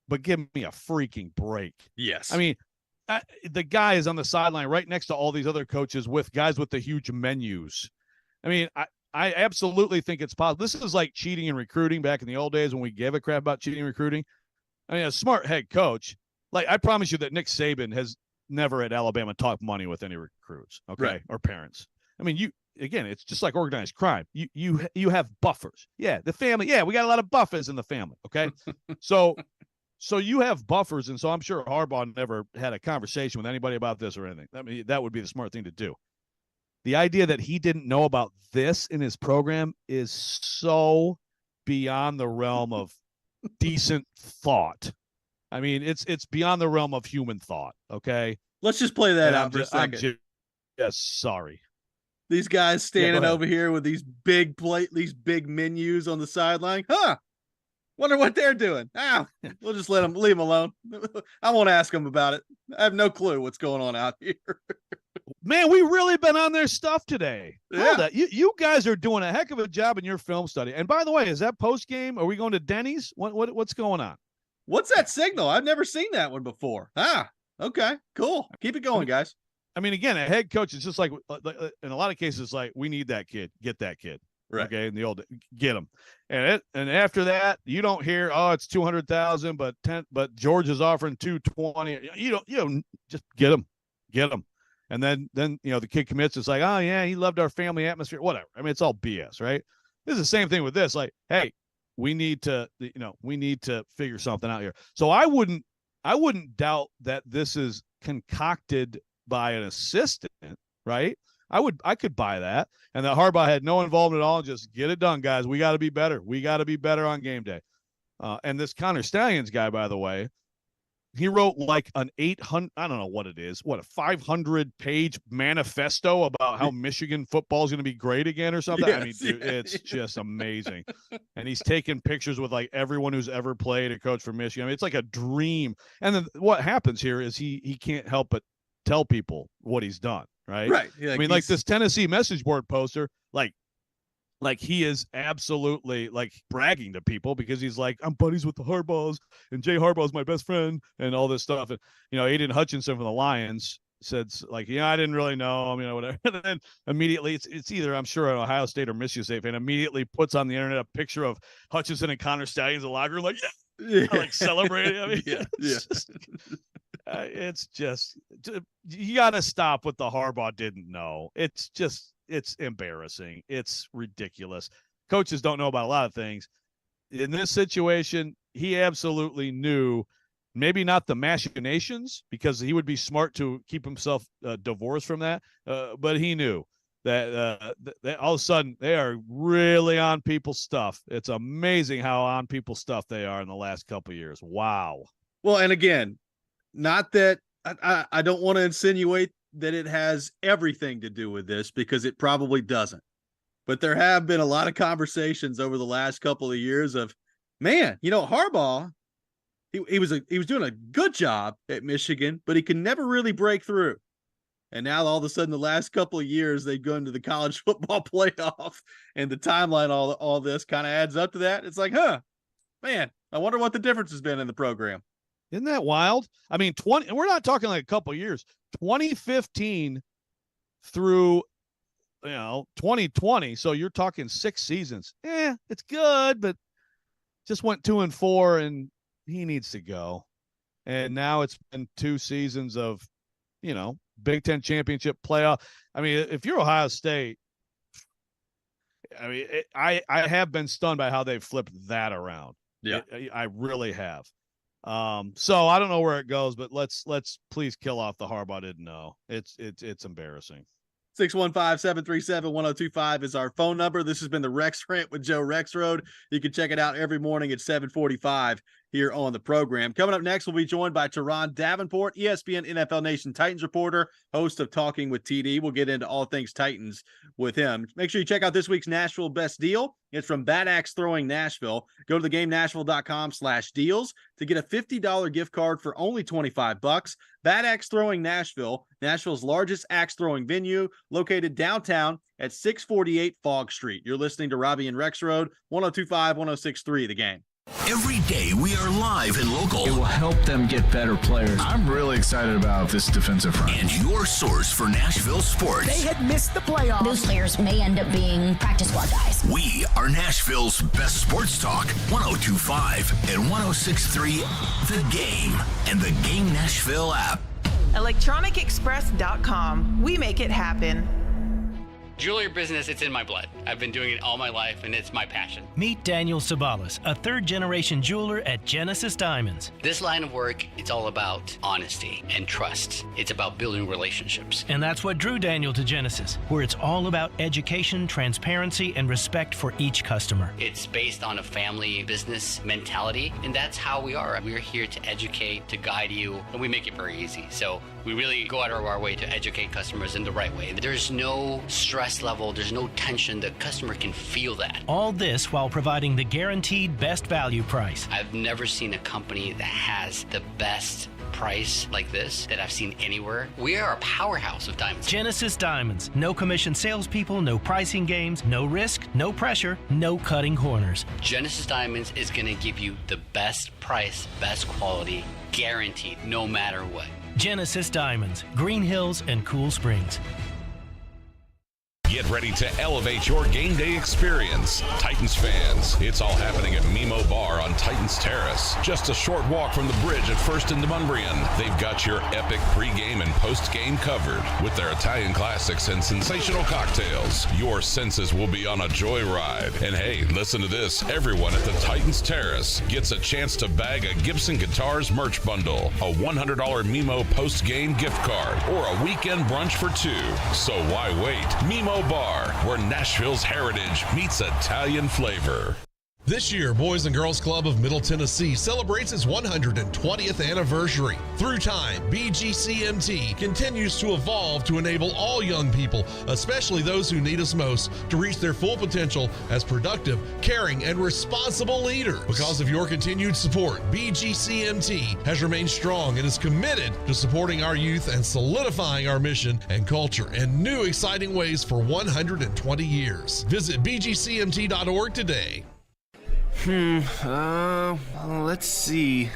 but give me a freaking break. Yes. I mean, the guy is on the sideline right next to all these other coaches with guys with the huge menus. I mean, I absolutely think it's possible. This is like cheating in recruiting back in the old days when we gave a crap about cheating in recruiting. I mean, a smart head coach, like I promise you that Nick Saban has never at Alabama talked money with any recruits, okay, right, or parents. I mean, it's just like organized crime. You have buffers. Yeah, the family. Yeah, we got a lot of buffers in the family, okay? So you have buffers, and so I'm sure Harbaugh never had a conversation with anybody about this or anything. I mean, that would be the smart thing to do. The idea that he didn't know about this in his program is so beyond the realm of decent thought. I mean, it's beyond the realm of human thought, okay? Let's just play that out for a second. Yes, sorry. These guys standing over here with these big menus on the sideline. Wonder what they're doing. We'll just leave them alone. I won't ask them about it. I have no clue what's going on out here. Man, we really been on their stuff today. Yeah. You guys are doing a heck of a job in your film study. And by the way, is that post game? Are we going to Denny's? What's going on? What's that signal? I've never seen that one before. Okay, cool. Keep it going, guys. I mean, again, a head coach is just like in a lot of cases, like we need that kid, get that kid. Right. Okay. In the old, get him. And after that, you don't hear, it's 200,000, but George is offering 220. You don't just get him. And then, the kid commits. It's like, oh yeah, he loved our family atmosphere, whatever. I mean, it's all BS, right? This is the same thing with this. Like, hey, we need to figure something out here. So I wouldn't doubt that this is concocted by an assistant, right? I could buy that. And that Harbaugh had no involvement at all. Just get it done, guys. We got to be better. We got to be better on game day. And this Connor Stallions guy, by the way, he wrote like an 800, I don't know what it is, a 500-page manifesto about how Michigan football is going to be great again or something. Yes, I mean, dude, it's just amazing. And he's taking pictures with like everyone who's ever played a coach for Michigan. I mean, it's like a dream. And then what happens here is he can't help but tell people what he's done. Right. Yeah, I mean, like this Tennessee message board poster, like he is absolutely like bragging to people because he's like, I'm buddies with the Harbaughs and Jay Harbaugh's my best friend and all this stuff. And, Aiden Hutchinson from the Lions said like, I didn't really know. I mean, whatever. And then immediately it's either, I'm sure, an Ohio State or Michigan State fan immediately puts on the internet a picture of Hutchinson and Connor Stallions in the locker room, like, like celebrating. I mean, it's just, you got to stop what the Harbaugh didn't know. It's embarrassing. It's ridiculous. Coaches don't know about a lot of things. In this situation, he absolutely knew, maybe not the machinations, because he would be smart to keep himself divorced from that. But he knew that all of a sudden they are really on people's stuff. It's amazing how on people's stuff they are in the last couple of years. Wow. Well, and again, not that I don't want to insinuate that it has everything to do with this, because it probably doesn't. But there have been a lot of conversations over the last couple of years of, man, Harbaugh, he was doing a good job at Michigan, but he could never really break through. And now all of a sudden, the last couple of years, they go into the college football playoff, and the timeline, all this kind of adds up to that. It's like, man, I wonder what the difference has been in the program. Isn't that wild? I mean, we're not talking like a couple of years, 2015 through, 2020. So you're talking 6 seasons. It's good, but just went 2-4 and he needs to go. And now it's been 2 seasons of, Big Ten championship playoff. I mean, if you're Ohio State, I mean, I have been stunned by how they've flipped that around. Yeah, I really have. So I don't know where it goes, but let's please kill off the Harbaugh didn't know. It's embarrassing. 615-737-1025 is our phone number. This has been the Rex Rant with Joe Rexrode. You can check it out every morning at 7:45 here on the program. Coming up next, we'll be joined by Teron Davenport, ESPN NFL Nation Titans reporter, host of Talking with TD. We'll get into all things Titans with him. Make sure you check out this week's Nashville Best Deal. It's from Bad Axe Throwing Nashville. Go to theGameNashville.com/deals to get a $50 gift card for only $25. Bad Axe Throwing Nashville, Nashville's largest axe throwing venue, located downtown at 648 Fog Street. You're listening to Robby and Rexrode, 102.5, 106.3 The Game. Every day we are live and local. It will help them get better players. I'm really excited about this defensive front. And your source for Nashville sports. They had missed the playoffs. Those players may end up being practice squad guys. We are Nashville's best sports talk, 102.5 and 106.3 The Game and the Game Nashville app. ElectronicExpress.com. We make it happen. Jewelry business, it's in my blood. I've been doing it all my life, and it's my passion. Meet Daniel Sabalas, a third-generation jeweler at Genesis Diamonds. This line of work, it's all about honesty and trust. It's about building relationships. And that's what drew Daniel to Genesis, where it's all about education, transparency, and respect for each customer. It's based on a family business mentality, and that's how we are. We're here to educate, to guide you, and we make it very easy. So we really go out of our way to educate customers in the right way. There's no stress stress level, there's no tension. The customer can feel that. All this while providing the guaranteed best value price. I've never seen a company that has the best price like this that I've seen anywhere. We are a powerhouse of diamonds. Genesis Diamonds. No commission salespeople, no pricing games, no risk, no pressure, no cutting corners. Genesis Diamonds is going to give you the best price, best quality, guaranteed, no matter what. Genesis Diamonds, Green Hills and Cool Springs. Get ready to elevate your game day experience. Titans fans, it's all happening at Mimo Bar on Titans Terrace. Just a short walk from the bridge at First and Numbrian. They've got your epic pregame and postgame covered with their Italian classics and sensational cocktails. Your senses will be on a joyride. And hey, listen to this. Everyone at the Titans Terrace gets a chance to bag a Gibson Guitars merch bundle, a $100 Mimo postgame gift card, or a weekend brunch for two. So why wait? Mimo Bar, where Nashville's heritage meets Italian flavor. This year, Boys and Girls Club of Middle Tennessee celebrates its 120th anniversary. Through time, BGCMT continues to evolve to enable all young people, especially those who need us most, to reach their full potential as productive, caring, and responsible leaders. Because of your continued support, BGCMT has remained strong and is committed to supporting our youth and solidifying our mission and culture in new exciting ways for 120 years. Visit bgcmt.org today. Let's see.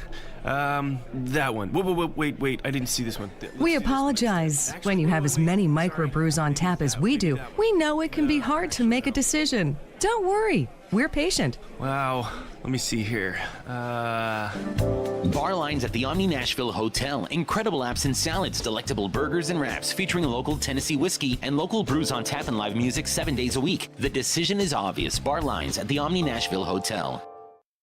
That one. Wait, I didn't see this one. We apologize. When you have as many microbrews on tap as we do, we know it can be hard to make a decision. Don't worry, we're patient. Wow, let me see here. Bar lines at the Omni Nashville Hotel. Incredible apps and salads, delectable burgers and wraps featuring local Tennessee whiskey and local brews on tap and live music 7 days a week. The decision is obvious. Bar lines at the Omni Nashville Hotel.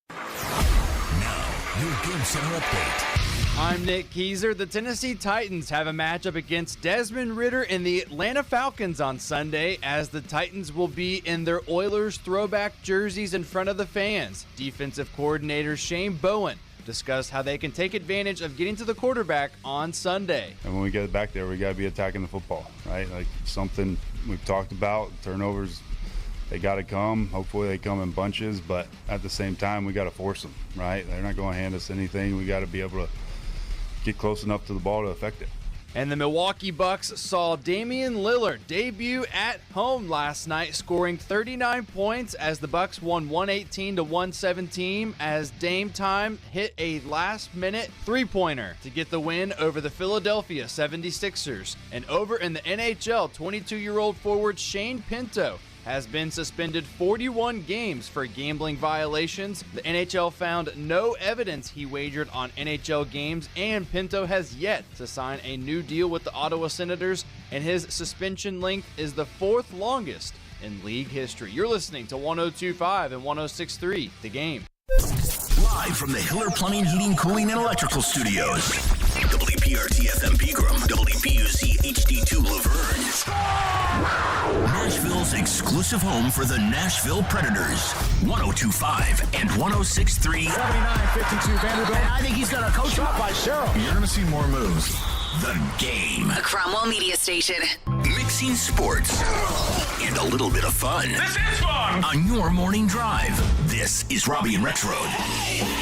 Now, your Game Center update. I'm Nick Keyser. The Tennessee Titans have a matchup against Desmond Ridder and the Atlanta Falcons on Sunday, as the Titans will be in their Oilers throwback jerseys in front of the fans. Defensive coordinator Shane Bowen discussed how they can take advantage of getting to the quarterback on Sunday. And when we get back there, we got to be attacking the football, right? Like something we've talked about, turnovers, they got to come. Hopefully they come in bunches, but at the same time, we got to force them, right? They're not going to hand us anything. We got to be able to get close enough to the ball to affect it. And the Milwaukee Bucks saw Damian Lillard debut at home last night, scoring 39 points as the Bucks won 118-117 as Dame Time hit a last-minute three-pointer to get the win over the Philadelphia 76ers. And over in the NHL, 22-year-old forward Shane Pinto has been suspended 41 games for gambling violations. The NHL found no evidence he wagered on NHL games, and Pinto has yet to sign a new deal with the Ottawa Senators, and his suspension length is the fourth longest in league history. You're listening to 102.5 and 106.3 The Game. Live from the Hiller Plumbing, Heating, Cooling, and Electrical Studios. WPRT FM Pegram, WPUC HD2 Laverne. Nashville's exclusive home for the Nashville Predators. 102.5 and 106.3. 79-52 Vanderbilt. And I think he's got a coach up by Cheryl. You're going to see more moves. The Game. A Cromwell media station. Mixing sports and a little bit of fun. This is fun! On your morning drive. This is Robby and Rexrode.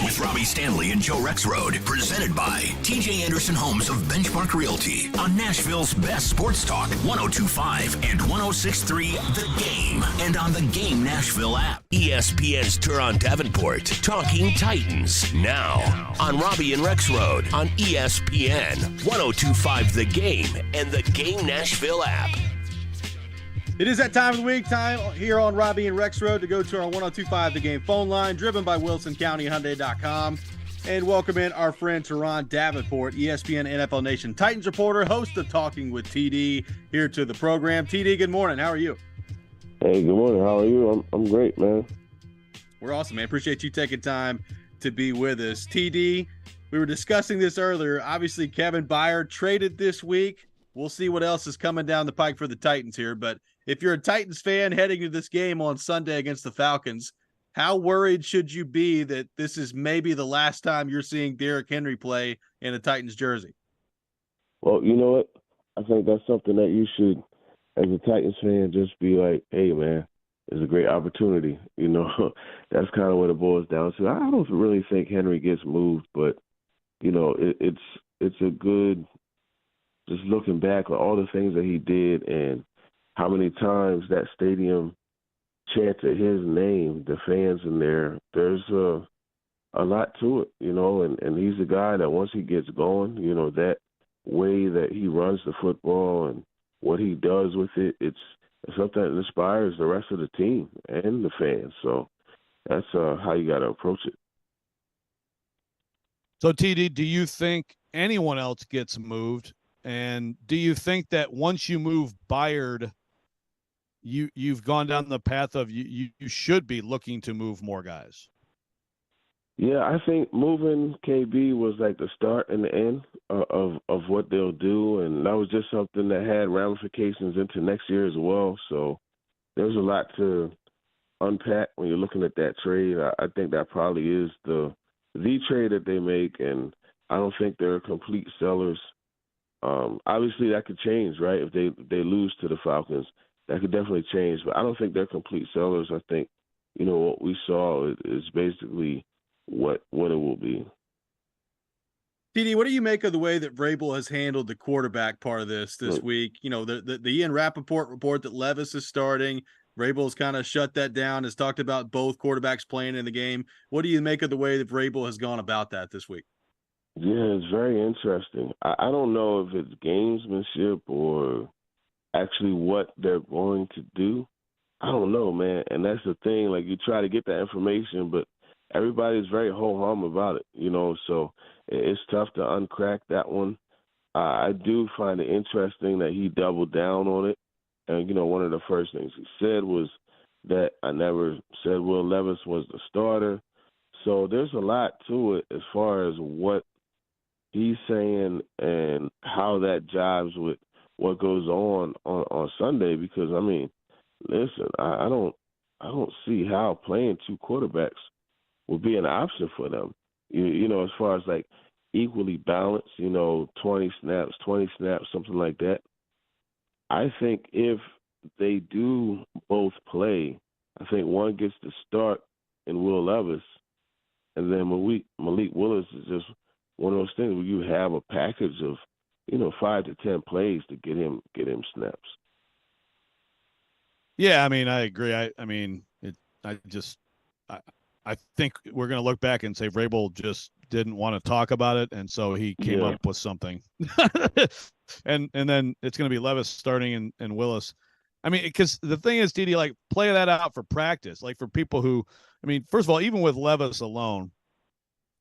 With Robby Stanley and Joe Rexrode. Presented by TJ Anderson Homes of Benchmark Realty. On Nashville's best sports talk. 102.5 and 106.3 The Game. And on the Game Nashville app. ESPN's Turon Davenport. Talking Titans. Now. On Robby and Rexrode. On ESPN. 102.5 The Game and the Game Nashville app. It is that time of the week, time here on Robby and Rexrode to go to our 102.5 The Game phone line, driven by WilsonCountyHyundai.com, and welcome in our friend Teron Davenport, ESPN NFL Nation Titans reporter, host of Talking with TD, here to the program. TD, good morning. How are you? Hey, good morning. How are you? I'm great, man. We're awesome, man. Appreciate you taking time to be with us. TD, we were discussing this earlier. Obviously, Kevin Byard traded this week. We'll see what else is coming down the pike for the Titans here, but if you're a Titans fan heading to this game on Sunday against the Falcons, how worried should you be that this is maybe the last time you're seeing Derrick Henry play in a Titans jersey? Well, you know what? I think that's something that you should as a Titans fan, just be like, hey, man, it's a great opportunity. You know, that's kind of what it boils down to. I don't really think Henry gets moved, but, you know, it's a good, just looking back on all the things that he did and how many times that stadium chanted his name, the fans in there's a lot to it, you know, and he's a guy that once he gets going, you know, that way that he runs the football and what he does with it, it's something that inspires the rest of the team and the fans. So that's how you got to approach it. So, TD, do you think anyone else gets moved? And do you think that once you move Byard, you've gone down the path of you should be looking to move more guys? Yeah, I think moving KB was like the start and the end of what they'll do, and that was just something that had ramifications into next year as well. So there's a lot to unpack when you're looking at that trade. I think that probably is the trade that they make, and I don't think they're complete sellers. Obviously, that could change, right? If they lose to the Falcons, that could definitely change. But I don't think they're complete sellers. I think, you know, what we saw is basically what it will be. TD, what do you make of the way that Vrabel has handled the quarterback part of this week? You know, the Ian Rappaport report that Levis is starting. Vrabel has kind of shut that down, has talked about both quarterbacks playing in the game. What do you make of the way that Vrabel has gone about that this week? Yeah, it's very interesting. I don't know if it's gamesmanship or actually what they're going to do. I don't know, man. And that's the thing. Like, you try to get that information, but everybody's very ho-hum about it, you know, so it's tough to uncrack that one. I do find it interesting that he doubled down on it. And, you know, one of the first things he said was that I never said Will Levis was the starter. So there's a lot to it as far as what he's saying and how that jives with what goes on Sunday. Because, I mean, listen, I don't see how playing two quarterbacks will be an option for them. You know, as far as like equally balanced, you know, 20 snaps, something like that. I think if they do both play, I think one gets to start in Will Levis, and then Malik Willis is just one of those things where you have a package of, you know, 5 to 10 plays to get him snaps. Yeah, I mean, I agree. I think we're going to look back and say Vrabel just didn't want to talk about it, and so he came up with something. and then it's going to be Levis starting and Willis. I mean, because the thing is, TD, like, play that out for practice. Like, for people who, I mean, first of all, even with Levis alone,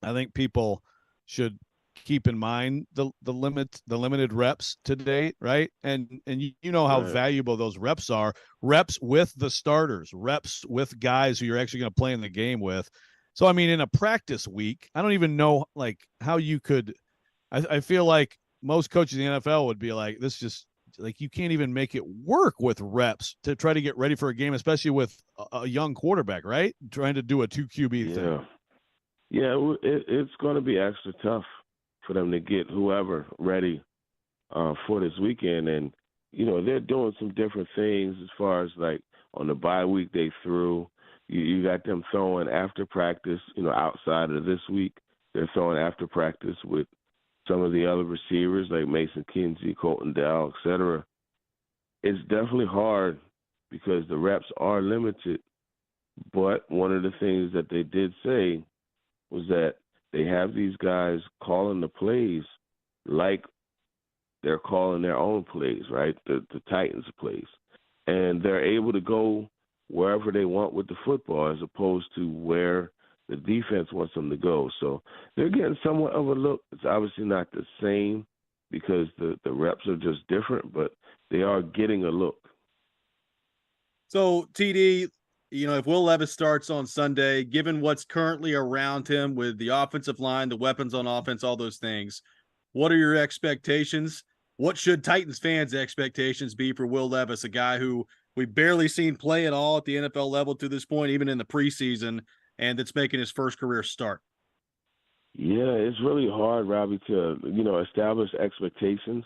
I think people should keep in mind the limited reps to date, right? And you know how valuable those reps are. Reps with the starters, reps with guys who you're actually going to play in the game with. So, I mean, in a practice week, I don't even know, like, how you could – I feel like most coaches in the NFL would be like, this just – like, you can't even make it work with reps to try to get ready for a game, especially with a young quarterback, right? Trying to do a 2 QB thing. Yeah, it's going to be extra tough for them to get whoever ready for this weekend. And, you know, they're doing some different things as far as, like, on the bye week they threw. You got them throwing after practice, you know, outside of this week. They're throwing after practice with some of the other receivers like Mason Kinsey, Colton Dow, et cetera. It's definitely hard because the reps are limited. But one of the things that they did say was that they have these guys calling the plays like they're calling their own plays, right? The Titans plays. And they're able to go wherever they want with the football as opposed to where the defense wants them to go. So they're getting somewhat of a look. It's obviously not the same because the reps are just different, but they are getting a look. So, TD, you know, if Will Levis starts on Sunday, given what's currently around him with the offensive line, the weapons on offense, all those things, what are your expectations? What should Titans fans' expectations be for Will Levis, a guy who we've barely seen play at all at the NFL level to this point, even in the preseason, and that's making his first career start? Yeah, it's really hard, Robby, to, you know, establish expectations.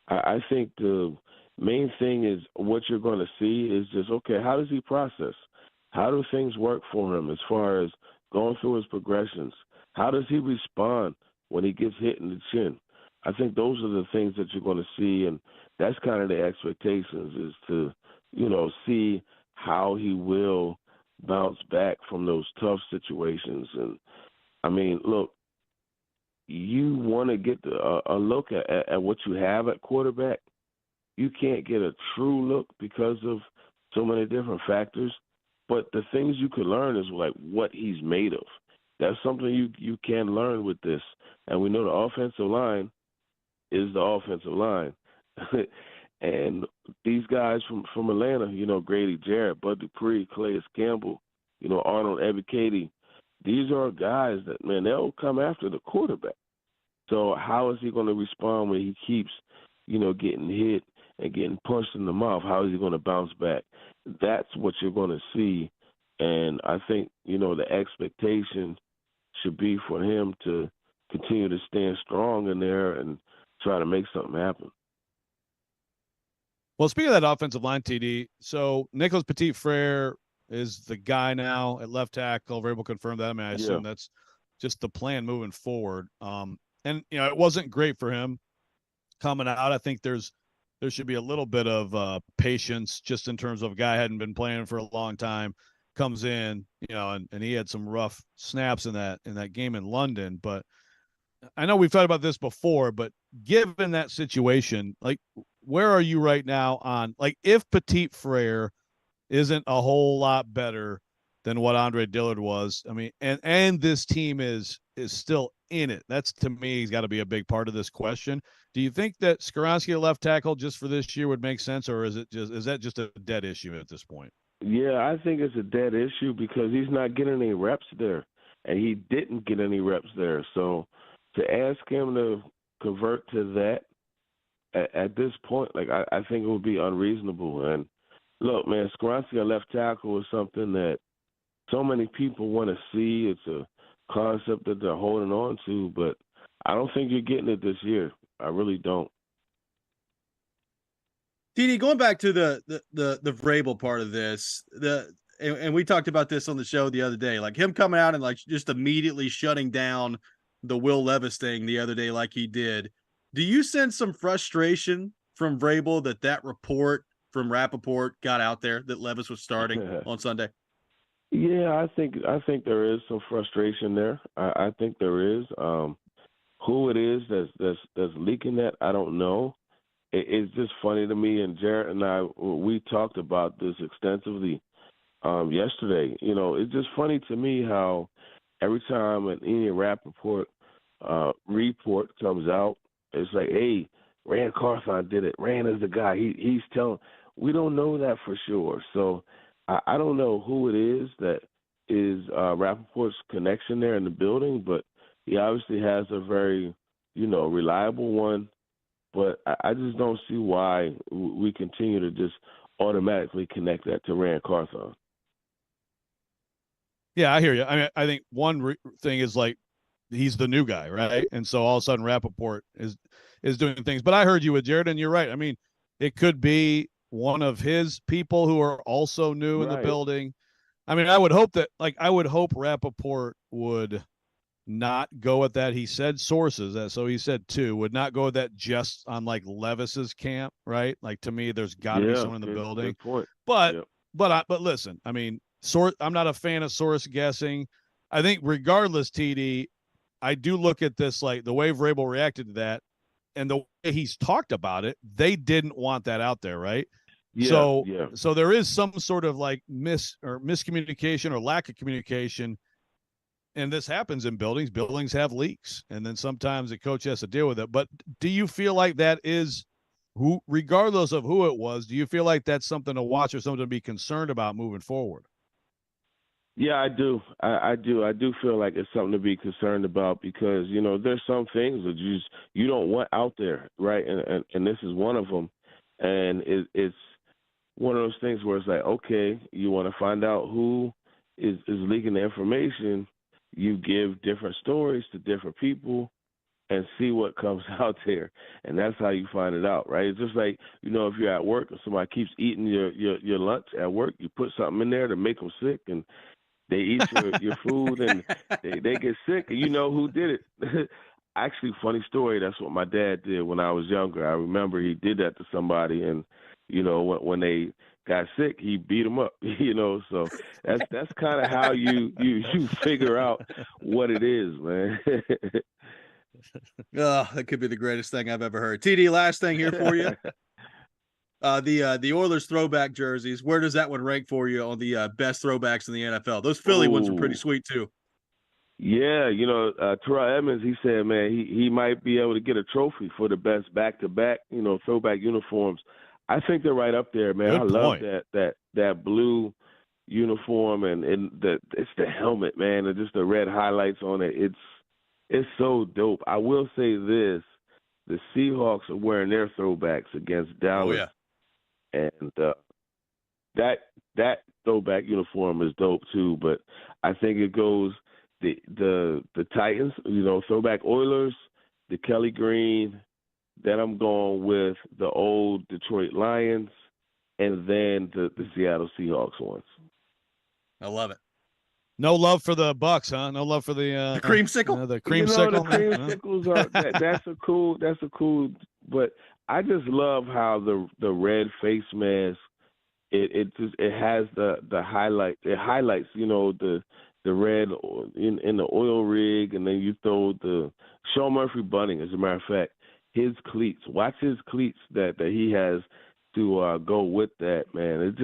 I think the main thing is what you're going to see is just, okay, how does he process? How do things work for him as far as going through his progressions? How does he respond when he gets hit in the chin? I think those are the things that you're going to see, and that's kind of the expectations, is to, see how he will bounce back from those tough situations. And, I mean, look, you want to get a look at what you have at quarterback. You can't get a true look because of so many different factors. But the things you could learn is like what he's made of. That's something you can learn with this. And we know the offensive line is the offensive line. And these guys from Atlanta, Grady Jarrett, Bud Dupree, Calais Campbell, Arnold Ebiketie, these are guys that, man, they'll come after the quarterback. So how is he going to respond when he keeps, getting hit and getting punched in the mouth? How is he going to bounce back? That's what you're going to see. And I think, the expectation should be for him to continue to stand strong in there and try to make something happen. Well, speaking of that offensive line, TD, so Nicholas Petit-Frere is the guy now at left tackle. Vrabel confirmed that. I mean, I assume that's just the plan moving forward. And, it wasn't great for him coming out. I think there should be a little bit of patience just in terms of a guy hadn't been playing for a long time, comes in, and he had some rough snaps in that game in London. But I know we've talked about this before, but given that situation, like, where are you right now on, like, if Petit-Frere isn't a whole lot better than what Andre Dillard was, I mean, and this team is still in it. That's, to me, he's got to be a big part of this question. Do you think that Skoronski at left tackle just for this year would make sense, or is that just a dead issue at this point? Yeah, I think it's a dead issue because he's not getting any reps there, and he didn't get any reps there. So to ask him to convert to that at this point, like, I think it would be unreasonable. And look, man, Skoronski at left tackle is something that so many people want to see. It's a concept that they're holding on to, but I don't think you're getting it this year. I really don't. TD, going back to the Vrabel part of this, and we talked about this on the show the other day, like him coming out and like just immediately shutting down the Will Levis thing the other day, like he did. Do you sense some frustration from Vrabel that report from Rappaport got out there that Levis was starting on Sunday? Yeah, I think there is some frustration there. I think there is. Who it is that's leaking that, I don't know. It's just funny to me, and Jarrett and I, we talked about this extensively yesterday. It's just funny to me how every time an Ian Rappaport report comes out, it's like, hey, Rand Carthon did it. Rand is the guy. He's telling. We don't know that for sure. So I don't know who it is that is Rappaport's connection there in the building, but he obviously has a very, reliable one. But I just don't see why we continue to just automatically connect that to Rand Carthon. Yeah, I hear you. I mean, I think one thing is like he's the new guy, right? And so all of a sudden Rappaport is doing things. But I heard you with Jared, and you're right. I mean, it could be one of his people who are also new in the building. I mean, I would hope Rappaport would not go at that. He said sources, so he said two, would not go with that just on like Levis's camp, right? Like, to me, there's got to be someone in the building. Good point. But listen, I mean, I'm not a fan of source guessing. I think regardless, TD, I do look at this like the way Vrabel reacted to that and the way he's talked about it. They didn't want that out there, right? So there is some sort of like miscommunication or lack of communication. And this happens in buildings. Buildings have leaks, and then sometimes the coach has to deal with it. But do you feel like that is who, regardless of who it was, do you feel like that's something to watch or something to be concerned about moving forward? Yeah, I do. I do. I do feel like it's something to be concerned about because, there's some things that you don't want out there, right? And this is one of them. And it's one of those things where it's like, okay, you want to find out who is leaking the information. You give different stories to different people, and see what comes out there. And that's how you find it out, right? It's just like, if you're at work and somebody keeps eating your lunch at work, you put something in there to make them sick, and they eat your food, and they get sick, and you know who did it. Actually, funny story, that's what my dad did when I was younger. I remember he did that to somebody, and, when they got sick, he beat them up, so that's kind of how you figure out what it is, man. Oh, that could be the greatest thing I've ever heard. TD, last thing here for you. The Oilers throwback jerseys, where does that one rank for you on the best throwbacks in the NFL? Those Philly ones are pretty sweet too. Yeah, Terrell Edmonds, he said, man, he might be able to get a trophy for the best back-to-back, throwback uniforms. I think they're right up there, man. Good point. Love that blue uniform, and it's the helmet, man, and just the red highlights on it. It's so dope. I will say this: the Seahawks are wearing their throwbacks against Dallas. Oh yeah, and that throwback uniform is dope too. But I think it goes the Titans, throwback Oilers, the Kelly Green. Then I'm going with the old Detroit Lions, and then the Seattle Seahawks ones. I love it. No love for the Bucks, huh? No love for the creamsicle. The creamsicle. The creamsicles are that's a cool. But I just love how the red face mask. It has the highlight. It highlights the red in the oil rig, and then you throw the Sean Murphy bunting. As a matter of fact, his cleats. Watch his cleats that he has to go with that, man.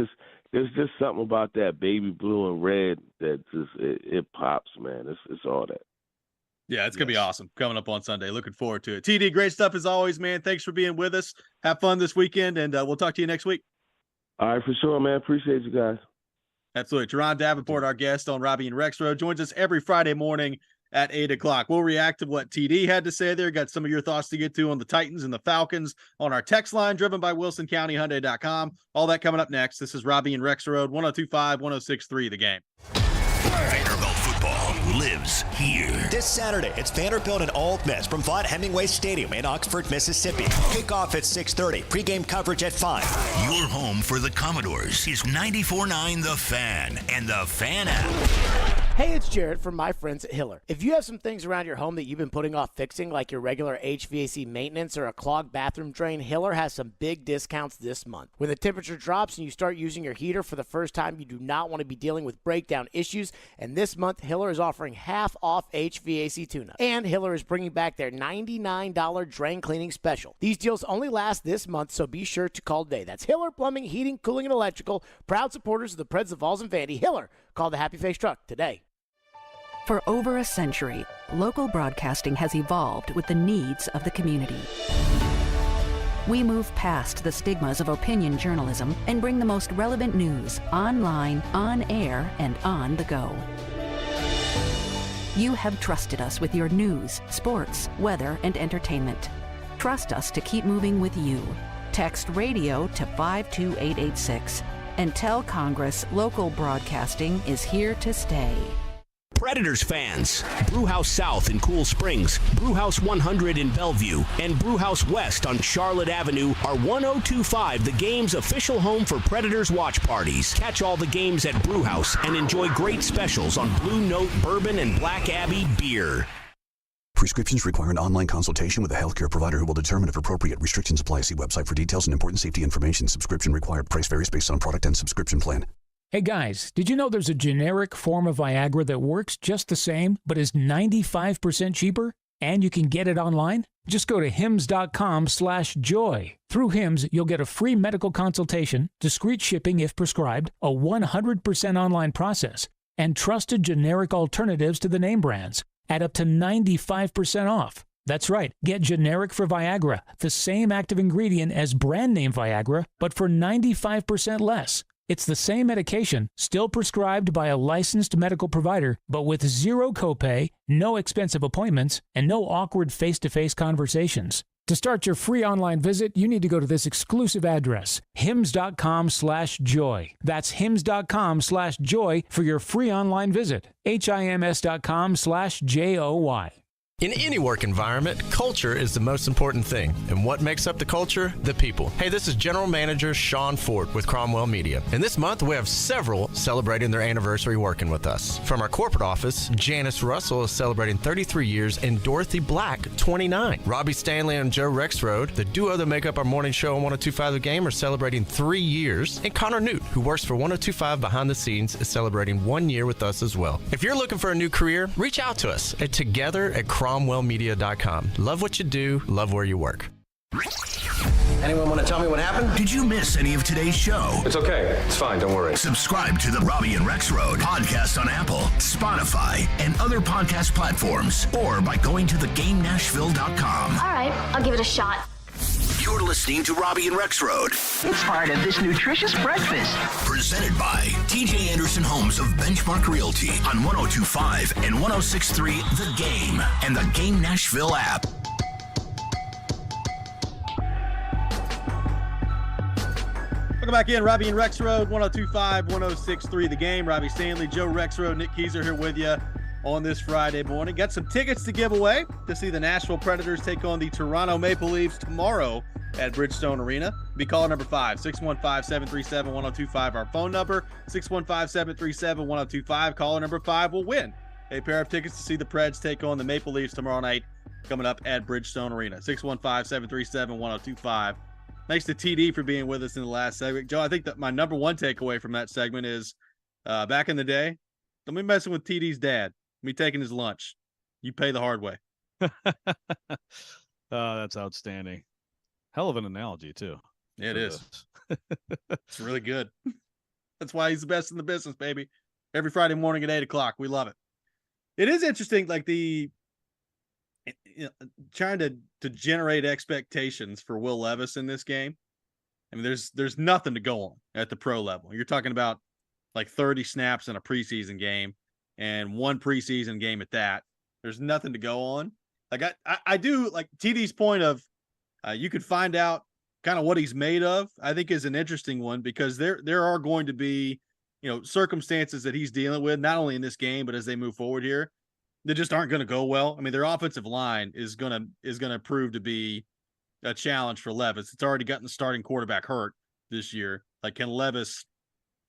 There's just something about that baby blue and red that just it pops, man. It's all that. Yeah, it's gonna be awesome coming up on Sunday. Looking forward to it. TD, great stuff as always, man. Thanks for being with us. Have fun this weekend, and we'll talk to you next week. All right, for sure, man. Appreciate you guys. Absolutely. Teron Davenport, our guest on Robby and Rexrode, joins us every Friday morning at 8 o'clock. We'll react to what TD had to say there. Got some of your thoughts to get to on the Titans and the Falcons on our text line, driven by WilsonCountyHyundai.com. All that coming up next. This is Robby and Rexrode, 102.5, 106.3 The Game. Vanderbilt football lives here. This Saturday, it's Vanderbilt and Ole Miss from Vaught Hemingway Stadium in Oxford, Mississippi. Kickoff at 6:30. Pregame coverage at 5. Your home for the Commodores is 94.9 The Fan and the Fan app. Hey, it's Jared from my friends at Hiller. If you have some things around your home that you've been putting off fixing, like your regular HVAC maintenance or a clogged bathroom drain, Hiller has some big discounts this month. When the temperature drops and you start using your heater for the first time, you do not want to be dealing with breakdown issues, and this month, Hiller is offering half off HVAC tune-up. And Hiller is bringing back their $99 drain cleaning special. These deals only last this month, so be sure to call today. That's Hiller Plumbing, Heating, Cooling, and Electrical, proud supporters of the Preds of Falls and Vandy. Hiller, call the Happy Face Truck today. For over a century, local broadcasting has evolved with the needs of the community. We move past the stigmas of opinion journalism and bring the most relevant news online, on air, and on the go. You have trusted us with your news, sports, weather, and entertainment. Trust us to keep moving with you. Text radio to 52886 and tell Congress local broadcasting is here to stay. Predators fans, Brewhouse South in Cool Springs, Brewhouse 100 in Bellevue, and Brewhouse West on Charlotte Avenue are 102.5 The Game's official home for Predators watch parties. Catch all the games at Brewhouse and enjoy great specials on Blue Note Bourbon and Black Abbey beer. Prescriptions require an online consultation with a healthcare provider who will determine if appropriate. Restrictions apply. See website for details and important safety information. Subscription required. Price varies based on product and subscription plan. Hey guys, did you know there's a generic form of Viagra that works just the same, but is 95% cheaper? And you can get it online? Just go to hims.com/joy. Through Hims, you'll get a free medical consultation, discreet shipping if prescribed, a 100% online process, and trusted generic alternatives to the name brands at up to 95% off. That's right, get generic for Viagra, the same active ingredient as brand name Viagra, but for 95% less. It's the same medication, still prescribed by a licensed medical provider, but with zero copay, no expensive appointments, and no awkward face-to-face conversations. To start your free online visit, you need to go to this exclusive address, hims.com/joy. That's hims.com/joy for your free online visit, hims.com/joy. In any work environment, culture is the most important thing. And what makes up the culture? The people. Hey, this is General Manager Sean Ford with Cromwell Media. And this month, we have several celebrating their anniversary working with us. From our corporate office, Janice Russell is celebrating 33 years and Dorothy Black, 29. Robby Stanley and Joe Rexrode, the duo that make up our morning show on 102.5 The Game, are celebrating 3 years. And Connor Newt, who works for 102.5 behind the scenes, is celebrating 1 year with us as well. If you're looking for a new career, reach out to us at together@cromwellmedia.com. Love what you do, love where you work. Anyone want to tell me what happened? Did you miss any of today's show? It's okay. It's fine. Don't worry. Subscribe to the Robby and Rexrode podcast on Apple, Spotify, and other podcast platforms, or by going to thegamenashville.com. All right, I'll give it a shot. You're listening to Robby and Rexrode. It's part of this nutritious breakfast. Presented by TJ Anderson Homes of Benchmark Realty on 102.5 and 106.3 The Game and the Game Nashville app. Welcome back in, Robby and Rexrode, 102.5, 106.3 The Game. Robby Stanley, Joe Rexrode, Nick Keyser here with you on this Friday morning. Got some tickets to give away to see the Nashville Predators take on the Toronto Maple Leafs tomorrow at Bridgestone Arena. Be caller number 5, 615-737-1025, our phone number, 615-737-1025. Caller number 5 will win a pair of tickets to see the Preds take on the Maple Leafs tomorrow night coming up at Bridgestone Arena, 615-737-1025. Thanks to TD for being with us in the last segment. Joe, I think that my number one takeaway from that segment is back in the day, don't be messing with TD's dad. Me taking his lunch. You pay the hard way. That's outstanding. Hell of an analogy, too. Yeah, it is. It's really good. That's why he's the best in the business, baby. Every Friday morning at 8 o'clock. We love it. It is interesting, like trying to generate expectations for Will Levis in this game. I mean, there's nothing to go on at the pro level. You're talking about like 30 snaps in a preseason game and one preseason game at that. There's nothing to go on. Like I do like TD's point of you could find out kind of what he's made of, I think is an interesting one, because there are going to be, circumstances that he's dealing with, not only in this game, but as they move forward here, that just aren't going to go well. I mean, their offensive line is going to prove to be a challenge for Levis. It's already gotten the starting quarterback hurt this year. Like, can Levis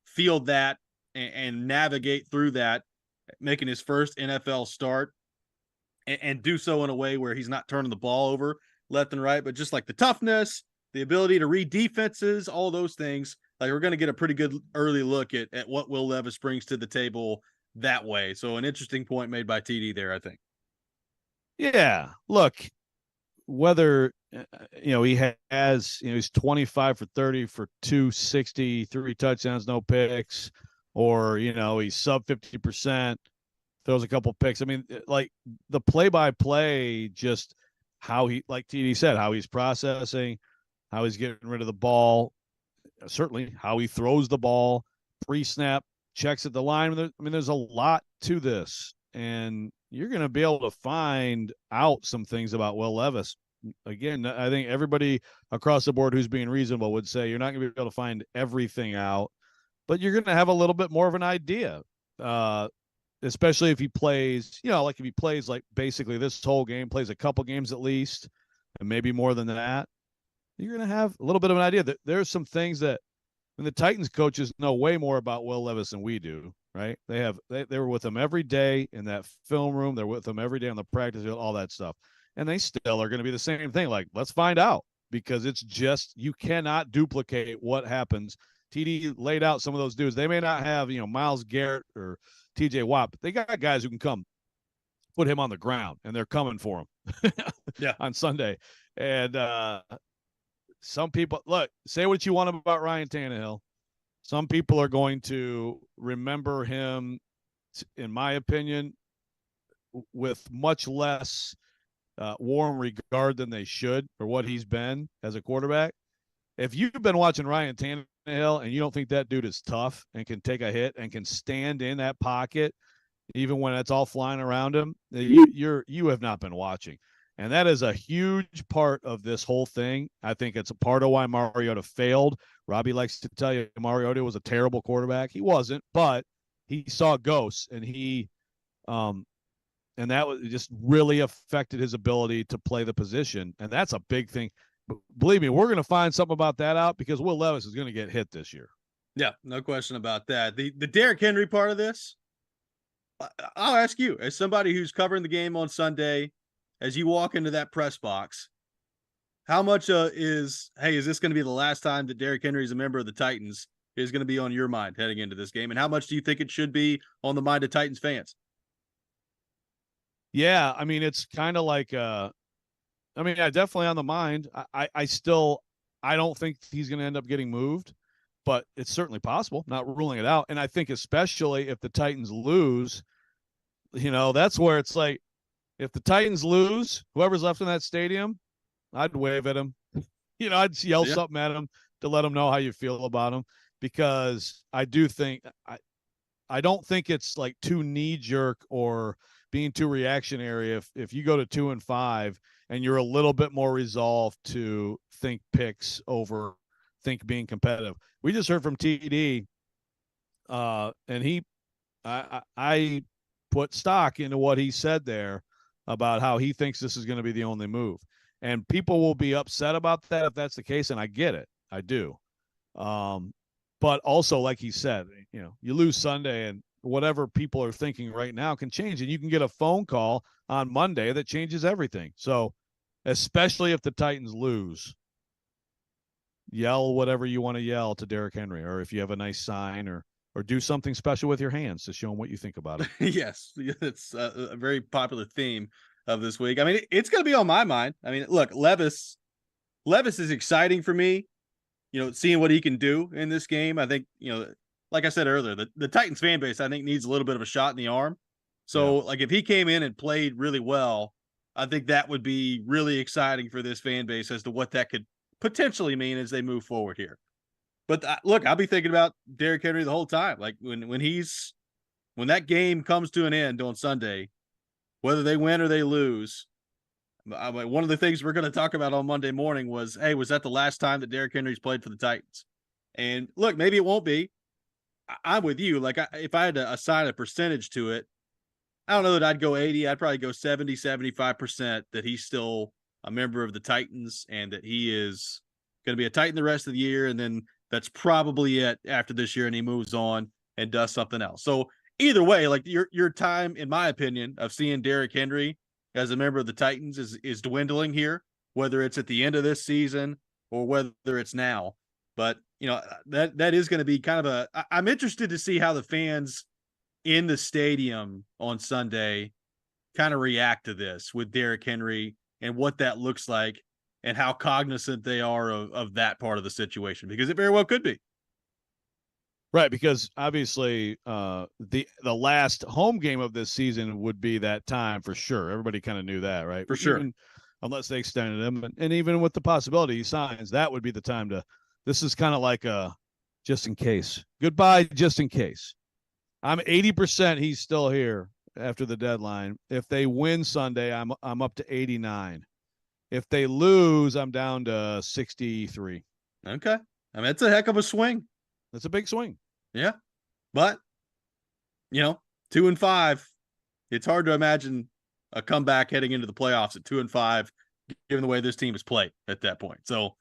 field that and navigate through that, making his first NFL start and do so in a way where he's not turning the ball over left and right, but just like the toughness, the ability to read defenses, all those things. Like, we're going to get a pretty good early look at what Will Levis brings to the table that way. So an interesting point made by TD there, I think. Yeah. Look, whether, he has, he's 25 for 30 for 260, 3 touchdowns, no picks, or, he's sub 50%, throws a couple picks. I mean, like the play-by-play, just how he, like TD said, how he's processing, how he's getting rid of the ball, certainly how he throws the ball, pre-snap, checks at the line. There's a lot to this, and you're going to be able to find out some things about Will Levis. Again, I think everybody across the board who's being reasonable would say you're not going to be able to find everything out, but you're going to have a little bit more of an idea, especially if he plays, like if he plays like basically this whole game, plays a couple games at least, and maybe more than that, you're going to have a little bit of an idea that there's some things that, and the Titans coaches know way more about Will Levis than we do, right? They were with him every day in that film room. They're with him every day on the practice field, all that stuff. And they still are going to be the same thing. Like, let's find out, because it's just, you cannot duplicate what happens. TD laid out some of those dudes. They may not have, Myles Garrett or TJ Watt, but they got guys who can come put him on the ground, and they're coming for him on Sunday. And, some people, look, say what you want about Ryan Tannehill. Some people are going to remember him, in my opinion, with much less warm regard than they should for what he's been as a quarterback. If you've been watching Ryan Tannehill and you don't think that dude is tough and can take a hit and can stand in that pocket, even when it's all flying around him, you have not been watching. And that is a huge part of this whole thing. I think it's a part of why Mariota failed. Robby likes to tell you Mariota was a terrible quarterback. He wasn't, but he saw ghosts, and he and that just really affected his ability to play the position, and that's a big thing. But believe me, we're going to find something about that out because Will Levis is going to get hit this year. Yeah, no question about that. The Derrick Henry part of this, I'll ask you, as somebody who's covering the game on Sunday, as you walk into that press box, how much is this going to be the last time that Derrick Henry is a member of the Titans is going to be on your mind heading into this game? And how much do you think it should be on the mind of Titans fans? Yeah, I mean, it's kind of like, definitely on the mind. I don't think he's going to end up getting moved, but it's certainly possible, not ruling it out. And I think especially if the Titans lose, that's where it's like, if the Titans lose, whoever's left in that stadium, I'd wave at him. I'd yell something at him to let him know how you feel about him, because I do think I don't think it's like too knee-jerk or being too reactionary if you go to 2-5 and you're a little bit more resolved to think picks over think being competitive. We just heard from TD, and I put stock into what he said there about how he thinks this is going to be the only move. And people will be upset about that if that's the case, and I get it. I do. But also, like he said, you lose Sunday, and whatever people are thinking right now can change, and you can get a phone call on Monday that changes everything. So, especially if the Titans lose, yell whatever you want to yell to Derrick Henry, or if you have a nice sign, or do something special with your hands to show him what you think about it. Yes, it's a very popular theme of this week. I mean, it's going to be on my mind. I mean, look, Levis is exciting for me, seeing what he can do in this game. I think, like I said earlier, the Titans fan base, I think, needs a little bit of a shot in the arm. So, like, if he came in and played really well, I think that would be really exciting for this fan base as to what that could potentially mean as they move forward here. But look, I'll be thinking about Derrick Henry the whole time. Like when that game comes to an end on Sunday, whether they win or they lose, one of the things we're going to talk about on Monday morning was, hey, was that the last time that Derrick Henry's played for the Titans? And look, maybe it won't be. I'm with you. Like, if I had to assign a percentage to it, I don't know that I'd go 80. I'd probably go 70, 75% that he's still a member of the Titans and that he is going to be a Titan the rest of the year. And then that's probably it after this year, and he moves on and does something else. So either way, like your time, in my opinion, of seeing Derrick Henry as a member of the Titans is dwindling here, whether it's at the end of this season or whether it's now. But, that is going to be kind of I'm interested to see how the fans in the stadium on Sunday kind of react to this with Derrick Henry and what that looks like, and how cognizant they are of that part of the situation, because it very well could be. Right, because obviously the last home game of this season would be that time for sure. Everybody kind of knew that, right? For sure. Unless they extended him. And even with the possibility he signs, that would be the time to – this is kind of like a just in case. Goodbye, just in case. I'm 80% he's still here after the deadline. If they win Sunday, I'm up to 89. If they lose, I'm down to 63. Okay. I mean, it's a heck of a swing. That's a big swing. Yeah. But, 2-5, it's hard to imagine a comeback heading into the playoffs at 2-5, given the way this team has played at that point. So,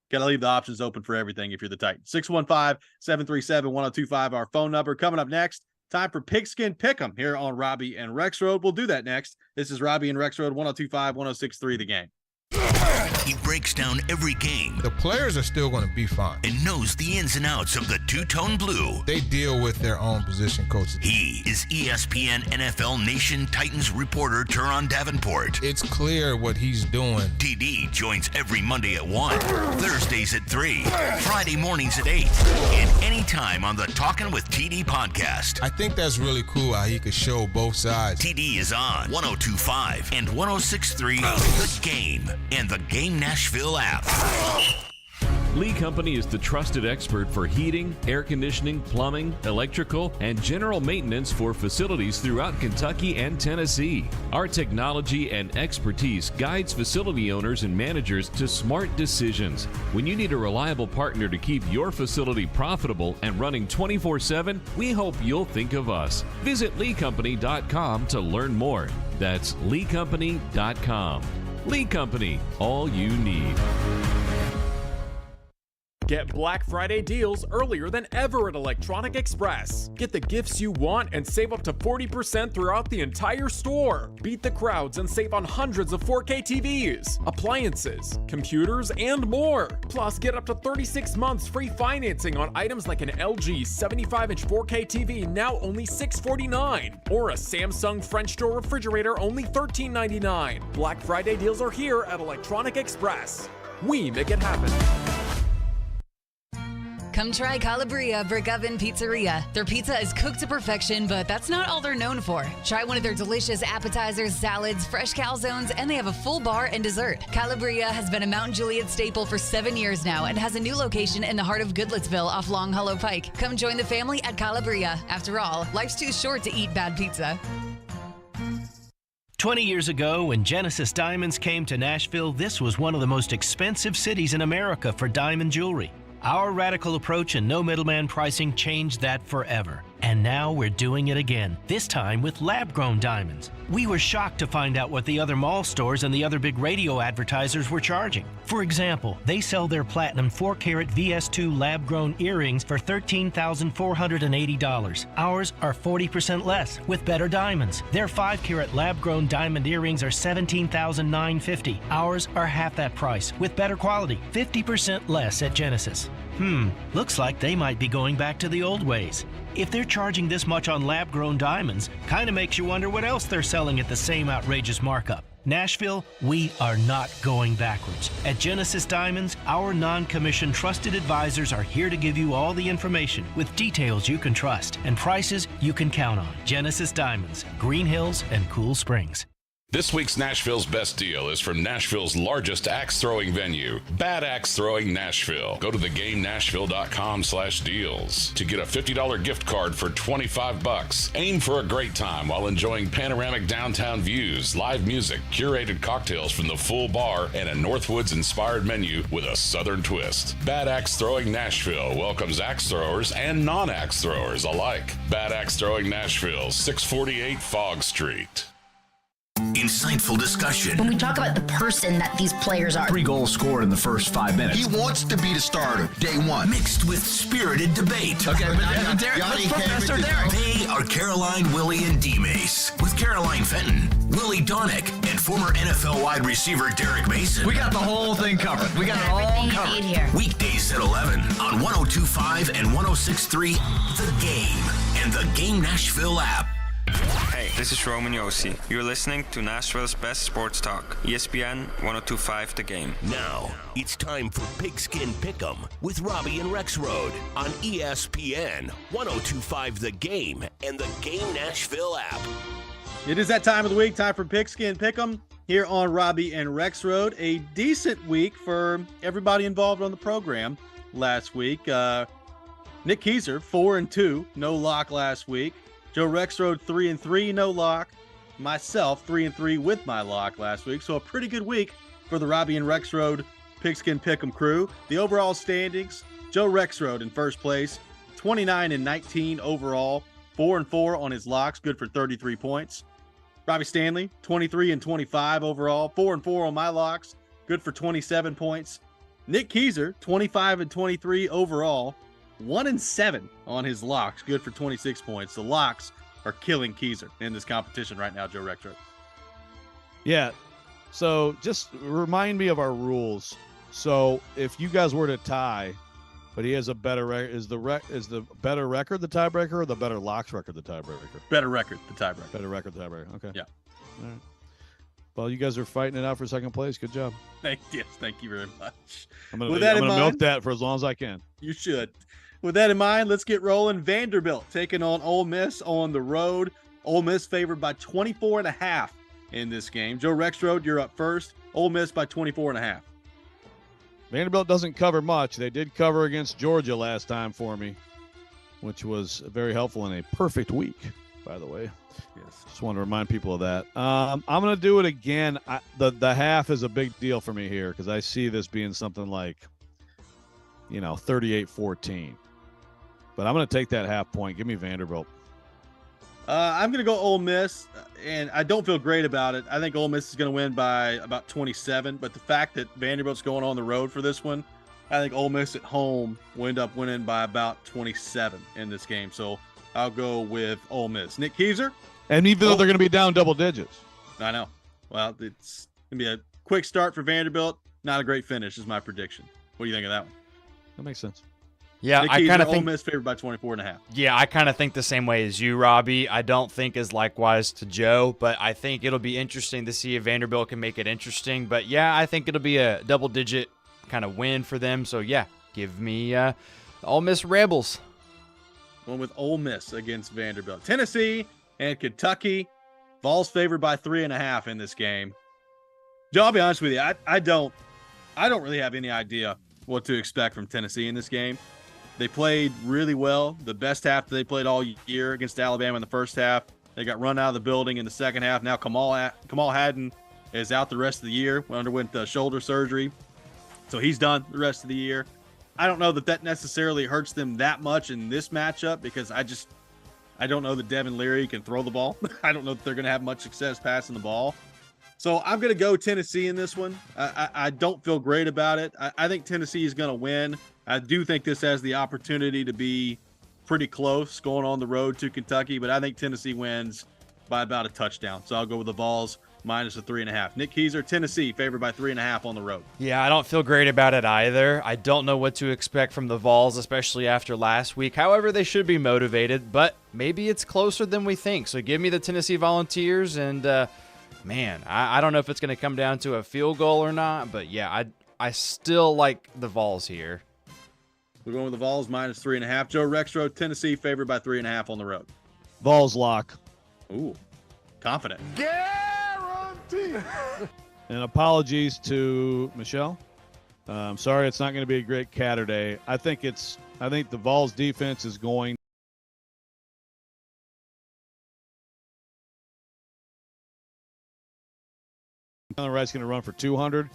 got to leave the options open for everything if you're the Titans. 615-737-1025, our phone number. Coming up next, time for Pigskin Pick'em here on Robby and Rexrode. We'll do that next. This is Robby and Rexrode, 102.5, 106.3 The Game. He breaks down every game. The players are still going to be fine. And knows the ins and outs of the two-tone blue. They deal with their own position coaches. He is ESPN NFL Nation Titans reporter Teron Davenport. It's clear what he's doing. TD joins every Monday at 1, Thursdays at 3, Friday mornings at 8, and anytime on the Talkin' with TD podcast. I think that's really cool how he could show both sides. TD is on 102.5 and 106.3 The Game and the Game Nashville app. Lee Company is the trusted expert for heating, air conditioning, plumbing, electrical, and general maintenance for facilities throughout Kentucky and Tennessee. Our technology and expertise guides facility owners and managers to smart decisions. When you need a reliable partner to keep your facility profitable and running 24/7, we hope you'll think of us. Visit LeeCompany.com to learn more. That's leecompany.com. Lee Company, all you need. Get Black Friday deals earlier than ever at Electronic Express. Get the gifts you want and save up to 40% throughout the entire store. Beat the crowds and save on hundreds of 4K TVs, appliances, computers, and more. Plus, get up to 36 months free financing on items like an LG 75-inch 4K TV, now only $649, or a Samsung French door refrigerator, only $13.99. Black Friday deals are here at Electronic Express. We make it happen. Come try Calabria Brick Oven Pizzeria. Their pizza is cooked to perfection, but that's not all they're known for. Try one of their delicious appetizers, salads, fresh calzones, and they have a full bar and dessert. Calabria has been a Mount Juliet staple for 7 years now and has a new location in the heart of Goodlettsville off Long Hollow Pike. Come join the family at Calabria. After all, life's too short to eat bad pizza. 20 years ago, when Genesis Diamonds came to Nashville, this was one of the most expensive cities in America for diamond jewelry. Our radical approach and no middleman pricing changed that forever. And now we're doing it again, this time with lab-grown diamonds. We were shocked to find out what the other mall stores and the other big radio advertisers were charging. For example, they sell their platinum 4-carat VS2 lab-grown earrings for $13,480. Ours are 40% less with better diamonds. Their 5-carat lab-grown diamond earrings are $17,950. Ours are half that price with better quality, 50% less at Genesis. Looks like they might be going back to the old ways. If they're charging this much on lab-grown diamonds, kind of makes you wonder what else they're selling at the same outrageous markup. Nashville, we are not going backwards. At Genesis Diamonds, our non-commissioned trusted advisors are here to give you all the information with details you can trust and prices you can count on. Genesis Diamonds, Green Hills and Cool Springs. This week's Nashville's Best Deal is from Nashville's largest axe throwing venue, Bad Axe Throwing Nashville. Go to thegamenashville.com/deals to get a $50 gift card for $25. Aim for a great time while enjoying panoramic downtown views, live music, curated cocktails from the full bar, and a Northwoods-inspired menu with a Southern twist. Bad Axe Throwing Nashville welcomes axe throwers and non-axe throwers alike. Bad Axe Throwing Nashville, 648 Fogg Street. Insightful discussion. When we talk about the person that these players are. 3 goals scored in the first 5 minutes. He wants to be the starter, day one. Mixed with spirited debate. Okay, but Derek, let's put Pastor Derek. They are Caroline, Willie, and D-Mace. With Caroline Fenton, Willie Donick, and former NFL wide receiver Derek Mason. We got the whole thing covered. We got it all covered. Here. Weekdays at 11 on 102.5 and 106.3 The Game and the Game Nashville app. Hey, this is Roman Yossi. You're listening to Nashville's best sports talk, ESPN 102.5 The Game. Now, it's time for Pigskin Pick'em with Robby and Rexrode on ESPN 102.5 The Game and the Game Nashville app. It is that time of the week, time for Pigskin Pick'em here on Robby and Rexrode. A decent week for everybody involved on the program last week. Nick Keyser, 4-2, no lock last week. Joe Rexrode, 3-3, no lock. Myself, 3-3 with my lock last week. So a pretty good week for the Robby and Rexrode Pigskin Pick'em crew. The overall standings, Joe Rexrode in first place, 29-19 overall, 4-4 on his locks, good for 33 points. Robbie Stanley, 23-25 overall, 4-4 on my locks, good for 27 points. Nick Keyser, 25-23 overall, 1-7 on his locks, good for 26 points. The locks are killing Keyser in this competition right now, Joe Rexrode. Yeah. So just remind me of our rules. So if you guys were to tie, but he has a better record, is the better record the tiebreaker or the better locks record the tiebreaker? Better record, the tiebreaker. Better record, the tiebreaker. Okay. Yeah. All right. Well, you guys are fighting it out for second place. Good job. Thank you very much. I'm gonna milk that for as long as I can. You should. With that in mind, let's get rolling. Vanderbilt taking on Ole Miss on the road. Ole Miss favored by 24.5 in this game. Joe Rexrode, you're up first. Ole Miss by 24.5. Vanderbilt doesn't cover much. They did cover against Georgia last time for me, which was very helpful in a perfect week, by the way. Yes. Just want to remind people of that. I'm going to do it again. The half is a big deal for me here because I see this being something like, 38-14. But I'm going to take that half point. Give me Vanderbilt. I'm going to go Ole Miss, and I don't feel great about it. I think Ole Miss is going to win by about 27, but the fact that Vanderbilt's going on the road for this one, I think Ole Miss at home will end up winning by about 27 in this game. So I'll go with Ole Miss. Nick Keyser? And even though they're going to be down double digits. I know. Well, it's going to be a quick start for Vanderbilt. Not a great finish is my prediction. What do you think of that one? That makes sense. Yeah, Nick I Keyser, kind of Ole think Miss favored by 24.5. Yeah, I kind of think the same way as you, Robbie. I don't think as likewise to Joe, but I think it'll be interesting to see if Vanderbilt can make it interesting. But yeah, I think it'll be a double-digit kind of win for them. So yeah, give me Ole Miss Rebels. One with Ole Miss against Vanderbilt. Tennessee and Kentucky. Vols favored by 3.5 in this game. Joe, I'll be honest with you. I don't really have any idea what to expect from Tennessee in this game. They played really well. The best half they played all year against Alabama in the first half. They got run out of the building in the second half. Now Kamal Hadden is out the rest of the year. Underwent shoulder surgery. So he's done the rest of the year. I don't know that necessarily hurts them that much in this matchup because I don't know that Devin Leary can throw the ball. I don't know that they're going to have much success passing the ball. So I'm going to go Tennessee in this one. I don't feel great about it. I think Tennessee is going to win. I do think this has the opportunity to be pretty close going on the road to Kentucky, but I think Tennessee wins by about a touchdown. So I'll go with the Vols minus a 3.5. Nick Keyser, Tennessee favored by 3.5 on the road. Yeah, I don't feel great about it either. I don't know what to expect from the Vols, especially after last week. However, they should be motivated, but maybe it's closer than we think. So give me the Tennessee Volunteers, and man, I don't know if it's going to come down to a field goal or not, but yeah, I still like the Vols here. We're going with the Vols minus 3.5. Joe Rexrode, Tennessee favored by 3.5 on the road. Vols lock. Ooh, confident. Guarantee. And apologies to Michelle. I'm sorry, it's not going to be a great Catterday. I think the Vols defense is going. The right's going to run for 200,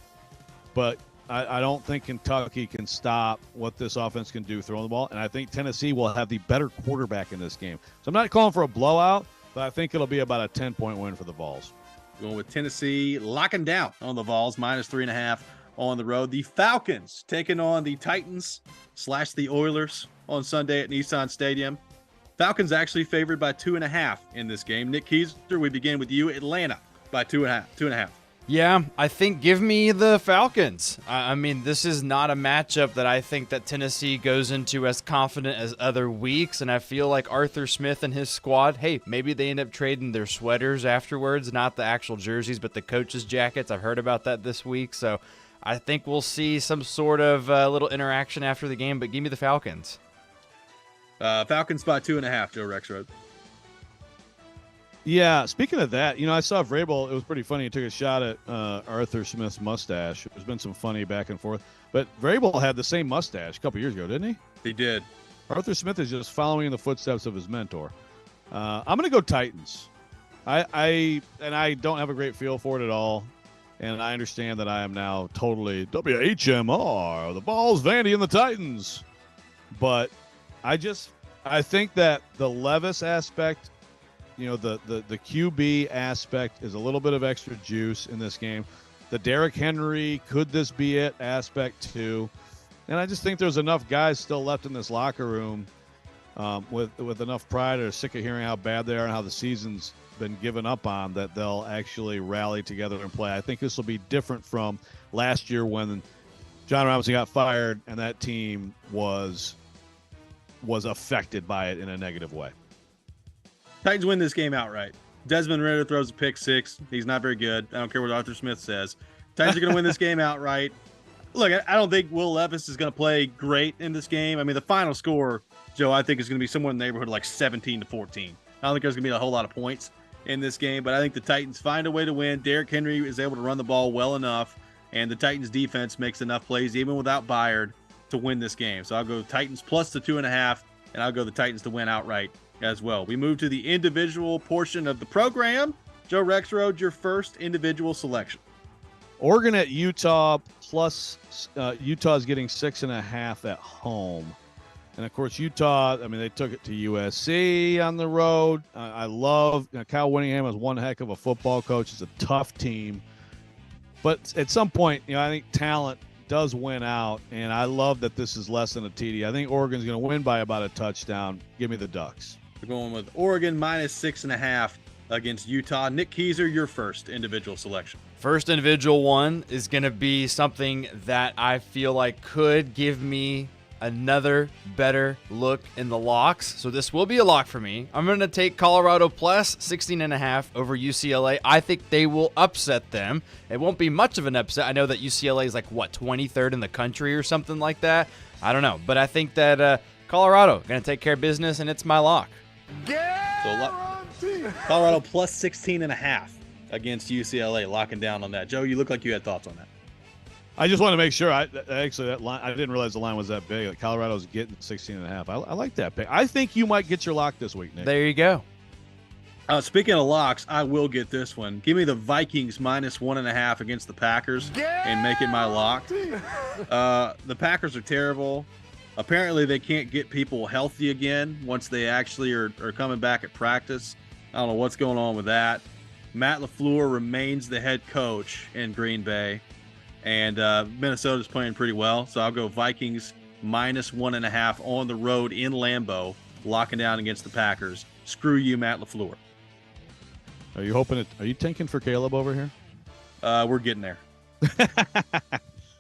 but I don't think Kentucky can stop what this offense can do throwing the ball, and I think Tennessee will have the better quarterback in this game. So I'm not calling for a blowout, but I think it'll be about a 10-point win for the Vols. Going with Tennessee locking down on the Vols, minus 3.5 on the road. The Falcons taking on the Titans / the Oilers on Sunday at Nissan Stadium. Falcons actually favored by 2.5 in this game. Nick Keyser, we begin with you. Atlanta by 2.5. Yeah, I think give me the Falcons. I mean, this is not a matchup that I think that Tennessee goes into as confident as other weeks, and I feel like Arthur Smith and his squad, hey, maybe they end up trading their sweaters afterwards, not the actual jerseys, but the coaches' jackets. I've heard about that this week, so I think we'll see some sort of little interaction after the game, but give me the Falcons. Falcons by 2.5, Joe Rexrode. Yeah, speaking of that, I saw Vrabel. It was pretty funny. He took a shot at Arthur Smith's mustache. There's been some funny back and forth. But Vrabel had the same mustache a couple years ago, didn't he? He did. Arthur Smith is just following in the footsteps of his mentor. I'm going to go Titans. I don't have a great feel for it at all. And I understand that I am now totally WHMR, the Vols, Vandy, and the Titans. But I think that the Levis aspect, the QB aspect is a little bit of extra juice in this game. The Derrick Henry, could this be it aspect too. And I just think there's enough guys still left in this locker room with enough pride or sick of hearing how bad they are and how the season's been given up on that they'll actually rally together and play. I think this will be different from last year when John Robinson got fired and that team was affected by it in a negative way. Titans win this game outright. Desmond Ridder throws a pick six. He's not very good. I don't care what Arthur Smith says. Titans are going to win this game outright. Look, I don't think Will Levis is going to play great in this game. I mean, the final score, Joe, I think is going to be somewhere in the neighborhood of like 17-14. I don't think there's going to be a whole lot of points in this game, but I think the Titans find a way to win. Derrick Henry is able to run the ball well enough, and the Titans defense makes enough plays, even without Byard, to win this game. So I'll go Titans plus the 2.5, and I'll go the Titans to win outright as well. We move to the individual portion of the program. Joe Rexrode, your first individual selection. Oregon at Utah plus Utah's getting 6.5 at home. And of course, Utah, I mean, they took it to USC on the road. I love Kyle Whittingham is one heck of a football coach. It's a tough team. But at some point, I think talent does win out. And I love that this is less than a TD. I think Oregon's going to win by about a touchdown. Give me the Ducks. We're going with Oregon -6.5 against Utah. Nick Keyser, your first individual selection. First individual one is going to be something that I feel like could give me another better look in the locks. So this will be a lock for me. I'm going to take Colorado plus 16.5 over UCLA. I think they will upset them. It won't be much of an upset. I know that UCLA is like, 23rd in the country or something like that. I don't know. But I think that Colorado going to take care of business, and it's my lock. Colorado plus 16.5 against UCLA, locking down on that. Joe, you look like you had thoughts on that. I just want to make sure. That line, I didn't realize the line was that big. Colorado's getting 16.5. I like that pick. I think you might get your lock this week, Nick. There you go. Speaking of locks, I will get this one. Give me the Vikings -1.5 against the Packers and make it my lock. The Packers are terrible. Apparently, they can't get people healthy again once they actually are coming back at practice. I don't know what's going on with that. Matt LaFleur remains the head coach in Green Bay, and Minnesota's playing pretty well. So I'll go Vikings -1.5 on the road in Lambeau, locking down against the Packers. Screw you, Matt LaFleur. Are you hoping are you tanking for Caleb over here? We're getting there.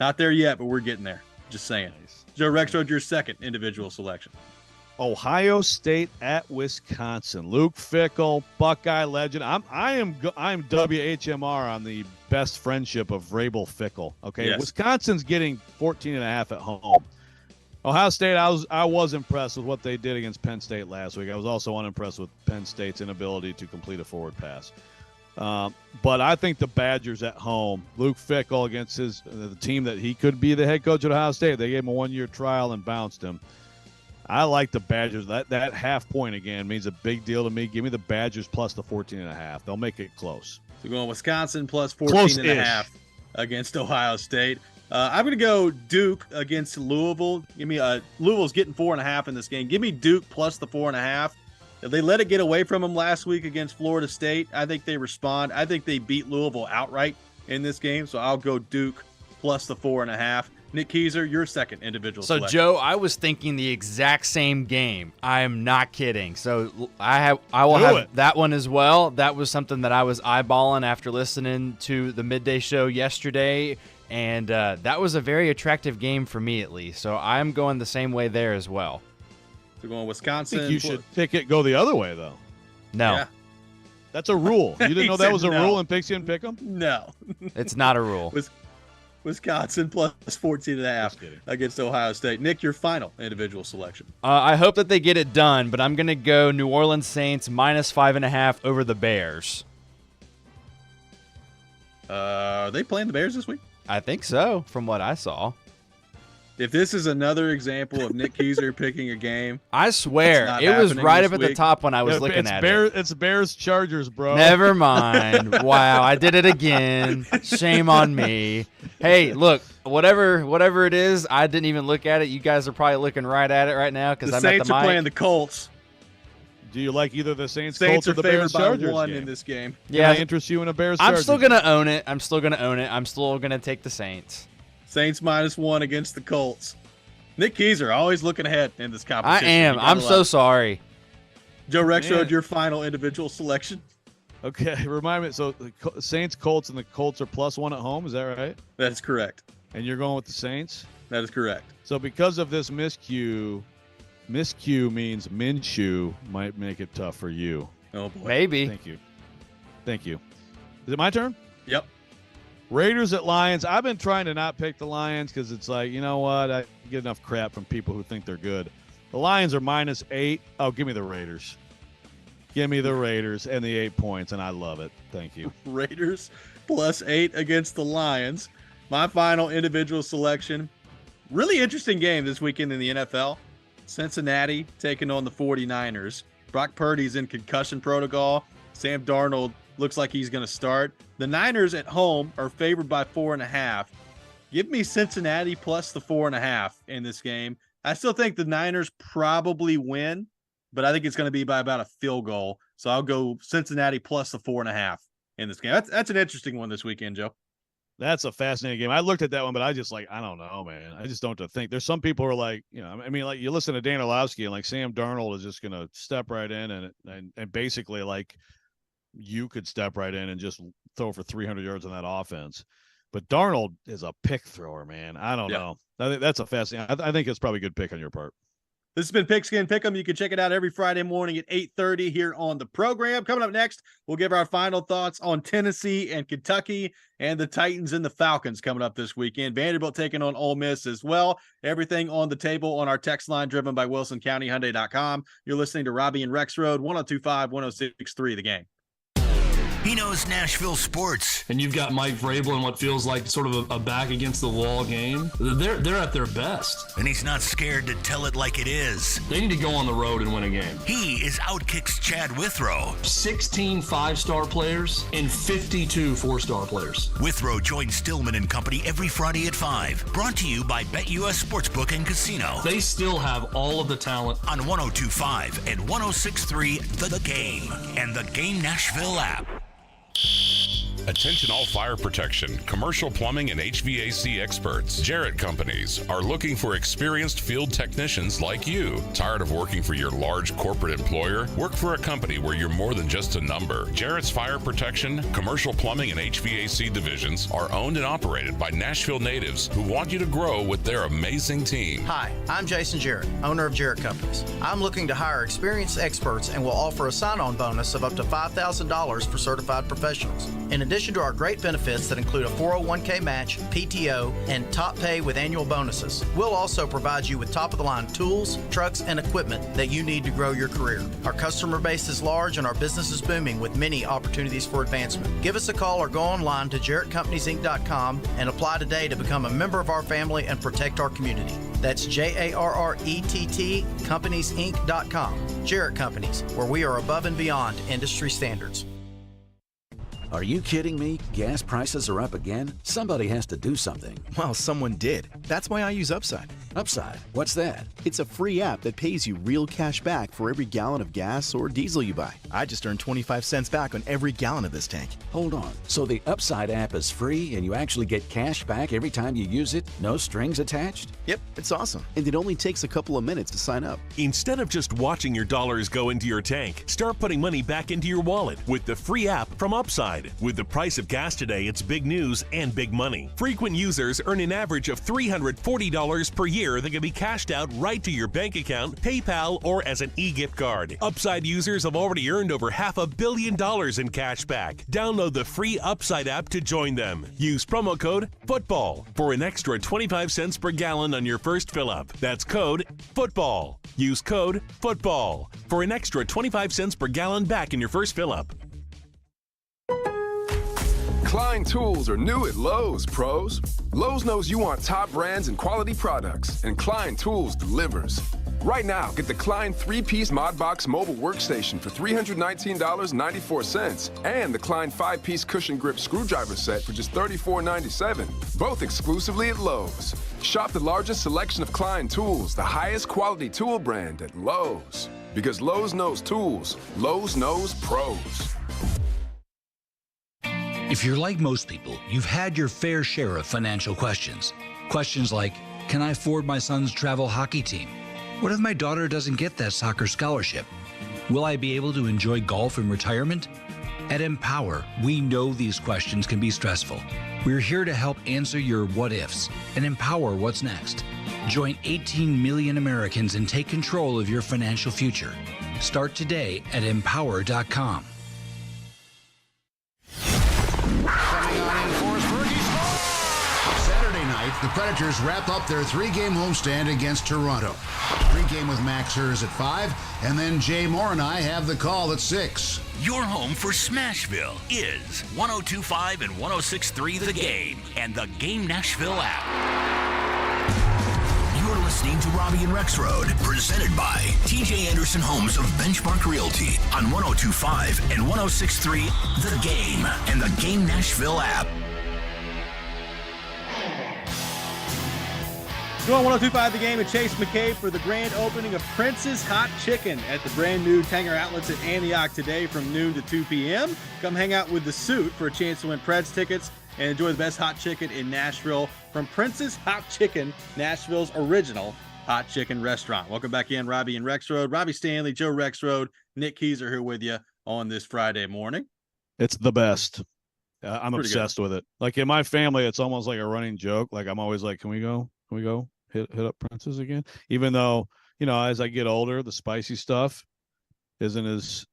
Not there yet, but we're getting there. Just saying. Nice. Joe Rexrode, your second individual selection. Ohio State at Wisconsin. Luke Fickell, Buckeye legend. I'm WHMR on the best friendship of Vrabel Fickell. Okay, yes. Wisconsin's getting 14.5 at home. Ohio State, I was impressed with what they did against Penn State last week. I was also unimpressed with Penn State's inability to complete a forward pass. But I think the Badgers at home, Luke Fickell against the team that he could be the head coach at Ohio State. They gave him a 1-year trial and bounced him. I like the Badgers. That half point again means a big deal to me. Give me the Badgers plus the 14.5. They'll make it close. So going Wisconsin plus 14.5 against Ohio State. I'm going to go Duke against Louisville. Give me Louisville's getting 4.5 in this game. Give me Duke plus the 4.5. If they let it get away from them last week against Florida State, I think they respond. I think they beat Louisville outright in this game. So I'll go Duke plus the 4.5. Nick Keyser, your second individual selection. Joe, I was thinking the exact same game. I am not kidding. So I will have that one as well. That was something that I was eyeballing after listening to the midday show yesterday, and that was a very attractive game for me at least. So I'm going the same way there as well. So going Wisconsin. I think you should pick it go the other way though. No. Yeah. That's a rule. You didn't know that was a rule in Pigskin and Pick'em? No. It's not a rule. Wisconsin plus 14.5 against Ohio State. Nick, your final individual selection. I hope that they get it done, but I'm going to go New Orleans Saints -5.5 over the Bears. Are they playing the Bears this week? I think so, from what I saw. If this is another example of Nick Keyser picking a game, I swear it was right up at the top when I was looking at it. It's Bears Chargers, bro. Never mind. Wow, I did it again. Shame on me. Hey, look, whatever it is, I didn't even look at it. You guys are probably looking right at it right now because I'm at the mic. The Saints are playing the Colts. Do you like either the Saints Colts or the Bears Chargers by 1 game? in this game? Yeah, I interest you in a Bears Chargers. I'm still gonna own it. I'm still gonna take the Saints. Saints -1 against the Colts. Nick Keyser always looking ahead in this competition. I am. I'm so sorry. Joe Rexrode, your final individual selection. Okay, remind me. So the Saints, Colts, and the Colts are +1 at home. Is that right? That is correct. And you're going with the Saints? That is correct. So because of this miscue means Minshew might make it tough for you. Oh boy. Maybe. Thank you. Is it my turn? Yep. Raiders at Lions. I've been trying to not pick the Lions because it's like, you know what? I get enough crap from people who think they're good. The Lions are -8. Oh, give me the Raiders. Give me the Raiders and the 8 points, and I love it. Thank you. Raiders +8 against the Lions. My final individual selection. Really interesting game this weekend in the NFL. Cincinnati taking on the 49ers. Brock Purdy's in concussion protocol. Sam Darnold looks like he's going to start. The Niners at home are favored by 4.5. Give me Cincinnati plus the 4.5 in this game. I still think the Niners probably win, but I think it's going to be by about a field goal. So I'll go Cincinnati plus the 4.5 in this game. That's an interesting one this weekend, Joe. That's a fascinating game. I looked at that one, but I just I don't know, man. I just don't think. There's some people who are like, I mean, like you listen to Dan Orlovsky and like Sam Darnold is just going to step right in and basically like you could step right in and just throw for 300 yards on that offense. But Darnold is a pick thrower, man. I don't know. I think that's a fascinating. I think it's probably a good pick on your part. This has been Pigskin Pick'em. You can check it out every Friday morning at 8:30 here on the program. Coming up next, we'll give our final thoughts on Tennessee and Kentucky and the Titans and the Falcons coming up this weekend. Vanderbilt taking on Ole Miss as well. Everything on the table on our text line driven by WilsonCountyHyundai.com. You're listening to Robby and Rexrode, 102.5, 106.3 The Game. He knows Nashville sports. And you've got Mike Vrabel in what feels like sort of a back against the wall game. They're at their best. And he's not scared to tell it like it is. They need to go on the road and win a game. He is Outkick's Chad Withrow. 16 5-star players and 52 4-star players. Withrow joins Stillman and Company every Friday at 5. Brought to you by BetUS Sportsbook and Casino. They still have all of the talent. On 102.5 and 106.3 The Game and the Game Nashville app. Attention all fire protection, commercial plumbing, and HVAC experts. Jarrett Companies are looking for experienced field technicians like you. Tired of working for your large corporate employer? Work for a company where you're more than just a number. Jarrett's Fire Protection, commercial plumbing, and HVAC divisions are owned and operated by Nashville natives who want you to grow with their amazing team. Hi, I'm Jason Jarrett, owner of Jarrett Companies. I'm looking to hire experienced experts and will offer a sign-on bonus of up to $5,000 for certified professionals. In addition to our great benefits that include a 401k match, PTO, and top pay with annual bonuses, we'll also provide you with top-of-the-line tools, trucks, and equipment that you need to grow your career. Our customer base is large and our business is booming with many opportunities for advancement. Give us a call or go online to JarrettCompaniesInc.com and apply today to become a member of our family and protect our community. That's JARRETT CompaniesInc.com. Jarrett Companies, where we are above and beyond industry standards. Are you kidding me? Gas prices are up again? Somebody has to do something. Well, someone did. That's why I use Upside. Upside? What's that? It's a free app that pays you real cash back for every gallon of gas or diesel you buy. I just earned 25 cents back on every gallon of this tank. Hold on. So the Upside app is free and you actually get cash back every time you use it? No strings attached? Yep, it's awesome. And it only takes a couple of minutes to sign up. Instead of just watching your dollars go into your tank, start putting money back into your wallet with the free app from Upside. With the price of gas today, it's big news and big money. Frequent users earn an average of $340 per year that can be cashed out right to your bank account, PayPal, or as an e-gift card. Upside users have already earned over $500 million in cash back. Download the free Upside app to join them. Use promo code FOOTBALL for an extra 25 cents per gallon on your first fill-up. That's code FOOTBALL. Use code FOOTBALL for an extra 25 cents per gallon back in your first fill-up. Klein tools are new at Lowe's, pros. Lowe's knows you want top brands and quality products, and Klein Tools delivers. Right now, get the Klein 3-piece Modbox mobile workstation for $319.94 and the Klein 5-piece cushion grip screwdriver set for just $34.97, both exclusively at Lowe's. Shop the largest selection of Klein tools, the highest quality tool brand at Lowe's. Because Lowe's knows tools, Lowe's knows pros. If you're like most people, you've had your fair share of financial questions. Questions like, can I afford my son's travel hockey team? What if my daughter doesn't get that soccer scholarship? Will I be able to enjoy golf in retirement? At Empower, we know these questions can be stressful. We're here to help answer your what ifs and empower what's next. Join 18 million Americans and take control of your financial future. Start today at empower.com. Saturday night, the Predators wrap up their 3-game homestand against Toronto. Pre-game with Max Hers at 5, and then Jay Moore and I have the call at 6. Your home for Smashville is 102.5 and 106.3 The Game and the Game Nashville app. You're listening to Robby and Rexrode, presented by TJ Anderson Homes of Benchmark Realty on 102.5 and 106.3 The Game and the Game Nashville app. Doing 102.5 The Game and Chase McCabe for the grand opening of Prince's Hot Chicken at the brand new Tanger Outlets at Antioch today from noon to 2 p.m. Come hang out with the suit for a chance to win Preds tickets and enjoy the best hot chicken in Nashville from Prince's Hot Chicken, Nashville's original hot chicken restaurant. Welcome back in, Robby and Rexrode. Robbie Stanley, Joe Rexrode, Nick Keys are here with you on this Friday morning. It's the best. I'm Pretty obsessed with it. Like in my family, it's almost like a running joke. Like I'm always like, can we go hit up Prince's again? Even though, as I get older, the spicy stuff isn't as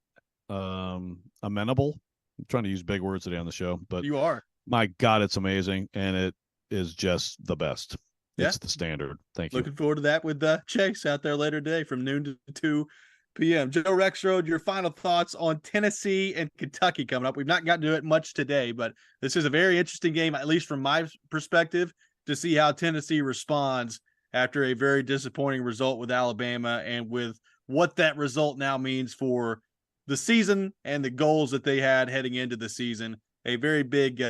amenable. I'm trying to use big words today on the show, but you are. My God, it's amazing. And it is just the best. Yeah. It's the standard. Thank you. Looking forward to that with Chase out there later today from noon to 2 p.m. Joe Rexrode, your final thoughts on Tennessee and Kentucky coming up. We've not gotten to it much today, but this is a very interesting game, at least from my perspective, to see how Tennessee responds after a very disappointing result with Alabama and with what that result now means for the season and the goals that they had heading into the season. A very big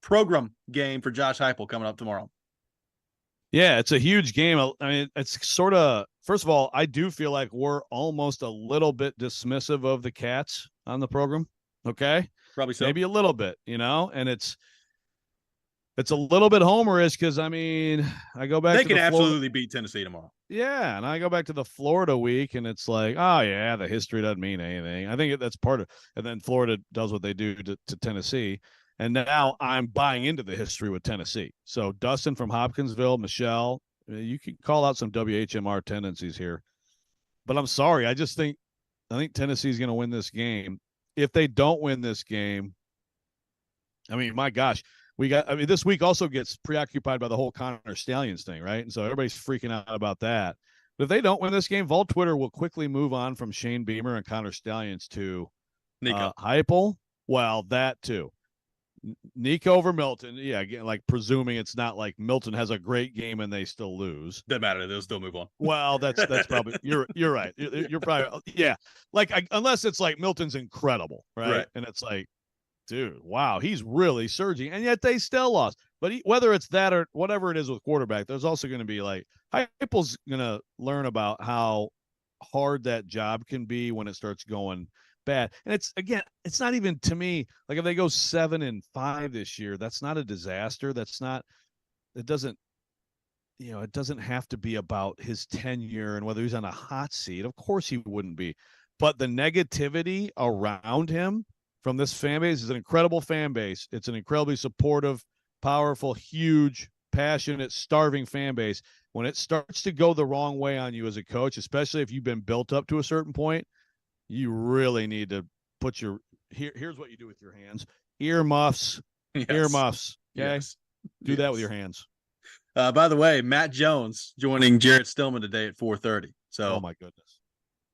program game for Josh Heupel coming up tomorrow. Yeah, it's a huge game. I mean, it's sort of, first of all, I do feel like we're almost a little bit dismissive of the Cats on the program. Okay. Probably so. Maybe a little bit, and it's a little bit homerish because, I mean, I go back they to can the absolutely beat Tennessee tomorrow. Yeah, and I go back to the Florida week, and it's like, oh, yeah, the history doesn't mean anything. I think that's part of – and then Florida does what they do to Tennessee. And now I'm buying into the history with Tennessee. So Dustin from Hopkinsville, Michelle, you can call out some WHMR tendencies here. But I'm sorry. I think Tennessee's going to win this game. If they don't win this game, I mean, my gosh, this week also gets preoccupied by the whole Connor Stallions thing, right? And so everybody's freaking out about that. But if they don't win this game, Vol Twitter will quickly move on from Shane Beamer and Connor Stallions to Heupel. Well, that too. Nico over Milton. Yeah, again, like presuming it's not like Milton has a great game and they still lose. Doesn't matter. They'll still move on. Well, that's probably you're right. You're probably unless it's like Milton's incredible, right? And it's like, dude, wow, he's really surging, and yet they still lost. But whether it's that or whatever it is with quarterback, there's also going to be like Heupel's going to learn about how hard that job can be when it starts going bad. And it's not even, to me, like if they go 7-5 this year, that's not a disaster. It doesn't have to be about his tenure and whether he's on a hot seat. Of course he wouldn't be. But the negativity around him from this fan base is an incredible fan base. It's an incredibly supportive, powerful, huge, passionate, starving fan base. When it starts to go the wrong way on you as a coach, especially if you've been built up to a certain point, you really need to put here's what you do with your hands. Earmuffs. Yes. Earmuffs. Okay. Yes. Do that with your hands. By the way, Matt Jones joining Jarrett Stillman today at 4:30. So oh my goodness.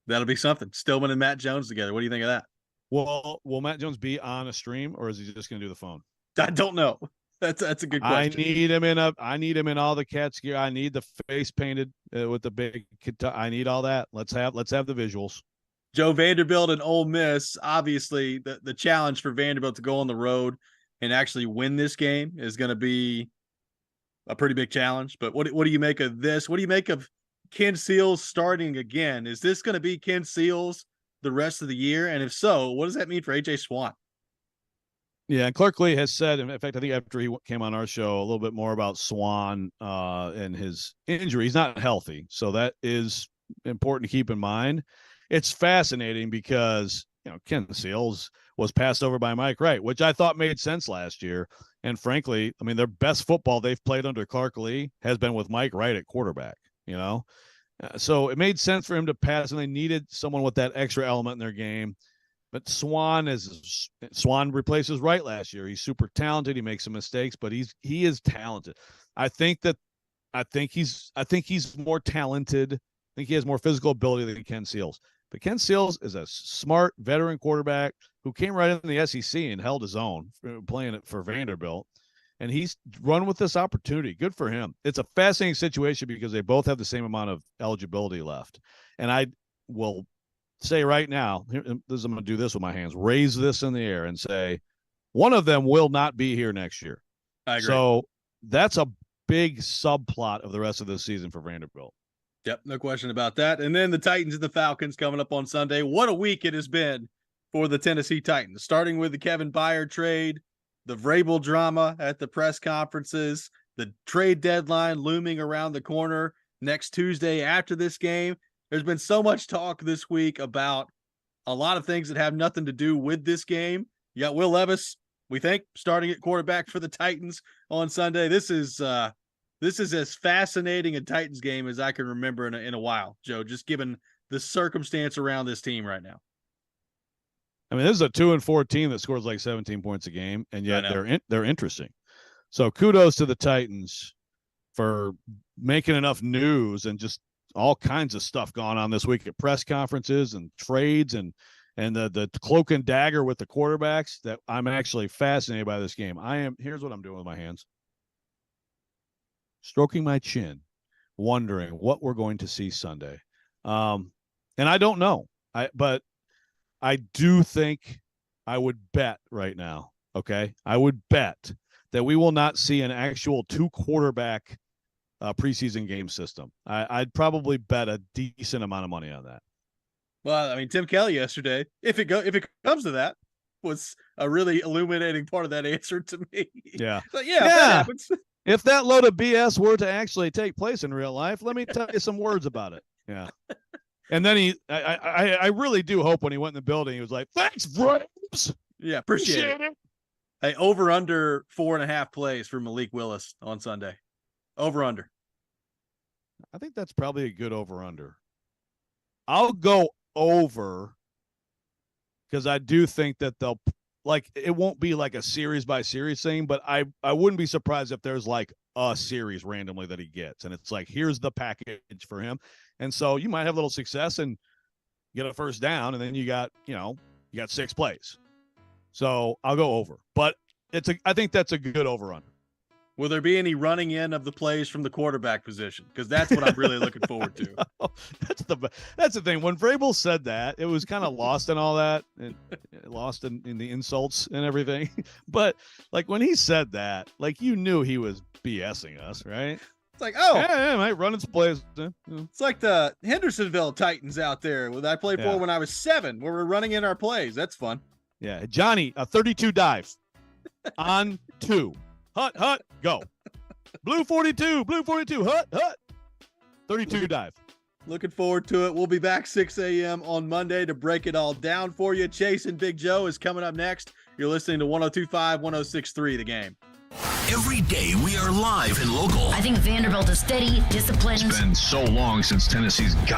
That'll be something. Stillman and Matt Jones together. What do you think of that? Well, will Matt Jones be on a stream or is he just gonna do the phone? I don't know. That's a good question. I need him in all the Cats gear. I need the face painted with the big. I need all that. Let's have the visuals. Joe, Vanderbilt and Ole Miss. Obviously, the challenge for Vanderbilt to go on the road and actually win this game is going to be a pretty big challenge. But what do you make of this? What do you make of Ken Seals starting again? Is this going to be Ken Seals the rest of the year? And if so, what does that mean for AJ Swan? Yeah, and Clark Lee has said, in fact, I think after he came on our show, a little bit more about Swan and his injury. He's not healthy, so that is important to keep in mind. It's fascinating because, Ken Seals was passed over by Mike Wright, which I thought made sense last year. And frankly, I mean, their best football they've played under Clark Lee has been with Mike Wright at quarterback, So it made sense for him to pass, and they needed someone with that extra element in their game. But Swan replaces Wright last year. He's super talented. He makes some mistakes, but he is talented. I think he's more talented. I think he has more physical ability than Ken Seals. But Ken Seals is a smart veteran quarterback who came right in the SEC and held his own, playing it for Vanderbilt. And he's run with this opportunity. Good for him. It's a fascinating situation because they both have the same amount of eligibility left. And I will say right now, I'm going to do this with my hands, raise this in the air and say one of them will not be here next year. I agree. So that's a big subplot of the rest of the season for Vanderbilt. Yep, no question about that. And then the Titans and the Falcons coming up on Sunday. What a week it has been for the Tennessee Titans, starting with the Kevin Byard trade, the Vrabel drama at the press conferences, the trade deadline looming around the corner next Tuesday after this game. There's been so much talk this week about a lot of things that have nothing to do with this game. You got Will Levis, we think, starting at quarterback for the Titans on Sunday. This is as fascinating a Titans game as I can remember in a while, Joe, just given the circumstance around this team right now. I mean, this is a 2-4 team that scores like 17 points a game, and yet they're interesting. So kudos to the Titans for making enough news and just all kinds of stuff going on this week at press conferences and trades and the cloak and dagger with the quarterbacks that I'm actually fascinated by this game. Here's what I'm doing with my hands. Stroking my chin, wondering what we're going to see Sunday. And I don't know. But I do think I would bet right now, okay? I would bet that we will not see an actual 2-quarterback preseason game system. I'd probably bet a decent amount of money on that. Well, I mean, Tim Kelly yesterday, if it comes to that, was a really illuminating part of that answer to me. Yeah. But yeah. If that happens. If that load of BS were to actually take place in real life, let me tell you some words about it. Yeah. And then I really do hope when he went in the building, he was like, "Thanks, Braves." Yeah, appreciate it. Hey, over under 4.5 plays for Malik Willis on Sunday. Over under. I think that's probably a good over under. I'll go over because I do think that they'll it won't be like a series by series thing, but I wouldn't be surprised if there's like a series randomly that he gets. And it's like, here's the package for him. And so you might have a little success and get a first down. And then you got 6 plays. So I'll go over, but I think that's a good over under. Will there be any running in of the plays from the quarterback position? Because that's what I'm really looking forward to. That's the thing. When Vrabel said that, it was kind of lost in all that, and lost in the insults and everything. But like when he said that, like you knew he was BSing us, right? It's like, oh, yeah, might run its plays. Yeah. It's like the Hendersonville Titans out there that I played for when I was 7, where we're running in our plays. That's fun. Yeah, Johnny, a 32 dive on 2. Hut, go. Blue 42, hut. 32 dive. Looking forward to it. We'll be back 6 a.m. on Monday to break it all down for you. Chase and Big Joe is coming up next. You're listening to 102.5, 106.3 The Game. Every day we are live and local. I think Vanderbilt is steady, disciplined. It's been so long since Tennessee's got